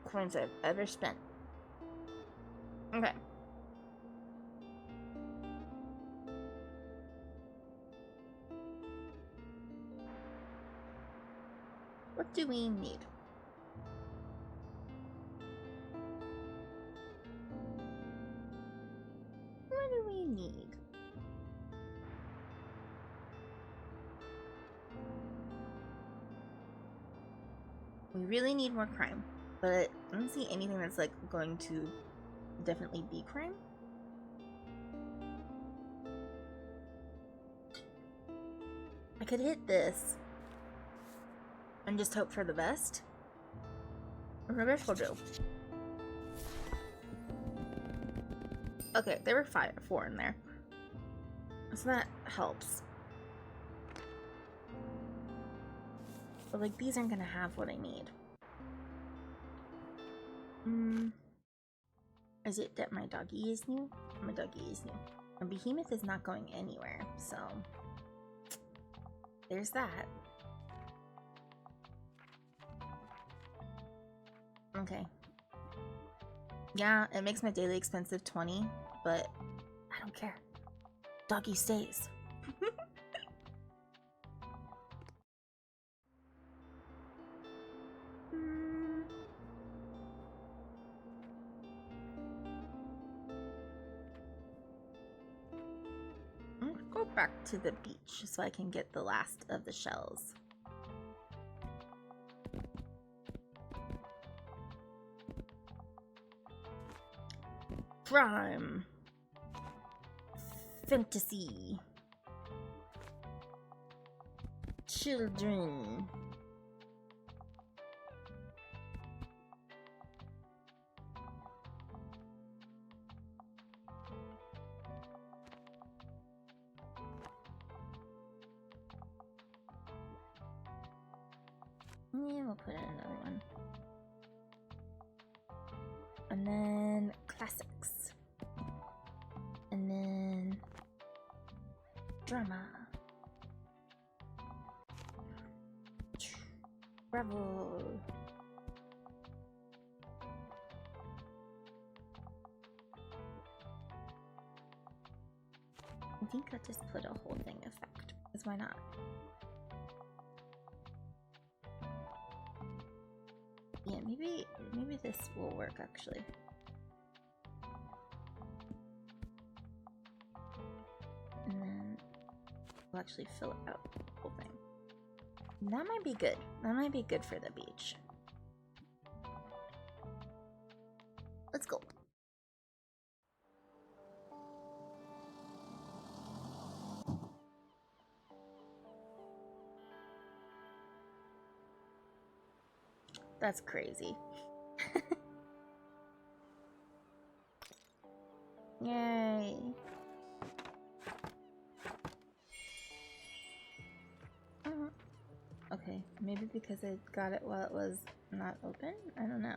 coins I've ever spent. Okay. What do we need? What do we need? We really need more crime, but I don't see anything that's like going to definitely be crime. I could hit this and just hope for the best. Or I guess we'll do. Okay, there were 4 in there, so that helps. But like these aren't gonna have what I need. Is it that my doggy is new? My doggy is new. And Behemoth is not going anywhere, so there's that. Okay. Yeah, it makes my daily expensive 20, but I don't care. Doggy stays. I'm gonna go back to the beach so I can get the last of the shells. Crime. Fantasy. children. Yeah, we'll put in another one. And then classics. And then drama. Travel. I think I'll just put a whole thing effect, because why not? Yeah, maybe this will work actually. And then we'll actually fill out the whole thing. That might be good. That might be good for the beach. Let's go. That's crazy. Yay. Okay, maybe because I got it while it was not open? I don't know.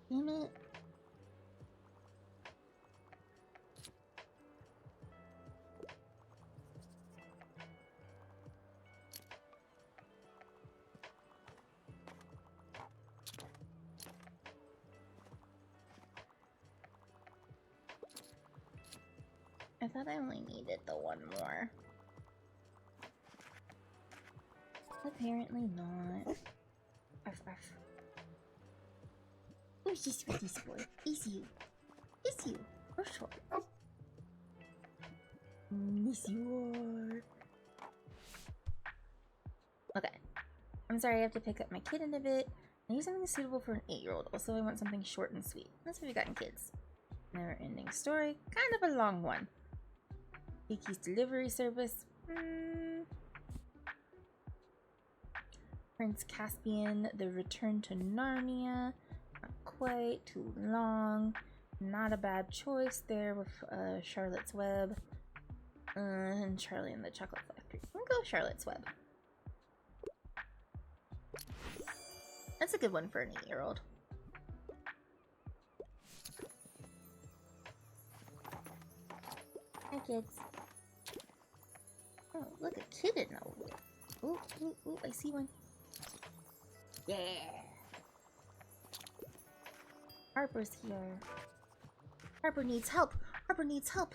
Damn it. I thought I only needed the one more. Apparently not. Arf, arf. Who's this sweetie boy? It's you. It's you. For sure. Yes, you are. Okay. I'm sorry I have to pick up my kid in a bit. I need something suitable for an 8-year-old. Also, I want something short and sweet. That's what we got in kids. Never-ending story. Kind of a long one. Kiki's delivery service. Prince Caspian, The Return to Narnia. Not quite too long. Not a bad choice there with Charlotte's Web. And Charlie and the Chocolate Factory. We'll go Charlotte's Web. That's a good one for an 8-year-old. Hi, kids. Oh, look, a kid in over. Ooh, ooh, ooh, I see one. Yeah. Harper's here. Harper needs help. Harper needs help.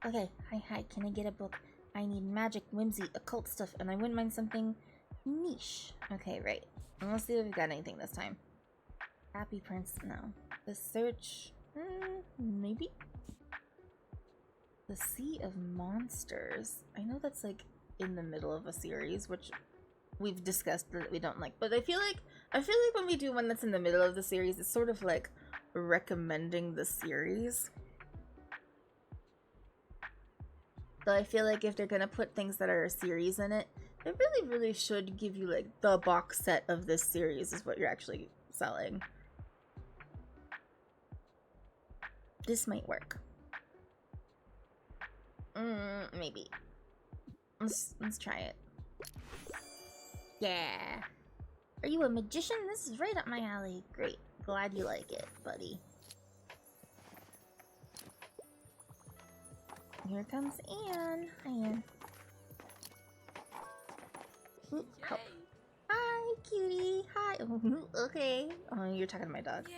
Okay, hi, can I get a book? I need magic, whimsy, occult stuff, and I wouldn't mind something niche. Okay, right. And we'll see if we've got anything this time. Happy Prince, no. The Search, maybe? The Sea of Monsters. I know that's like in the middle of a series, which we've discussed that we don't like, but I feel like when we do one that's in the middle of the series, it's sort of like recommending the series. So I feel like if they're gonna put things that are a series in it, they really should give you like the box set of this series is what you're actually selling. This might work. Maybe. Let's try it. Yeah. Are you a magician? This is right up my alley. Great. Glad you like it, buddy. Here comes Anne. Hi, Anne. Ooh, help. Hi, cutie. Hi. Oh, okay. Oh, you're talking to my dog. Yeah.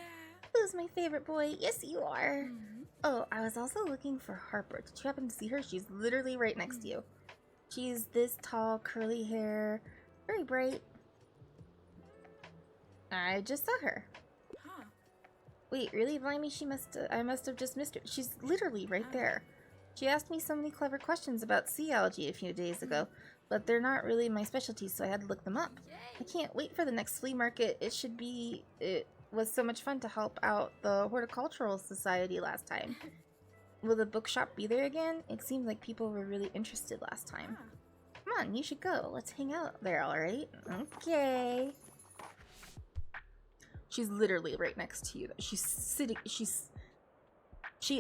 Who's my favorite boy? Yes, you are. Oh, I was also looking for Harper. Did you happen to see her? She's literally right next to you. She's this tall, curly hair, very bright. I just saw her. Huh. Wait, really? Blimey, I must have just missed her. She's literally right there. She asked me so many clever questions about sea algae a few days ago, but they're not really my specialty, so I had to look them up. I can't wait for the next flea market. It was so much fun to help out the Horticultural Society last time. Will the bookshop be there again? It seemed like people were really interested last time. Ah. Come on, you should go. Let's hang out there, alright? Okay. She's literally right next to you. She's sitting, she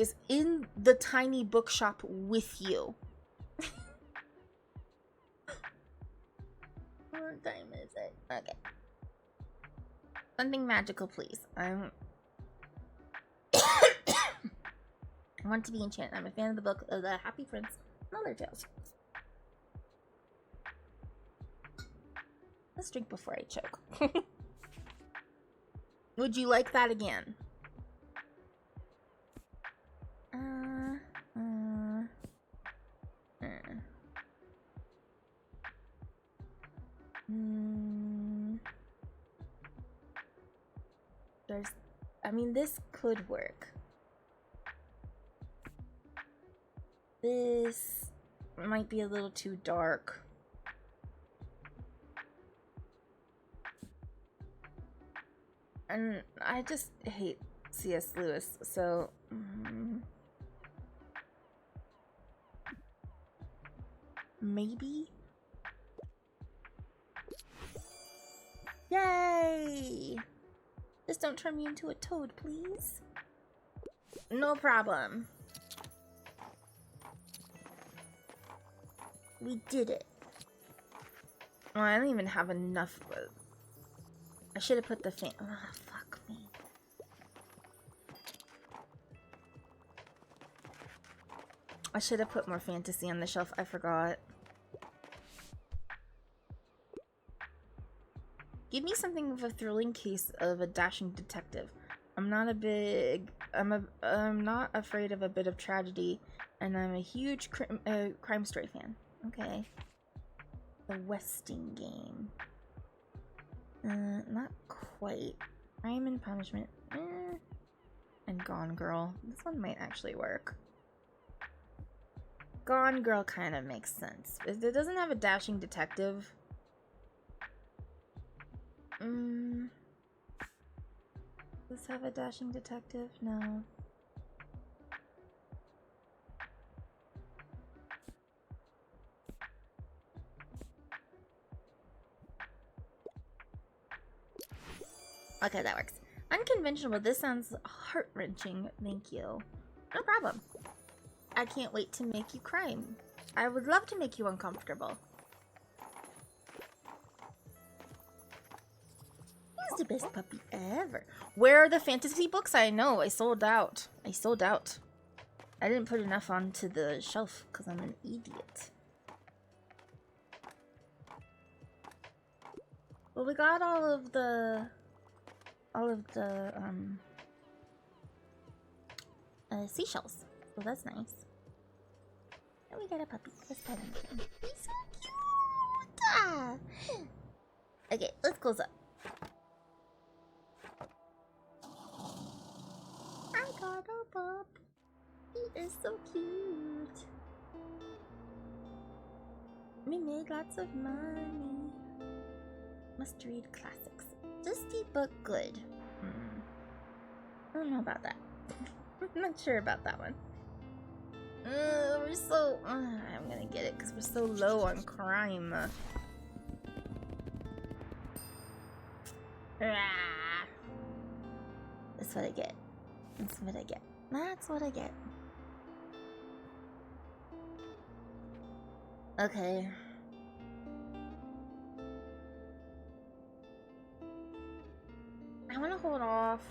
is in the tiny bookshop with you. What time is it? Okay. Something magical, please. I want to be enchanted. I'm a fan of the book of the Happy Prince and other tales. Let's drink before I choke. Would you like that again? I mean, this could work. This might be a little too dark. And I just hate C.S. Lewis, so... maybe? Yay! Just don't turn me into a toad, please. No problem. We did it. Oh, I don't even have enough. I should have put the fan. Oh, fuck me. I should have put more fantasy on the shelf. I forgot. Give me something with a thrilling case of a dashing detective. I'm not afraid of a bit of tragedy, and I'm a huge crime story fan. Okay. The Westing game. Not quite. Crime and Punishment. And Gone Girl. This one might actually work. Gone Girl kind of makes sense. It doesn't have a dashing detective. Does this have a dashing detective? No. Okay, that works. Unconventional, but this sounds heart-wrenching. Thank you. No problem. I can't wait to make you cry. I would love to make you uncomfortable. He's the best puppy ever. Where are the fantasy books? I know. I sold out. I sold out. I didn't put enough onto the shelf because I'm an idiot. Well, we got all of the seashells. So that's nice. And we got a puppy. Let's pet him again. He's so cute! Ah. Okay, let's close up. I got a pup. He is so cute. We made lots of money. Must read classics. Dusty but good. I don't know about that. I'm not sure about that one. We're so... I'm gonna get it because we're so low on crime. That's what I get. That's what I get. That's what I get. Okay. I want to hold off.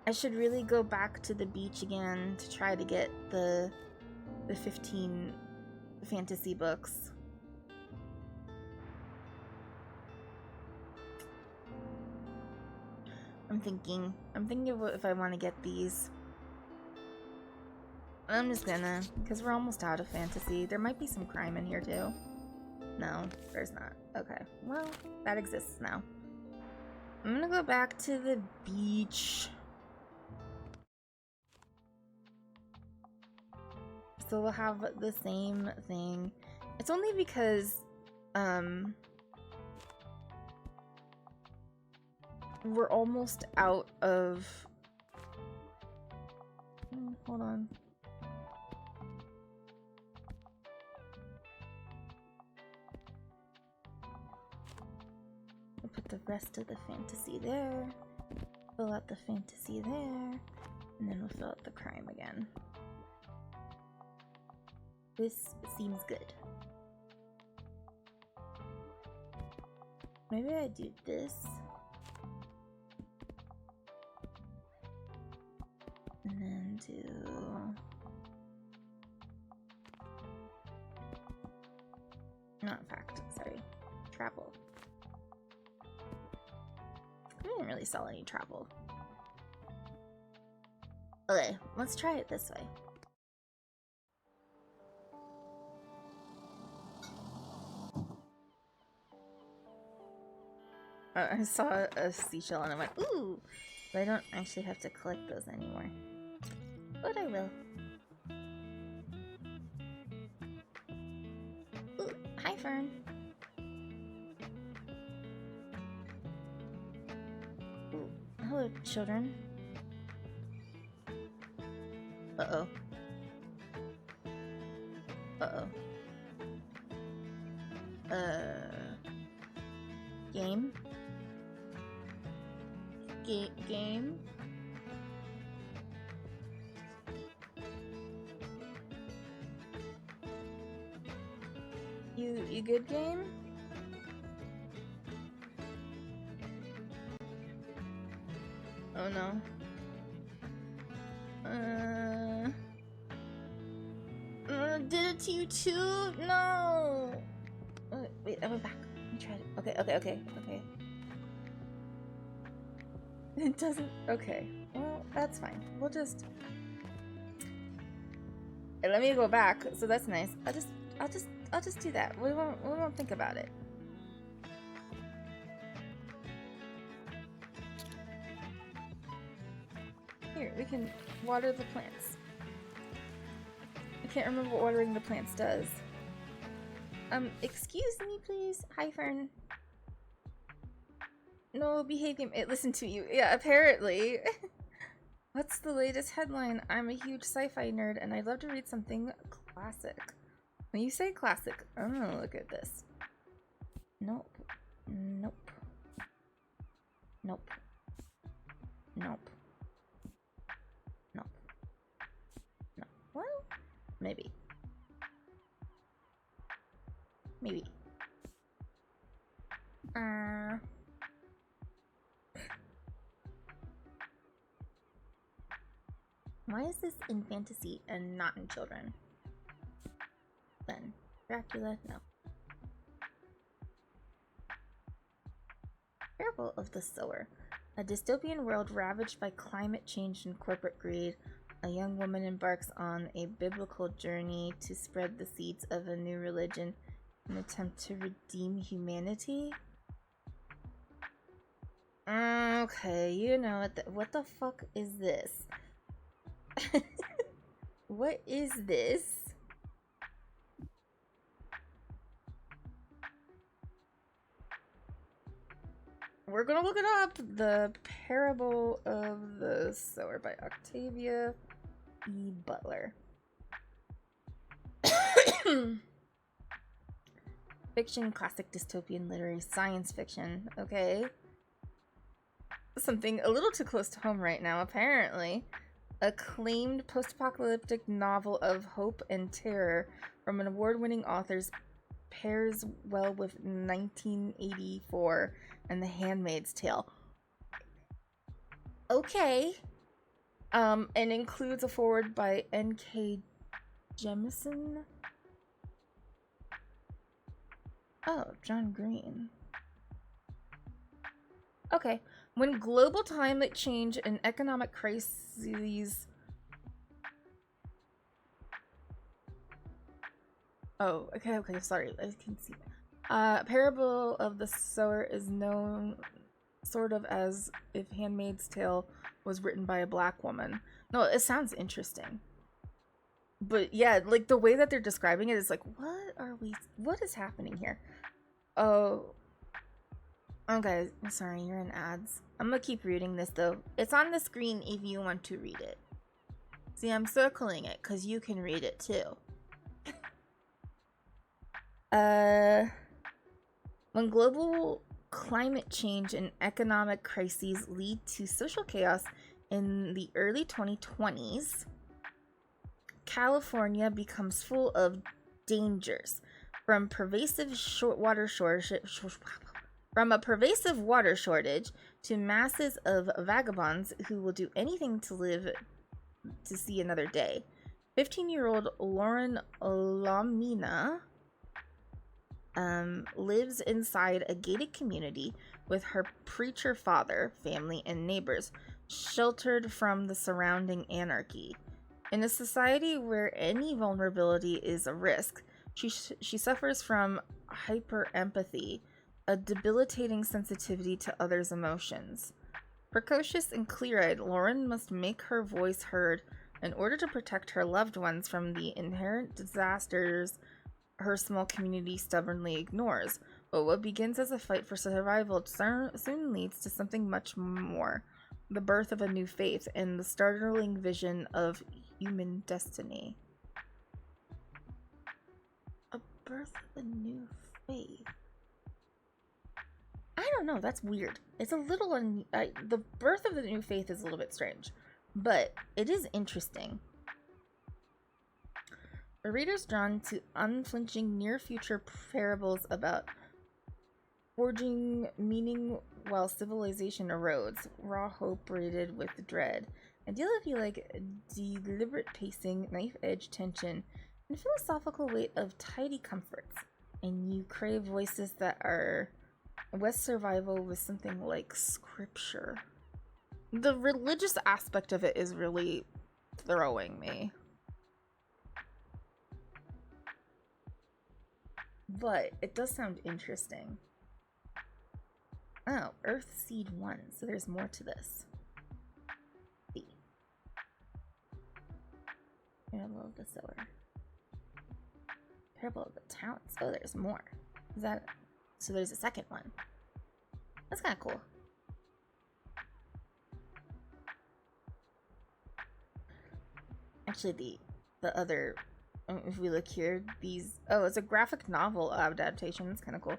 I should really go back to the beach again to try to get the 15 fantasy books. I'm thinking of if I want to get these. I'm just gonna, because we're almost out of fantasy. There might be some crime in here too. No, there's not. Okay, well, that exists now. I'm gonna go back to the beach. So we'll have the same thing. It's only because, we're almost out of... hold on. I'll put the rest of the fantasy there. Fill out the fantasy there. And then we'll fill out the crime again. This seems good. Maybe I do this. And then do... not fact, sorry. Travel. I didn't really sell any travel. Okay, let's try it this way. I saw a seashell and I went, ooh! But I don't actually have to collect those anymore. But I will. Ooh, hi Fern. Ooh, hello children. Uh-oh. Uh-oh. Game? Game? You good, game? Oh no. Did it to you too? No! Wait, I went back. Let me try it. Okay. It doesn't... Okay. Well, that's fine. We'll just... Let me go back, so that's nice. I'll just do that. We won't think about it. Here, we can water the plants. I can't remember what watering the plants does. Excuse me, please. Hi, Fern. No, behave game. It listened to you. Yeah, apparently. What's the latest headline? I'm a huge sci-fi nerd and I'd love to read something classic. When you say classic, I'm gonna look at this. Nope. Nope. Nope. Nope. Nope. No. Well, maybe. Maybe. Why is this in fantasy and not in children? Then Dracula, no. Parable of the Sower. A dystopian world ravaged by climate change and corporate greed. A young woman embarks on a biblical journey to spread the seeds of a new religion in an attempt to redeem humanity. Okay, you know what the fuck is this? What is this? We're gonna look it up. The Parable of the Sower by Octavia E. Butler. Fiction, classic, dystopian, literary, science fiction. Okay. Something a little too close to home right now, apparently. Acclaimed post-apocalyptic novel of hope and terror from an award-winning author's pairs well with 1984 and The Handmaid's Tale. Okay. And includes a foreword by N.K. Jemisin. Oh, John Green. Okay. When global climate change and economic crises... Oh, okay, sorry. I can see that. Parable of the Sower is known sort of as if Handmaid's Tale was written by a black woman. No, it sounds interesting. But yeah, like the way that they're describing it is like, what is happening here? Oh, Okay, sorry, you're in ads. I'm gonna keep reading this though. It's on the screen if you want to read it. See, I'm circling it because you can read it too. When global climate change and economic crises lead to social chaos in the early 2020s, California becomes full of dangers from a pervasive water shortage to masses of vagabonds who will do anything to live to see another day. 15-year-old Lauren Lamina lives inside a gated community with her preacher father, family, and neighbors, sheltered from the surrounding anarchy. In a society where any vulnerability is a risk, she suffers from hyperempathy, a debilitating sensitivity to others' emotions. Precocious and clear-eyed, Lauren must make her voice heard in order to protect her loved ones from the inherent disasters her small community stubbornly ignores. But what begins as a fight for survival soon leads to something much more: the birth of a new faith and the startling vision of human destiny. A birth of a new faith. I don't know, that's weird. It's a little the birth of the new faith is a little bit strange, but it is interesting. The reader's drawn to unflinching near-future parables about forging meaning while civilization erodes, raw hope braided with dread. Ideal if you like deliberate pacing, knife-edge tension, and philosophical weight of tidy comforts, and you crave voices that are West survival with something like scripture. The religious aspect of it is really throwing me. But it does sound interesting. Oh, Earth Seed 1, so there's more to this. B. Parable of the Sower. Parable of the Talents. Oh, there's more. Is that... So there's a second one. That's kind of cool. Actually, the other... If we look here, these... Oh, it's a graphic novel adaptation. That's kind of cool.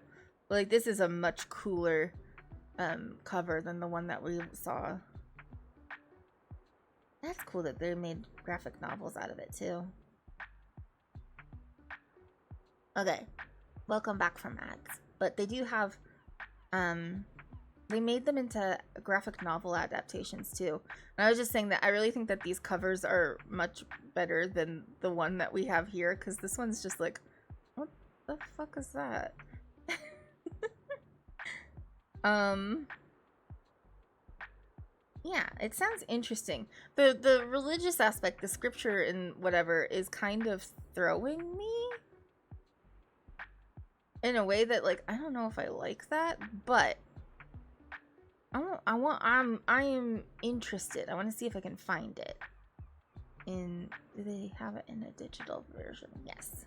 But, like, this is a much cooler cover than the one that we saw. That's cool that they made graphic novels out of it, too. Okay. Welcome back from ads. But they do have... They made them into graphic novel adaptations, too. And I was just saying that I really think that these covers are much better than the one that we have here, because this one's just like, what the fuck is that? Yeah, it sounds interesting. The religious aspect, the scripture and whatever, is kind of throwing me in a way that, like, I don't know if I like that, but I am interested. I want to see if I can find it. Do they have it in a digital version? Yes.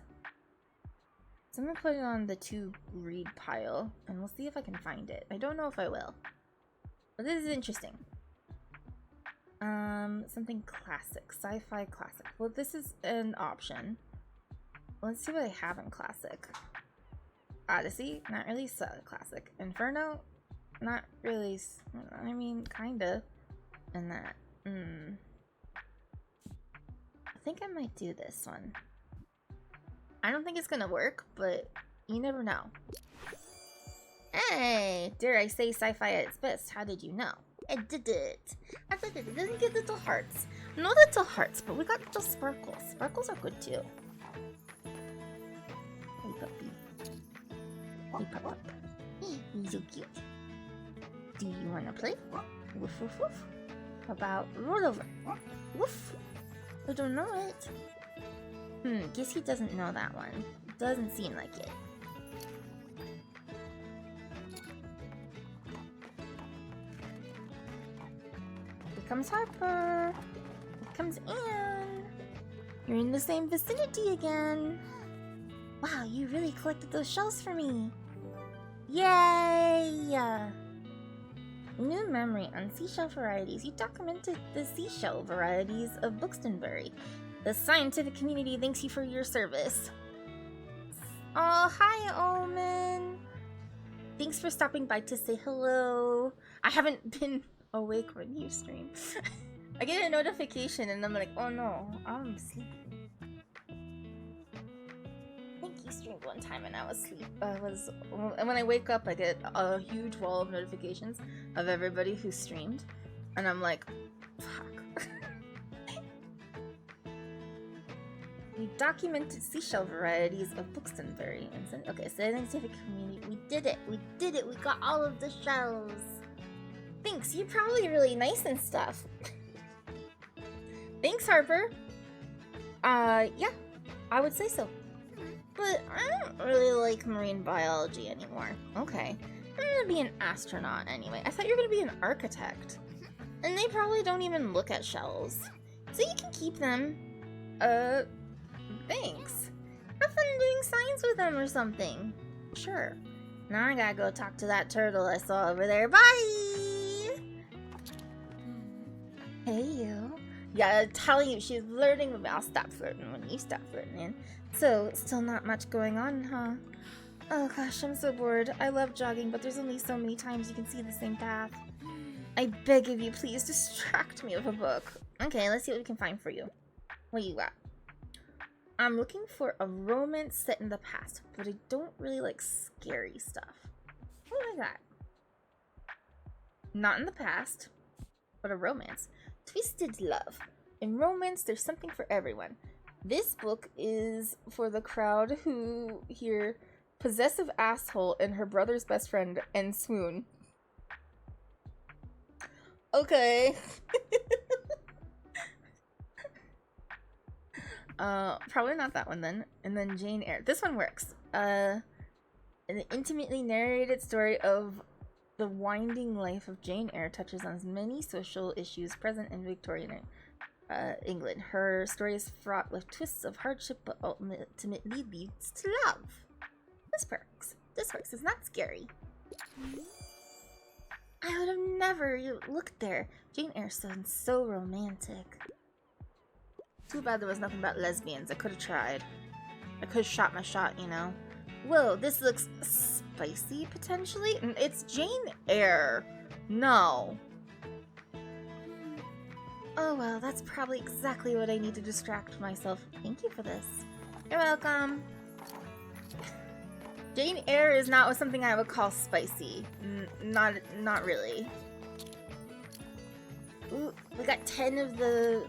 So I'm gonna put it on the to read pile, and we'll see if I can find it. I don't know if I will, but this is interesting. Something classic, sci-fi classic. Well, this is an option. Let's see what I have in classic. Odyssey, not really classic. Inferno, not really. I mean, kinda. And that. I think I might do this one. I don't think it's gonna work, but you never know. Hey, dare I say sci-fi at its best? How did you know? I did it. I did it. It doesn't get little hearts. No little hearts, but we got little sparkles. Sparkles are good too. Hey puppy. Hey pup. He's so cute. Do you wanna play? Woof woof woof. How about roll over? Woof. I don't know it. Guess he doesn't know that one. Doesn't seem like it. Here comes Harper. Here comes Anne. You're in the same vicinity again. Wow, you really collected those shells for me. Yay! New memory on seashell varieties. You documented the seashell varieties of Buxtonbury. The scientific community thanks you for your service. Oh, hi, Omen. Thanks for stopping by to say hello. I haven't been awake when you stream. I get a notification and I'm like, oh no, I'm sleeping. I think you streamed one time and I was asleep. And when I wake up, I get a huge wall of notifications of everybody who streamed, and I'm like, fuck. We documented seashell varieties of Buxtonbury. Okay, scientific community. We did it. We did it. We got all of the shells. Thanks. You're probably really nice and stuff. Thanks, Harper. Yeah, I would say so. But I don't really like marine biology anymore. Okay. I'm gonna be an astronaut anyway. I thought you were gonna be an architect. And they probably don't even look at shells. So you can keep them. Thanks. Have fun doing science with them or something. Sure. Now I gotta go talk to that turtle I saw over there. Bye! Hey, you. Yeah, I'm telling you, she's flirting with me. I'll stop flirting when you stop flirting, man. So, still not much going on, huh? Oh gosh, I'm so bored. I love jogging, but there's only so many times you can see the same path. I beg of you, please distract me with a book. Okay, let's see what we can find for you. What you got? I'm looking for a romance set in the past, but I don't really like scary stuff. What do I got? Not in the past, but a romance. Twisted love. In romance, there's something for everyone. This book is for the crowd who hear possessive asshole and her brother's best friend and swoon. Okay. Probably not that one then. And then Jane Eyre. This one works. An intimately narrated story of the winding life of Jane Eyre touches on many social issues present in Victorian England. Her story is fraught with twists of hardship, but ultimately leads to love. This works. This works. It's not scary. I would have never looked there. Jane Eyre sounds so romantic. Too bad there was nothing about lesbians. I could have tried. I could have shot my shot, you know. Whoa, this looks spicy, potentially? It's Jane Eyre. No. Oh well, that's probably exactly what I need to distract myself. Thank you for this. You're welcome. Jane Eyre is not something I would call spicy. Not really. Ooh, we got 10 of the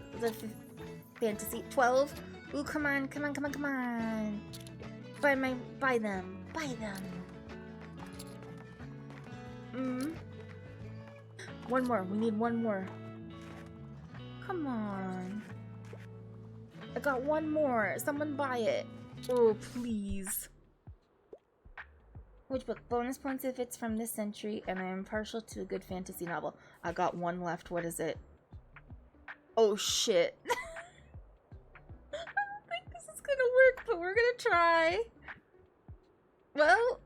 fantasy. 12. Ooh, come on. Buy them. One more. We need one more. Come on. I got one more. Someone buy it. Oh, please. Which book? Bonus points if it's from this century, and I am partial to a good fantasy novel. I got one left. What is it? Oh, shit. I don't think this is gonna work, but we're gonna try. Well...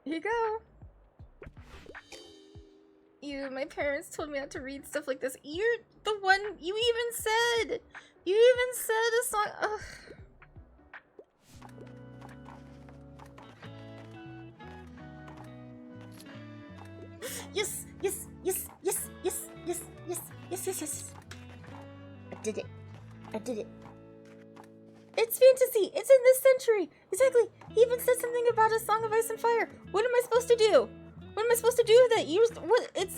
here you go. My parents told me not to read stuff like this. You're the one, you even said a song. Ugh. Yes. I did it. It's fantasy. It's in this century. Exactly. He even said something about a Song of Ice and Fire. What am I supposed to do? What am I supposed to do with it? What? It's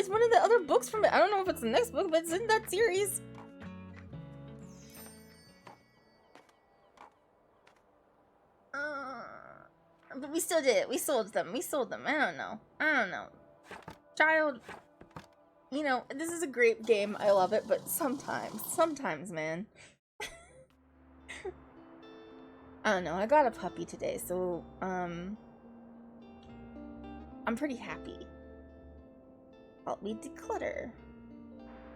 one of the other books from it. I don't know if it's the next book, but it's in that series. But we still did it. We sold them. I don't know. Child, this is a great game. I love it, but sometimes, man. I don't know. I got a puppy today, so, I'm pretty happy. Help me declutter.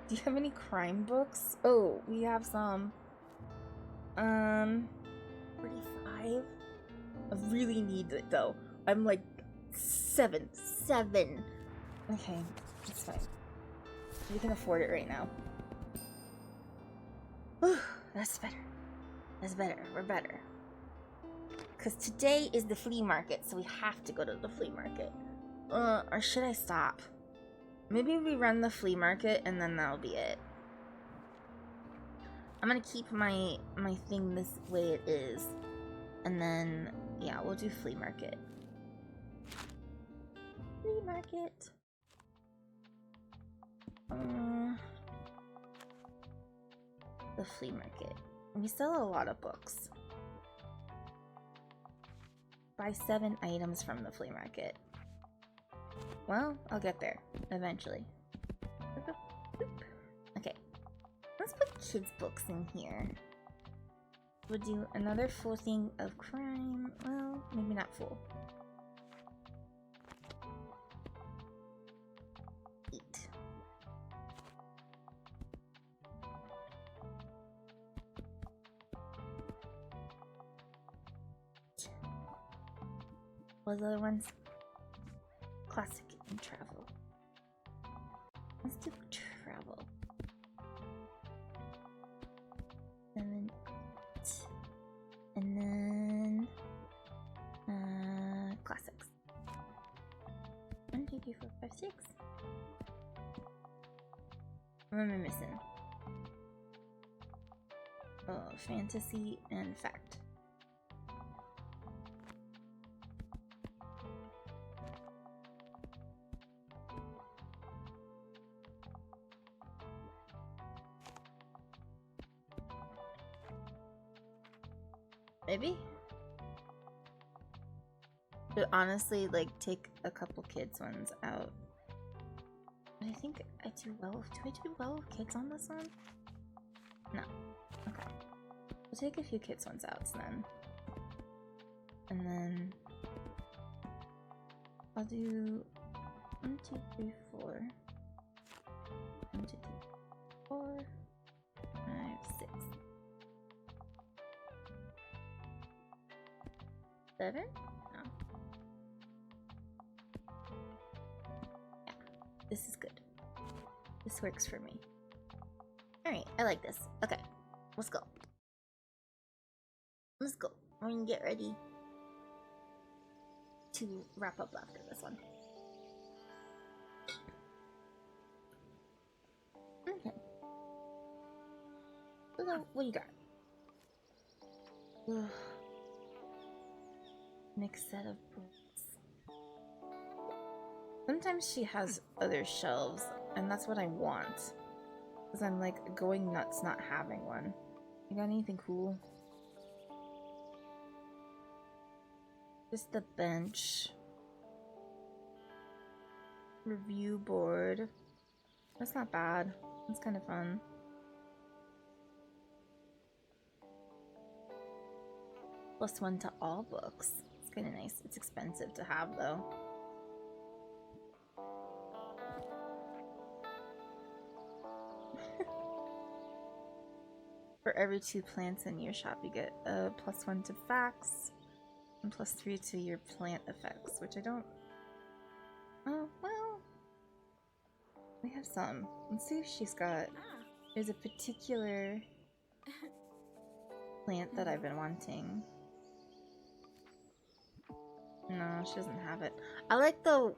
Do you have any crime books? Oh, we have some. 45. I really need it though. I'm like 7. Okay, it's fine. We can afford it right now. Whew, that's better. That's better. We're better. Because today is the flea market, so we have to go to the flea market. Or should I stop? Maybe we run the flea market and then that'll be it. I'm gonna keep my thing this way it is. And then, yeah, we'll do flea market. Flea market. The flea market. We sell a lot of books. Buy 7 items from the flea market. Well, I'll get there eventually. Okay, let's put kids' books in here. We'll do another full thing of crime. Well, maybe not full. 8. What are the other ones? Classic and travel. Let's do travel. And then classics. 1, 2, 3, 4, 5, 6. What am I missing? Oh, fantasy and fact. Maybe? But honestly, like, take a couple kids ones out. But I think I do well. Do I do well with kids on this one? No. Okay. We'll take a few kids ones out then. And then I'll do 1, 2, 3, 4. 1, 2, 3, 4, 5, 6. 7? No. Yeah, this is good. This works for me. Alright, I like this. Okay, let's go. Let's go. We're gonna get ready to wrap up after this one. Okay. So, what do you got? Ugh. Next set of books. Sometimes she has other shelves, and that's what I want. Because I'm like going nuts not having one. You got anything cool? Just the bench. Review board. That's not bad. That's kind of fun. +1 to all books. It's kind of nice. It's expensive to have though. For every 2 plants in your shop, you get a +1 to facts and +3 to your plant effects, which I don't. Oh, well. We have some. Let's see if she's got. There's a particular plant that I've been wanting. No, she doesn't have it. I like the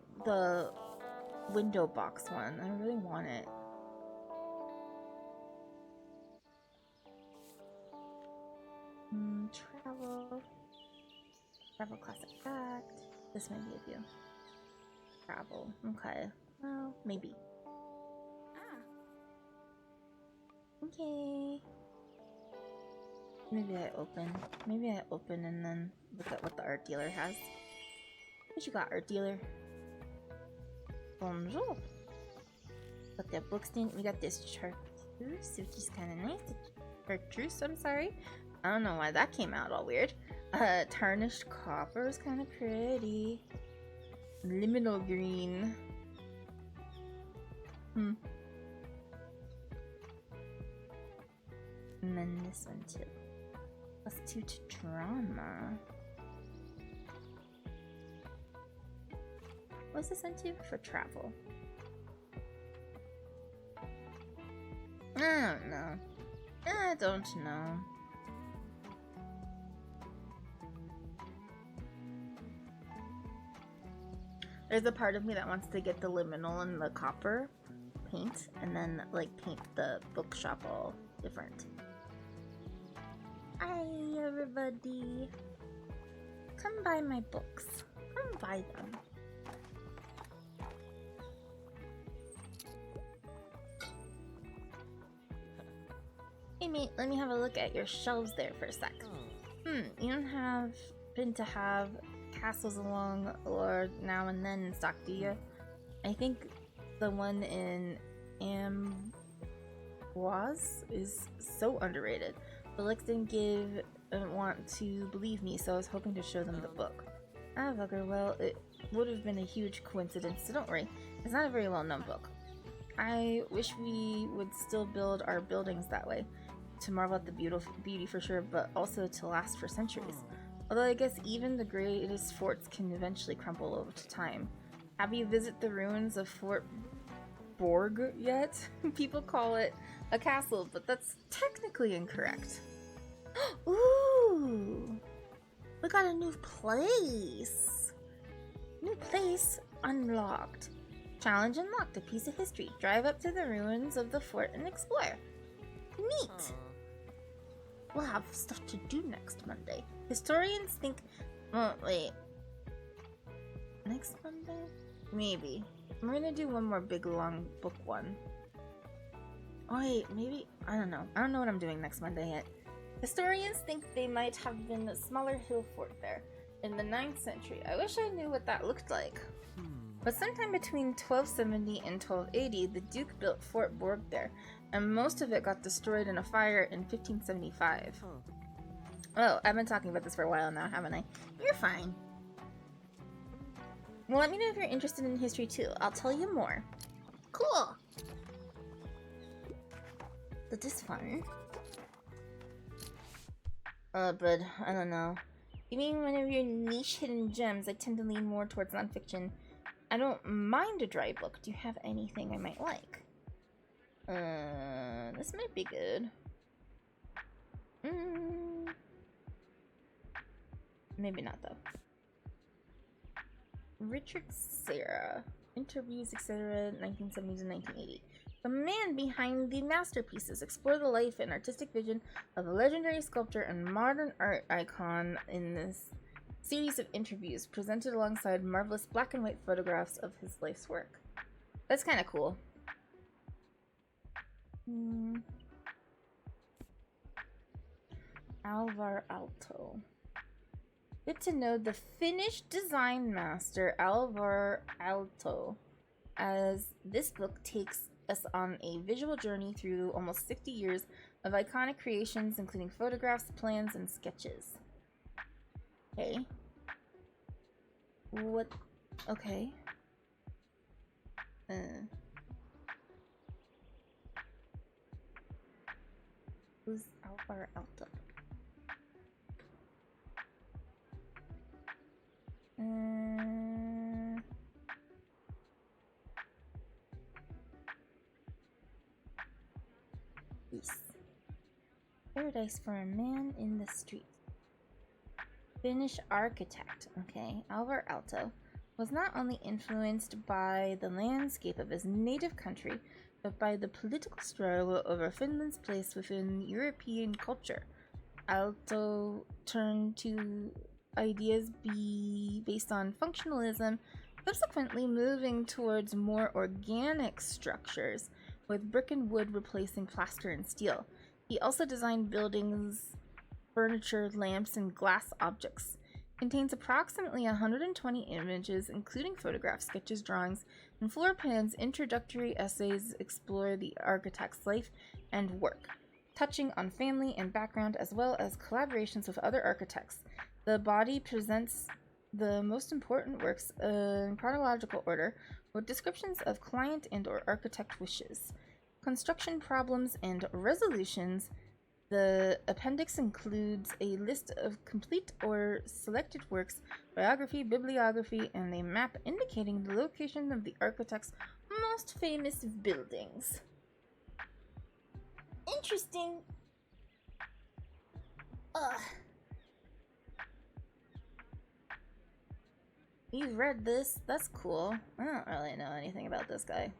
window box one. I really want it. Travel classic fact. This might be a few. Travel. Okay. Well, maybe. Okay. Maybe I open and then look at what the art dealer has. What you got, art dealer? Bonjour. Got that book stand. We got this chartreuse, which is kind of nice. Chartreuse, I'm sorry. I don't know why that came out all weird. Tarnished copper is kind of pretty. Liminal green. And then this one too. +2 to drama. What's this one too? For travel. I don't know. I don't know. There's a part of me that wants to get the liminal and the copper paint and then like paint the bookshop all different. Hi everybody. Come buy my books. Come buy them. Hey mate, let me have a look at your shelves there for a sec. You don't happen to have castles along or now and then in stock, do you? I think the one in Amboise is so underrated. But Lex didn't want to believe me, so I was hoping to show them the book. Ah, bugger, well, it would have been a huge coincidence, so don't worry. It's not a very well-known book. I wish we would still build our buildings that way. To marvel at the beauty for sure, but also to last for centuries. Although I guess even the greatest forts can eventually crumble over time. Have you visited the ruins of Fort Borg yet? People call it a castle, but that's technically incorrect. Ooh! We got a new place! New place unlocked. Challenge unlocked, a piece of history. Drive up to the ruins of the fort and explore. Neat! We'll have stuff to do next Monday. Historians think... Oh, wait. Next Monday? Maybe. I'm gonna do one more big, long book one. Oh, wait, maybe... I don't know. I don't know what I'm doing next Monday yet. Historians think they might have been a smaller hill fort there in the 9th century. I wish I knew what that looked like. But sometime between 1270 and 1280, the Duke built Fort Borg there, and most of it got destroyed in a fire in 1575. Oh, I've been talking about this for a while now, haven't I? You're fine. Well, let me know if you're interested in history too. I'll tell you more. Cool! But this fun? But I don't know. You mean one of your niche hidden gems? I tend to lean more towards nonfiction. I don't mind a dry book. Do you have anything I might like? This might be good. Maybe not though. Richard Serra. Interviews, etc. 1970s and 1980. The man behind the masterpieces. Explore the life and artistic vision of a legendary sculptor and modern art icon in this series of interviews presented alongside marvelous black and white photographs of his life's work. That's kind of cool. Alvar Aalto. Good to know the Finnish design master Alvar Aalto, as this book takes us on a visual journey through almost 60 years of iconic creations, including photographs, plans, and sketches. Okay. What? Okay. Who's Alvar Aalto? Peace. Paradise for a man in the street. Finnish architect. Okay, Alvar Aalto was not only influenced by the landscape of his native country, but by the political struggle over Finland's place within European culture. Aalto turned to ideas based on functionalism, subsequently moving towards more organic structures, with brick and wood replacing plaster and steel. He also designed buildings, furniture, lamps, and glass objects. Contains approximately 120 images, including photographs, sketches, drawings, and floor plans. Introductory essays explore the architect's life and work, touching on family and background, as well as collaborations with other architects. The body presents the most important works in chronological order, with descriptions of client and or architect wishes, construction problems and resolutions, The appendix includes a list of complete or selected works, biography, bibliography, and a map indicating the location of the architect's most famous buildings. Interesting. Ugh. You've read this? That's cool. I don't really know anything about this guy.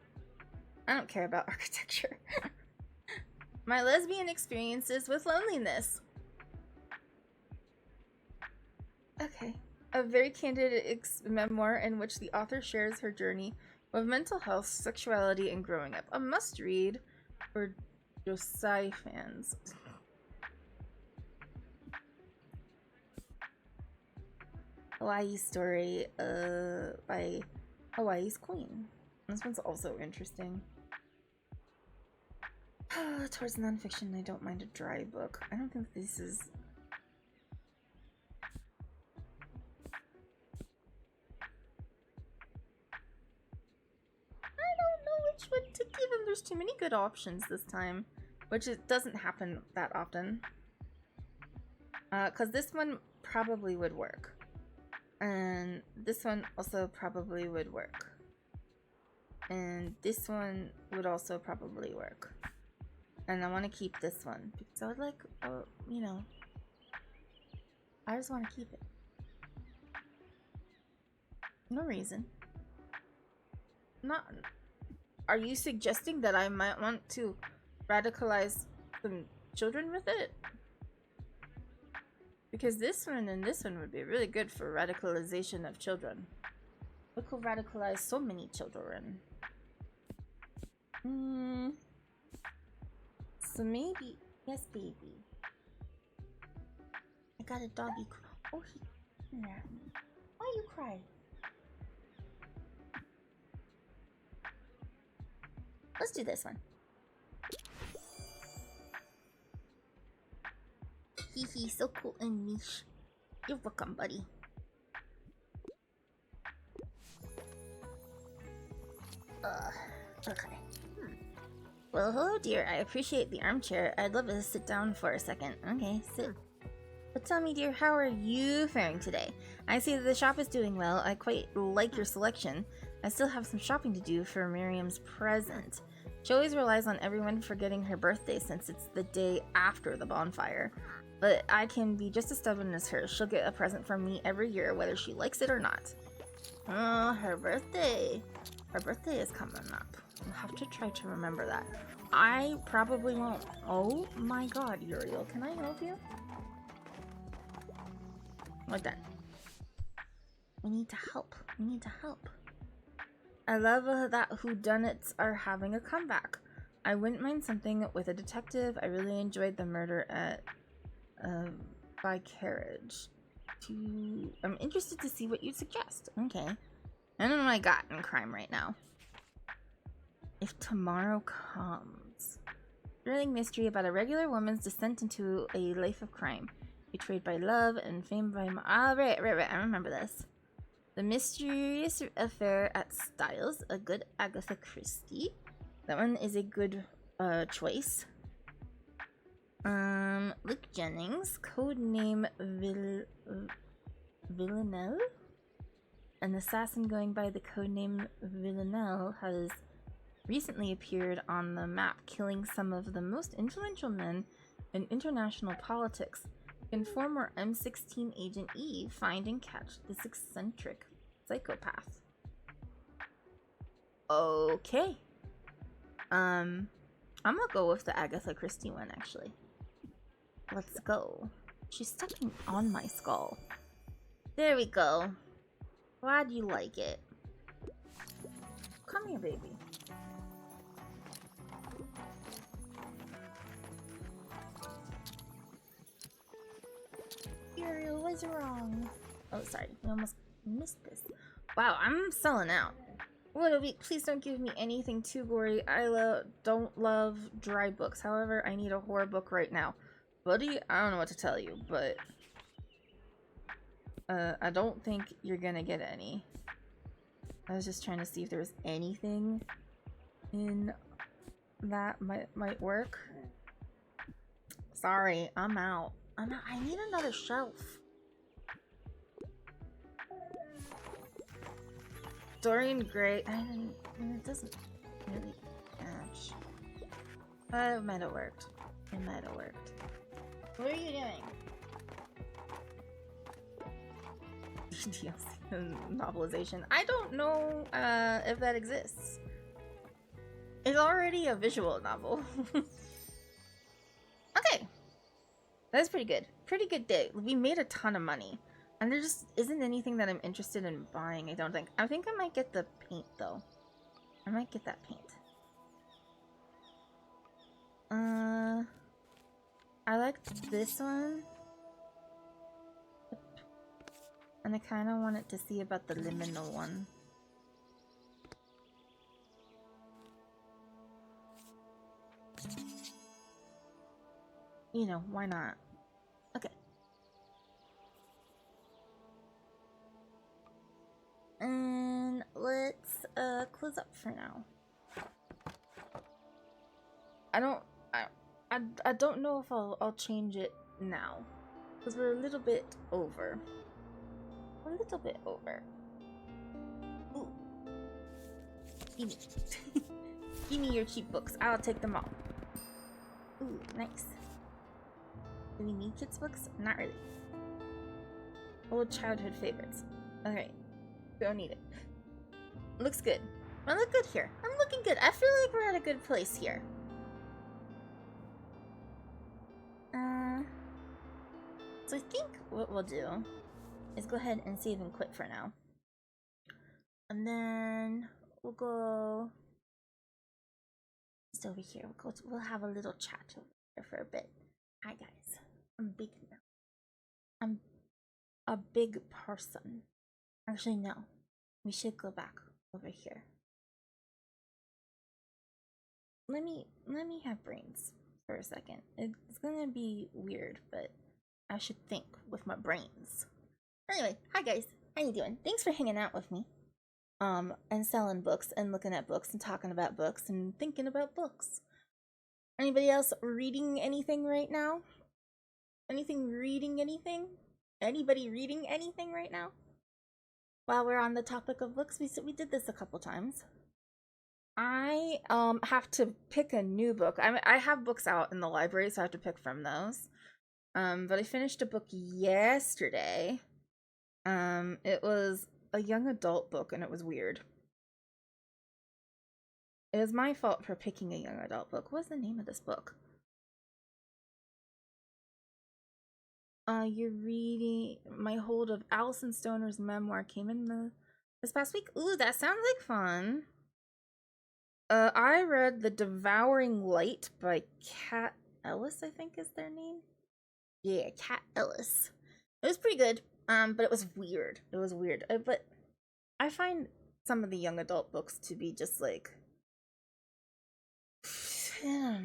I don't care about architecture. My lesbian experiences with loneliness. Okay. A very candid memoir in which the author shares her journey of mental health, sexuality, and growing up. A must-read for Josai fans. Hawaii Story by Hawaii's Queen. This one's also interesting. Towards nonfiction, I don't mind a dry book. I don't think this is... I don't know which one to give him. There's too many good options this time, which it doesn't happen that often. Because this one probably would work. And this one also probably would work. And this one would also probably work. And I want to keep this one because I would like, you know, I just want to keep it. No reason. Not. Are you suggesting that I might want to radicalize some children with it? Because this one and this one would be really good for radicalization of children. We could radicalize so many children. So maybe, yes, baby. I got a doggy. Oh, he. Why you cry? Let's do this one. Hee, so cool and niche. You're welcome, buddy. Okay. Well, hello, dear. I appreciate the armchair. I'd love to sit down for a second. Okay, sit. But tell me, dear, how are you faring today? I see that the shop is doing well. I quite like your selection. I still have some shopping to do for Miriam's present. She always relies on everyone forgetting her birthday since it's the day after the bonfire. But I can be just as stubborn as her. She'll get a present from me every year, whether she likes it or not. Oh, her birthday. Her birthday is coming up. I'll have to try to remember that. I probably won't. Oh my god, Uriel, can I help you? Like that. We need to help. We need to help. I love that whodunits are having a comeback. I wouldn't mind something with a detective. I really enjoyed the murder at by carriage. I'm interested to see what you suggest. Okay. I don't know what I got in crime right now. If tomorrow comes. Thrilling mystery about a regular woman's descent into a life of crime. Betrayed by love and famed by... right. I remember this. The mysterious affair at Styles. A good Agatha Christie. That one is a good choice. Luke Jennings. Codename Villanelle? An assassin going by the codename Villanelle has recently appeared on the map, killing some of the most influential men in international politics. Can former M16 Agent E find and catch this eccentric psychopath? Okay. I'm gonna go with the Agatha Christie one, actually. Let's go. She's stepping on my skull. There we go. Glad you like it. Come here, baby. Ariel, what's wrong? Oh, sorry. We almost missed this. Wow, I'm selling out. What a week. Please don't give me anything too gory. I don't love dry books. However, I need a horror book right now. Buddy, I don't know what to tell you, but... I don't think you're gonna get any. I was just trying to see if there was anything in that might work. Sorry, I'm out. I need another shelf. Dorian Gray. It doesn't really match. It might have worked. It might have worked. What are you doing? DLC novelization. I don't know if that exists. It's already a visual novel. Okay. That's pretty good. Pretty good day. We made a ton of money. And there just isn't anything that I'm interested in buying, I don't think. I think I might get the paint, though. I might get that paint. I liked this one. And I kind of wanted to see about the liminal one. You know, why not? Okay. And let's close up for now. I don't know if I'll change it now. Because we're a little bit over. A little bit over. Ooh. Give me. Give me your cheap books. I'll take them all. Ooh, nice. Do we need kids' books? Not really. Old childhood favorites. Okay. Don't need it. Looks good. I look good here. I'm looking good. I feel like we're at a good place here. So I think what we'll do is go ahead and save and quit for now. And then we'll go just over here. We'll have a little chat over here for a bit. Hi guys. I'm big now. I'm a big person. Actually no. We should go back over here. Let me have brains for a second. It's gonna be weird, but I should think with my brains. Anyway, hi guys. How you doing? Thanks for hanging out with me. And selling books and looking at books and talking about books and thinking about books. Anybody else reading anything right now? Reading anything? Anybody reading anything right now? While we're on the topic of books, we did this a couple times. I have to pick a new book. I have books out in the library, so I have to pick from those. But I finished a book yesterday. It was a young adult book, and it was weird. It was my fault for picking a young adult book. What's the name of this book? You're reading My Hold of Alison Stoner's memoir came in this past week. Ooh, that sounds like fun. I read The Devouring Light by Kat Ellis, I think is their name. Yeah, Kat Ellis. It was pretty good, but it was weird. It was weird. But I find some of the young adult books to be just like, I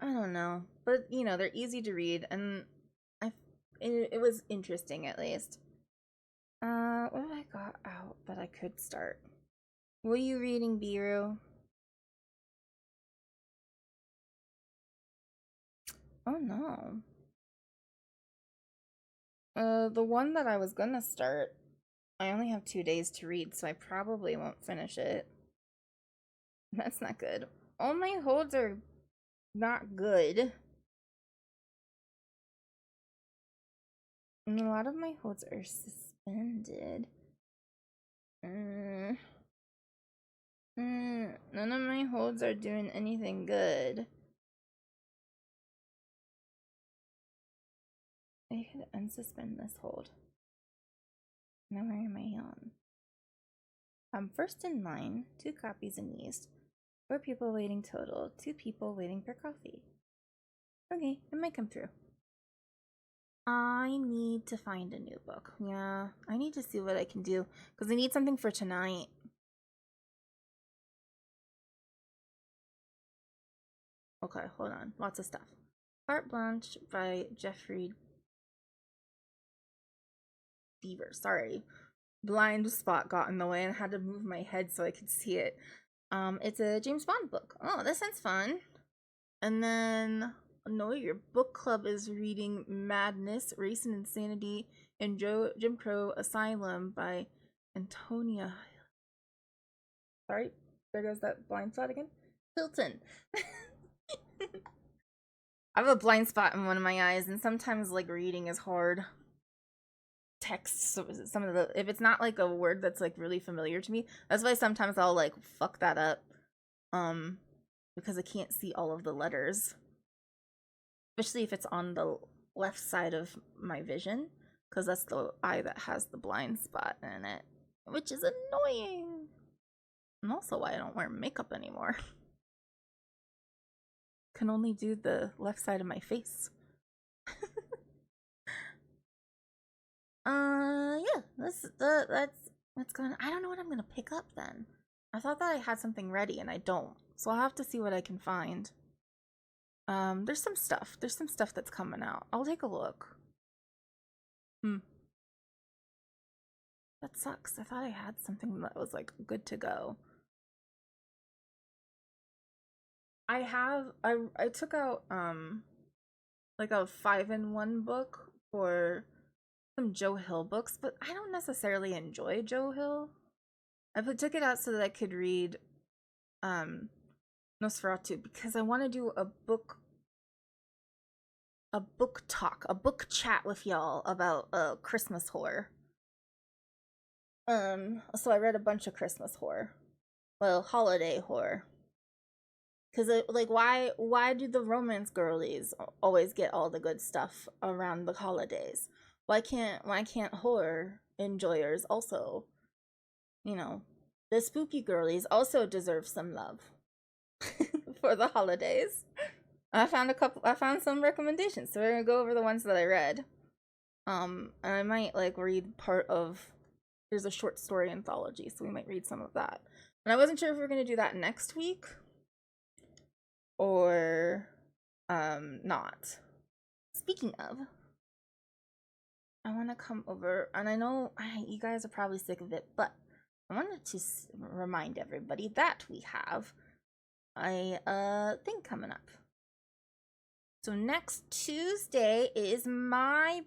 don't know. But, you know, they're easy to read, and it was interesting, at least. What have I got out that I could start? Were you reading Biru? Oh, no. The one that I was gonna start, I only have 2 days to read, so I probably won't finish it. That's not good. All my holds are not good. And a lot of my holds are suspended. None of my holds are doing anything good. I could unsuspend this hold. Now where am I on? I'm first in line, 2 copies in use. 4 people waiting total, 2 people waiting for coffee. Okay, it might come through. I need to find a new book. Yeah, I need to see what I can do, because I need something for tonight. Okay, hold on. Lots of stuff. Carte Blanche by Jeffrey Deaver. Sorry. Blind spot got in the way and I had to move my head so I could see it. It's a James Bond book. Oh, that sounds fun. And then know your book club is reading Madness, Race and Insanity, and Jim Crow Asylum by Antonia. Sorry, there goes that blind spot again. Hilton. I have a blind spot in one of my eyes, and sometimes like reading is hard. Text, so some of the, if it's not like a word that's like really familiar to me, that's why sometimes I'll like fuck that up, because I can't see all of the letters, especially if it's on the left side of my vision, because that's the eye that has the blind spot in it, which is annoying, and also why I don't wear makeup anymore. Can only do the left side of my face. Yeah, that's gonna. I don't know what I'm gonna pick up then. I thought that I had something ready and I don't, so I'll have to see what I can find. There's some stuff. There's some stuff that's coming out. I'll take a look. That sucks. I thought I had something that was like good to go. I took out like a 5-in-1 book for some Joe Hill books, but I don't necessarily enjoy Joe Hill. I took it out so that I could read Nosferatu, because I want to do a book talk, a book chat with y'all about Christmas horror. So I read a bunch of Christmas horror. Well, holiday horror. Cause like, why do the romance girlies always get all the good stuff around the holidays? Why can't horror enjoyers also, the spooky girlies also deserve some love for the holidays? I found some recommendations, so we're gonna go over the ones that I read. And I might like read part of. There's a short story anthology, so we might read some of that. And I wasn't sure if we are gonna do that next week or not. Speaking of, I want to come over, and I know you guys are probably sick of it, but I wanted to remind everybody that we have a thing coming up. So next Tuesday is my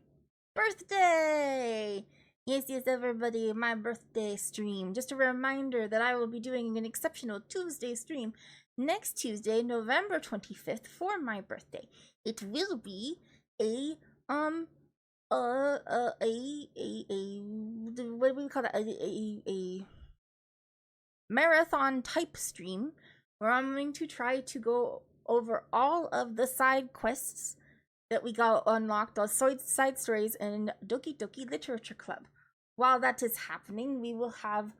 birthday. Yes, everybody, my birthday stream. Just a reminder that I will be doing an exceptional Tuesday stream next Tuesday, November 25th, for my birthday. It will be a what do we call that? A marathon type stream where I'm going to try to go over all of the side quests that we got unlocked, all side stories in Doki Doki Literature Club. While that is happening, we will have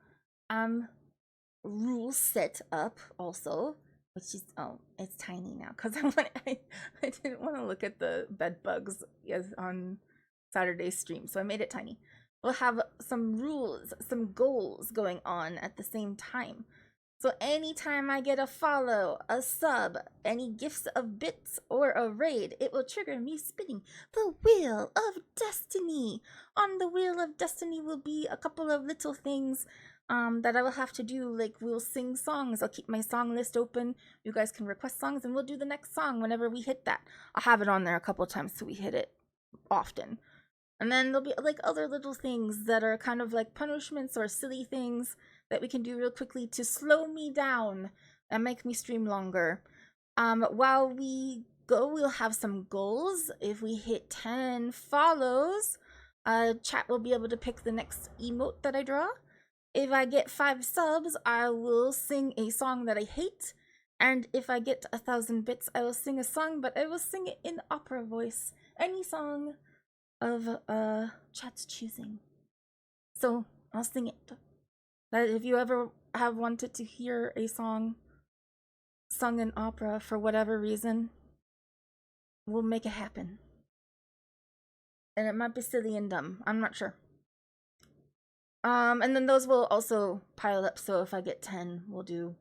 rules set up also, which is, it's tiny now because I didn't want to look at the bed bugs on Saturday's stream, so I made it tiny. We'll have some rules, some goals going on at the same time. So anytime I get a follow, a sub, any gifts of bits, or a raid, it will trigger me spinning the Wheel of Destiny. On the Wheel of Destiny will be a couple of little things that I will have to do, like we'll sing songs. I'll keep my song list open. You guys can request songs and we'll do the next song whenever we hit that. I'll have it on there a couple of times so we hit it often. And then there'll be like other little things that are kind of like punishments or silly things that we can do real quickly to slow me down and make me stream longer. While we go, we'll have some goals. If we hit 10 follows, chat will be able to pick the next emote that I draw. If I get 5 subs, I will sing a song that I hate. And if I get 1,000 bits, I will sing a song, but I will sing it in opera voice. Any song of chat's choosing. So I'll sing it. That if you ever have wanted to hear a song sung in opera for whatever reason, we'll make it happen. And it might be silly and dumb. I'm not sure. And then those will also pile up. So if I get 10, we'll do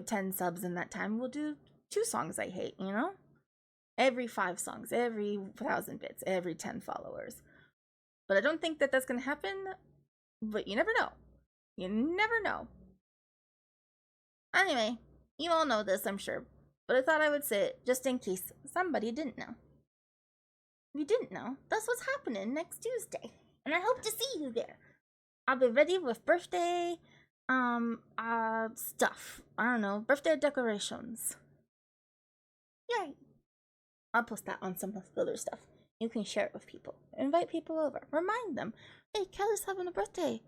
10 subs in that time. We'll do 2 songs I hate, Every 5 songs, every 1,000 bits, every 10 followers. But I don't think that that's going to happen. But you never know. You never know. Anyway, you all know this, I'm sure. but I thought I would say it just in case somebody didn't know. If you didn't know, that's what's happening next Tuesday, and I hope to see you there. I'll be ready with birthday, stuff. I don't know, birthday decorations. Yay! I'll post that on some of the other stuff. You can share it with people. Invite people over. Remind them, hey, Callie's having a birthday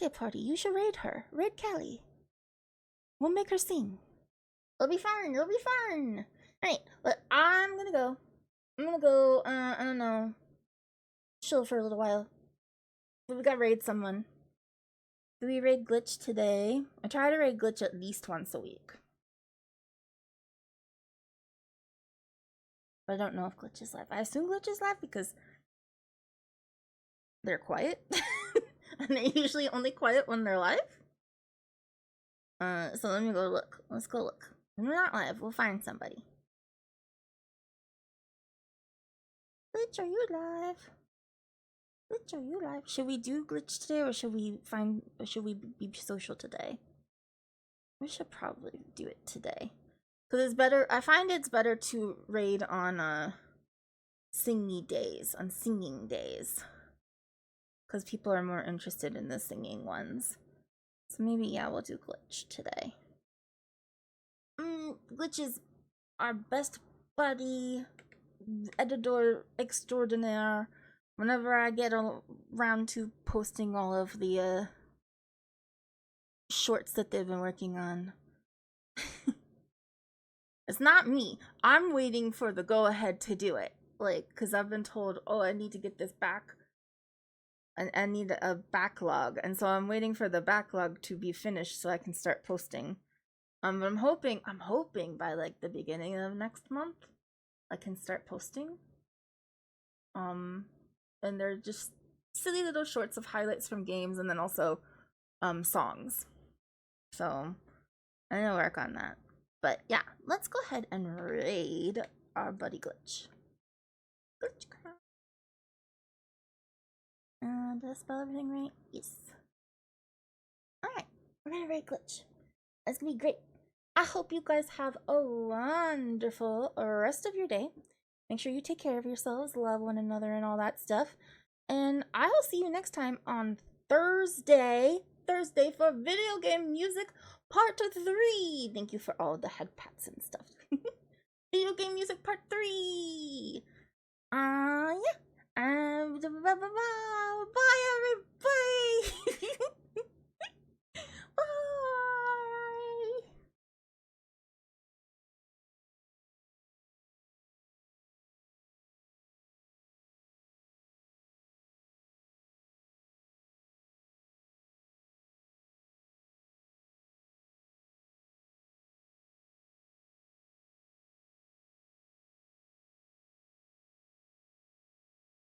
party. You should raid her. Raid Callie. We'll make her sing. It'll be fun. Alright, but I'm gonna go. I don't know, chill for a little while. But we gotta raid someone. Do we raid Glitch today? I try to raid Glitch at least once a week. But I don't know if Glitch is live. I assume Glitch is live because they're quiet. And they're usually only quiet when they're live. So let me go look. Let's go look. When we're not live, we'll find somebody. Glitch, are you live? Glitch, are you live? Should we do Glitch today, or should we be social today? We should probably do it today. Because it's better, I find it's better to raid on singing days. Because people are more interested in the singing ones. So maybe, yeah, we'll do Glitch today. Glitch is our best buddy, editor extraordinaire. Whenever I get around to posting all of the shorts that they've been working on. It's not me. I'm waiting for the go-ahead to do it. Like, because I've been told, oh, I need to get this back. I need a backlog. And so I'm waiting for the backlog to be finished so I can start posting. I'm hoping by, like, the beginning of next month, I can start posting. And they're just silly little shorts of highlights from games and then also, songs. So, I'm gonna work on that. But yeah, let's go ahead and raid our buddy Glitch. Glitch crowd. Did I spell everything right? Yes. Alright, we're gonna raid Glitch. It's gonna be great. I hope you guys have a wonderful rest of your day. Make sure you take care of yourselves, love one another, and all that stuff. And I will see you next time on Thursday for Video Game Music Part 3. Thank you for all the head pats and stuff. Video Game Music Part 3. Yeah. Bye-bye.